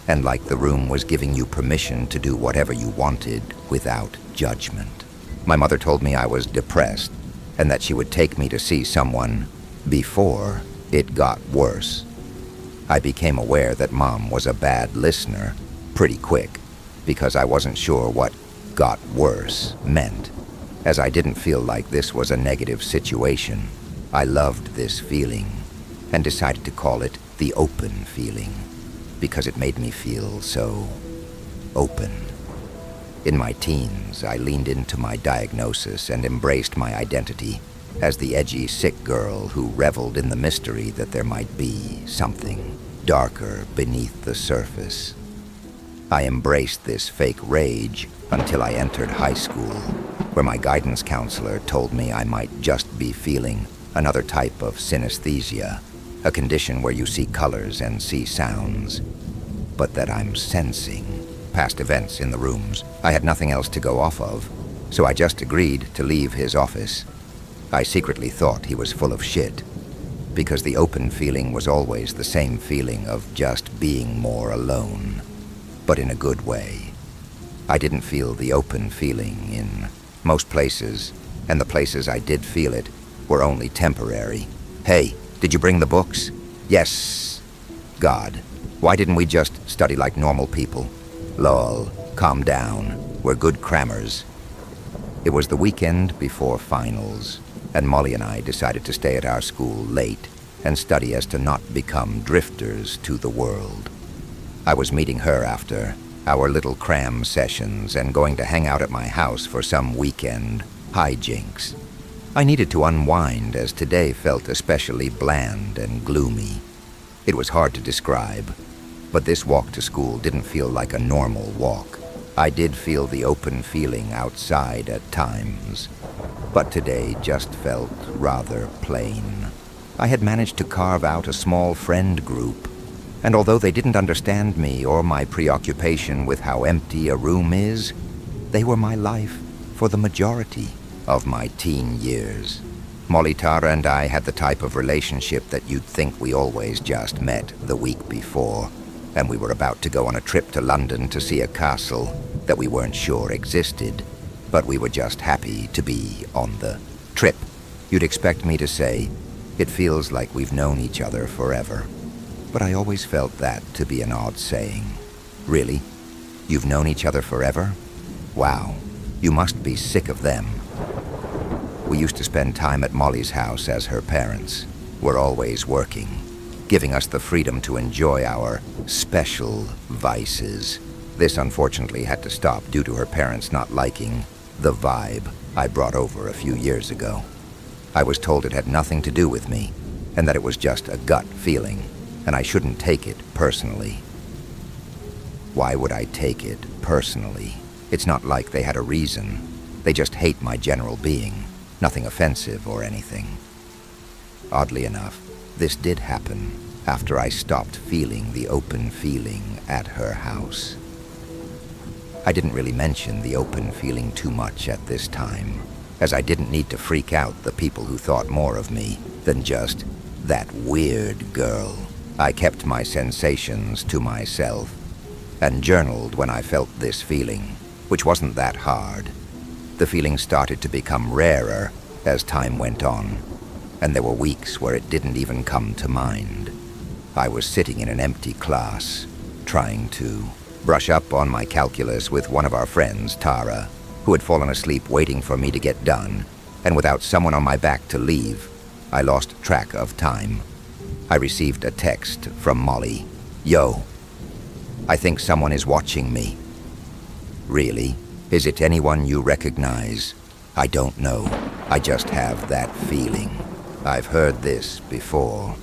and like the room was giving you permission to do whatever you wanted without judgment. My mother told me I was depressed and that she would take me to see someone before it got worse. I became aware that Mom was a bad listener pretty quick because I wasn't sure what got worse meant, as I didn't feel like this was a negative situation. I loved this feeling and decided to call it the open feeling because it made me feel so open. In my teens, I leaned into my diagnosis and embraced my identity as the edgy, sick girl who reveled in the mystery that there might be something darker beneath the surface. I embraced this fake rage until I entered high school, where my guidance counselor told me I might just be feeling another type of synesthesia, a condition where you see colors and see sounds, but that I'm sensing past events in the rooms. I had nothing else to go off of, so I just agreed to leave his office. I secretly thought he was full of shit, because the open feeling was always the same feeling of just being more alone, but in a good way. I didn't feel the open feeling in most places, and the places I did feel it were only temporary. Hey, did you bring the books? Yes. God, why didn't we just study like normal people? Lol, calm down. We're good crammers. It was the weekend before finals, and Molly and I decided to stay at our school late and study as to not become drifters to the world. I was meeting her after our little cram sessions and going to hang out at my house for some weekend hijinks. I needed to unwind as today felt especially bland and gloomy. It was hard to describe, but this walk to school didn't feel like a normal walk. I did feel the open feeling outside at times, but today just felt rather plain. I had managed to carve out a small friend group, and although they didn't understand me or my preoccupation with how empty a room is, they were my life for the majority of my teen years. Molly, Tara, and I had the type of relationship that you'd think we always just met the week before, and we were about to go on a trip to London to see a castle that we weren't sure existed, but we were just happy to be on the trip. You'd expect me to say, it feels like we've known each other forever, but I always felt that to be an odd saying. Really? You've known each other forever? Wow, you must be sick of them. We used to spend time at Molly's house as her parents were always working, giving us the freedom to enjoy our special vices. This unfortunately had to stop due to her parents not liking the vibe I brought over a few years ago. I was told it had nothing to do with me, and that it was just a gut feeling, and I shouldn't take it personally. Why would I take it personally? It's not like they had a reason. They just hate my general being. Nothing offensive or anything. Oddly enough, this did happen after I stopped feeling the open feeling at her house. I didn't really mention the open feeling too much at this time, as I didn't need to freak out the people who thought more of me than just that weird girl. I kept my sensations to myself and journaled when I felt this feeling, which wasn't that hard. The feeling started to become rarer as time went on, and there were weeks where it didn't even come to mind. I was sitting in an empty class, trying to brush up on my calculus with one of our friends, Tara, who had fallen asleep waiting for me to get done, and without someone on my back to leave, I lost track of time. I received a text from Molly. Yo, I think someone is watching me. Really? Is it anyone you recognize? I don't know. I just have that feeling. I've heard this before.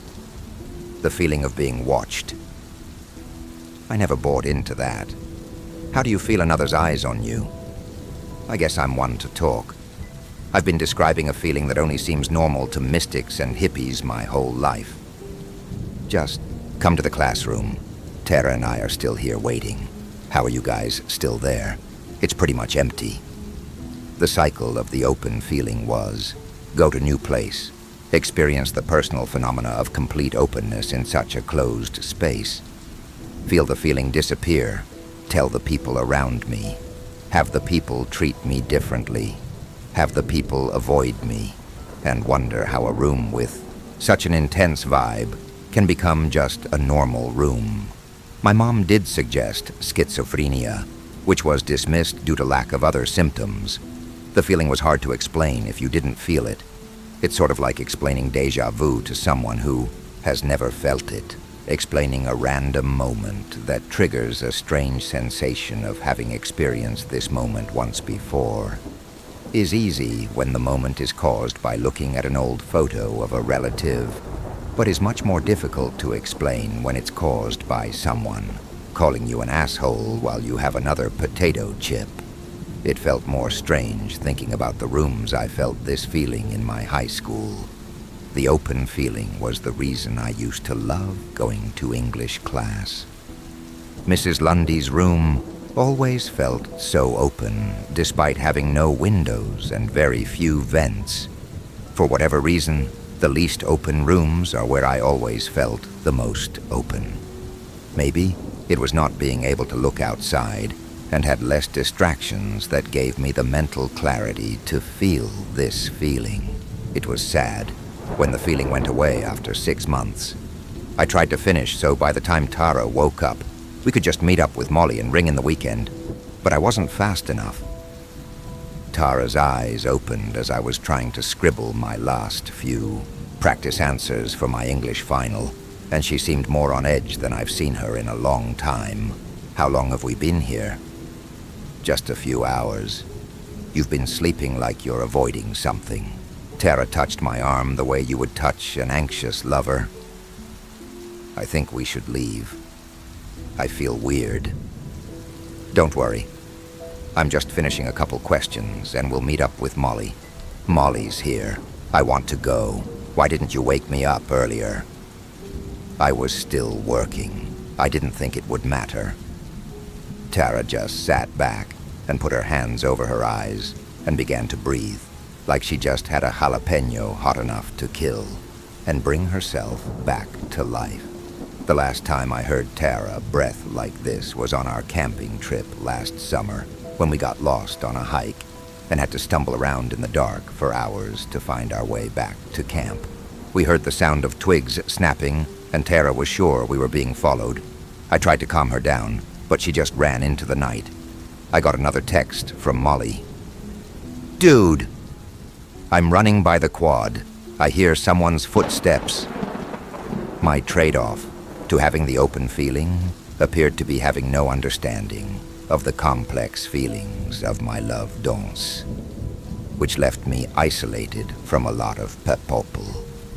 The feeling of being watched. I never bought into that. How do you feel another's eyes on you? I guess I'm one to talk. I've been describing a feeling that only seems normal to mystics and hippies my whole life. Just come to the classroom. Tara and I are still here waiting. How are you guys still there? It's pretty much empty. The cycle of the open feeling was, go to new place, experience the personal phenomena of complete openness in such a closed space, feel the feeling disappear, tell the people around me, have the people treat me differently, have the people avoid me, and wonder how a room with such an intense vibe can become just a normal room. My mom did suggest schizophrenia, which was dismissed due to lack of other symptoms. The feeling was hard to explain if you didn't feel it. It's sort of like explaining déjà vu to someone who has never felt it, explaining a random moment that triggers a strange sensation of having experienced this moment once before. Is easy when the moment is caused by looking at an old photo of a relative, but is much more difficult to explain when it's caused by someone calling you an asshole while you have another potato chip. It felt more strange thinking about the rooms I felt this feeling in my high school. The open feeling was the reason I used to love going to English class. Mrs. Lundy's room always felt so open, despite having no windows and very few vents. For whatever reason, the least open rooms are where I always felt the most open. Maybe it was not being able to look outside and had less distractions that gave me the mental clarity to feel this feeling. It was sad when the feeling went away after 6 months. I tried to finish so by the time Tara woke up, we could just meet up with Molly and ring in the weekend, but I wasn't fast enough. Tara's eyes opened as I was trying to scribble my last few practice answers for my English final, and she seemed more on edge than I've seen her in a long time. How long have we been here? Just a few hours. You've been sleeping like you're avoiding something. Tara touched my arm the way you would touch an anxious lover. I think we should leave. I feel weird. Don't worry. I'm just finishing a couple questions and we'll meet up with Molly. Molly's here. I want to go. Why didn't you wake me up earlier? I was still working. I didn't think it would matter. Tara just sat back and put her hands over her eyes and began to breathe, like she just had a jalapeno hot enough to kill, and bring herself back to life. The last time I heard Tara breath like this was on our camping trip last summer, when we got lost on a hike and had to stumble around in the dark for hours to find our way back to camp. We heard the sound of twigs snapping, and Tara was sure we were being followed. I tried to calm her down, but she just ran into the night. I got another text from Molly. Dude! I'm running by the quad. I hear someone's footsteps. My trade-off to having the open feeling appeared to be having no understanding of the complex feelings of my love danse, which left me isolated from a lot of people.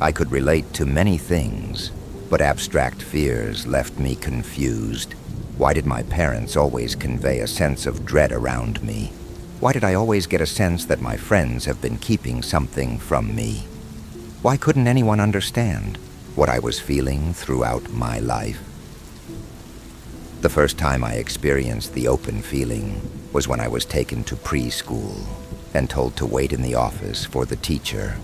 I could relate to many things, but abstract fears left me confused. Why did my parents always convey a sense of dread around me? Why did I always get a sense that my friends have been keeping something from me? Why couldn't anyone understand what I was feeling throughout my life? The first time I experienced the open feeling was when I was taken to preschool and told to wait in the office for the teacher.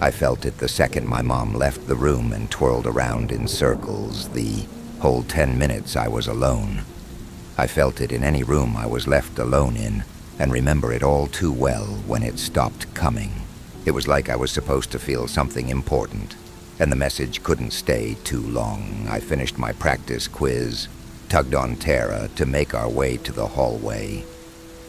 I felt it the second my mom left the room and twirled around in circles the whole 10 minutes I was alone. I felt it in any room I was left alone in, and remember it all too well when it stopped coming. It was like I was supposed to feel something important, and the message couldn't stay too long. I finished my practice quiz, tugged on Tara to make our way to the hallway.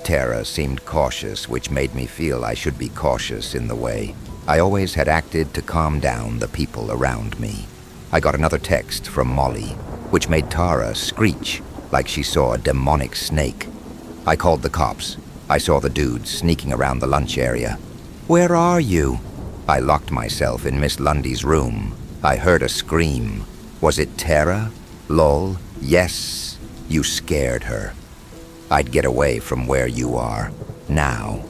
Tara seemed cautious, which made me feel I should be cautious in the way I always had acted to calm down the people around me. I got another text from Molly. which made Tara screech like she saw a demonic snake. I called the cops. I saw the dudes sneaking around the lunch area. "Where are you?" I locked myself in Miss Lundy's room. I heard a scream. Was it Tara? Lol, yes, you scared her. I'd get away from where you are, now.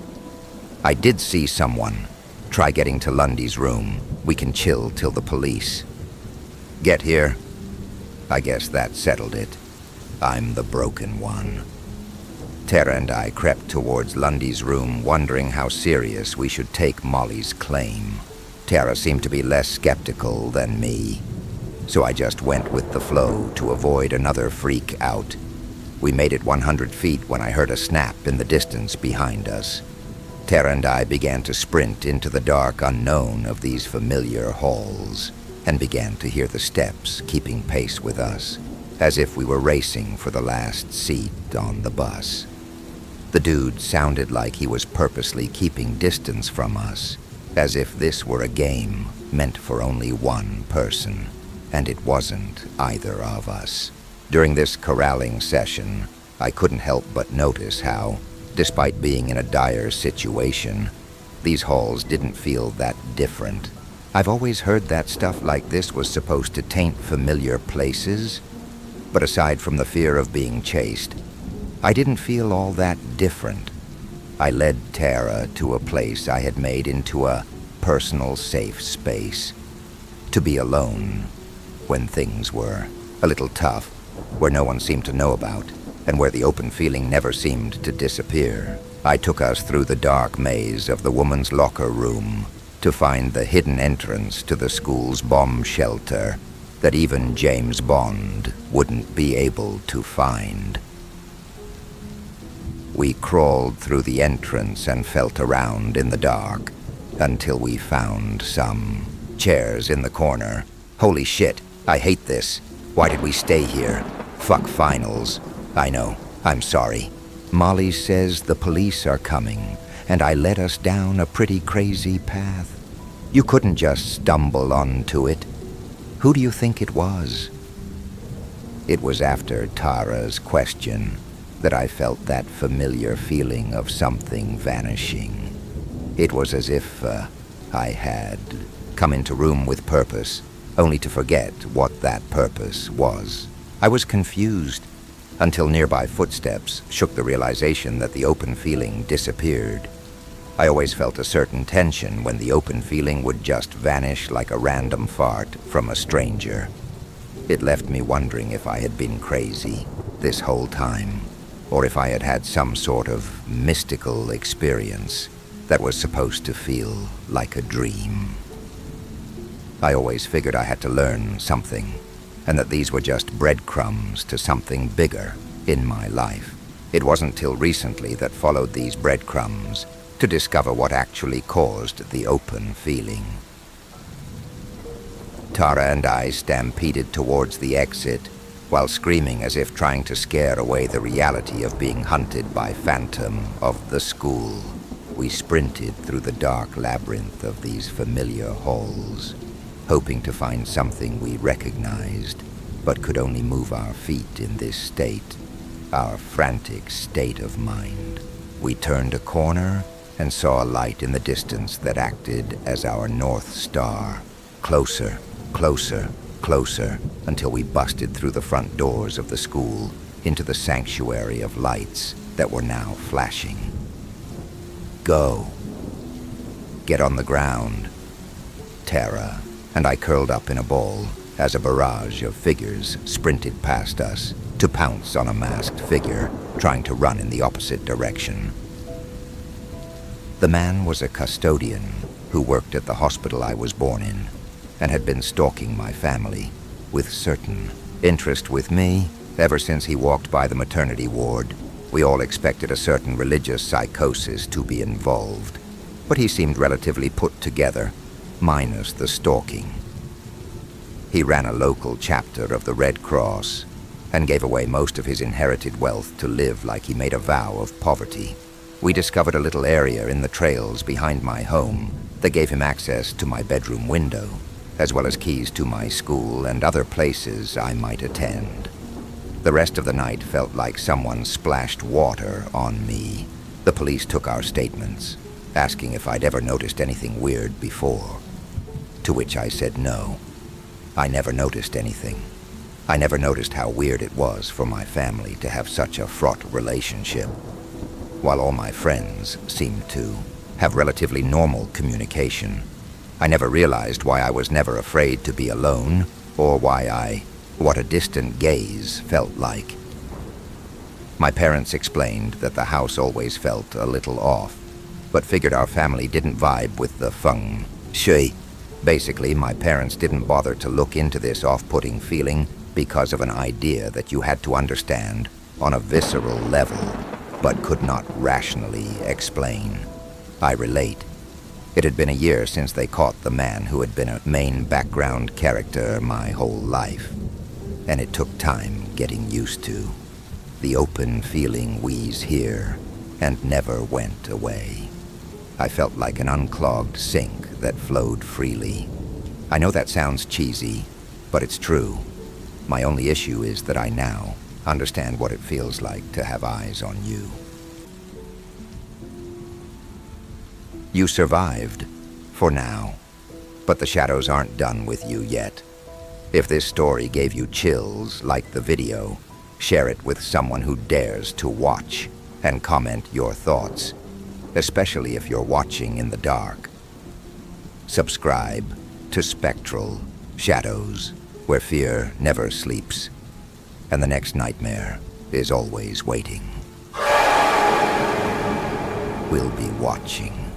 I did see someone. Try getting to Lundy's room. We can chill till the police. Get here. I guess that settled it. I'm the broken one. Tara and I crept towards Lundy's room, wondering how serious we should take Molly's claim. Tara seemed to be less skeptical than me, so I just went with the flow to avoid another freak out. We made it 100 feet when I heard a snap in the distance behind us. Tara and I began to sprint into the dark unknown of these familiar halls, and began to hear the steps keeping pace with us, as if we were racing for the last seat on the bus. The dude sounded like he was purposely keeping distance from us, as if this were a game meant for only one person, and it wasn't either of us. During this corralling session, I couldn't help but notice how, despite being in a dire situation, these halls didn't feel that different. I've always heard that stuff like this was supposed to taint familiar places, but aside from the fear of being chased, I didn't feel all that different. I led Tara to a place I had made into a personal safe space. To be alone when things were a little tough, where no one seemed to know about, and where the open feeling never seemed to disappear. I took us through the dark maze of the woman's locker room to find the hidden entrance to the school's bomb shelter that even James Bond wouldn't be able to find. We crawled through the entrance and felt around in the dark until we found some chairs in the corner. Holy shit, I hate this. Why did we stay here? Fuck finals. I know, I'm sorry. Molly says the police are coming, and I led us down a pretty crazy path. You couldn't just stumble onto it. Who do you think it was? It was after Tara's question that I felt that familiar feeling of something vanishing. It was as if I had come into room with purpose, only to forget what that purpose was. I was confused until nearby footsteps shook the realization that the open feeling disappeared. I always felt a certain tension when the open feeling would just vanish like a random fart from a stranger. It left me wondering if I had been crazy this whole time, or if I had had some sort of mystical experience that was supposed to feel like a dream. I always figured I had to learn something, and that these were just breadcrumbs to something bigger in my life. It wasn't till recently that followed these breadcrumbs to discover what actually caused the open feeling. Tara and I stampeded towards the exit, while screaming as if trying to scare away the reality of being hunted by Phantom of the school. We sprinted through the dark labyrinth of these familiar halls, hoping to find something we recognized, but could only move our feet in this state, our frantic state of mind. We turned a corner and saw a light in the distance that acted as our North Star. Closer, closer, closer, until we busted through the front doors of the school into the sanctuary of lights that were now flashing. Go. Get on the ground. Tara and I curled up in a ball as a barrage of figures sprinted past us to pounce on a masked figure trying to run in the opposite direction. The man was a custodian who worked at the hospital I was born in and had been stalking my family with certain interest with me ever since he walked by the maternity ward. We all expected a certain religious psychosis to be involved, but he seemed relatively put together, minus the stalking. He ran a local chapter of the Red Cross and gave away most of his inherited wealth to live like he made a vow of poverty. We discovered a little area in the trails behind my home that gave him access to my bedroom window, as well as keys to my school and other places I might attend. The rest of the night felt like someone splashed water on me. The police took our statements, asking if I'd ever noticed anything weird before, to which I said no. I never noticed anything. I never noticed how weird it was for my family to have such a fraught relationship, while all my friends seemed to have relatively normal communication. I never realized why I was never afraid to be alone, or what a distant gaze felt like. My parents explained that the house always felt a little off, but figured our family didn't vibe with the feng shui. Basically, my parents didn't bother to look into this off-putting feeling because of an idea that you had to understand on a visceral level, but could not rationally explain. I relate. It had been a year since they caught the man who had been a main background character my whole life, and it took time getting used to. The open feeling wheeze here and never went away. I felt like an unclogged sink that flowed freely. I know that sounds cheesy, but it's true. My only issue is that I now understand what it feels like to have eyes on you. You survived, for now, but the shadows aren't done with you yet. If this story gave you chills like the video, share it with someone who dares to watch and comment your thoughts, especially if you're watching in the dark. Subscribe to Spectral Shadows, where fear never sleeps, and the next nightmare is always waiting. We'll be watching.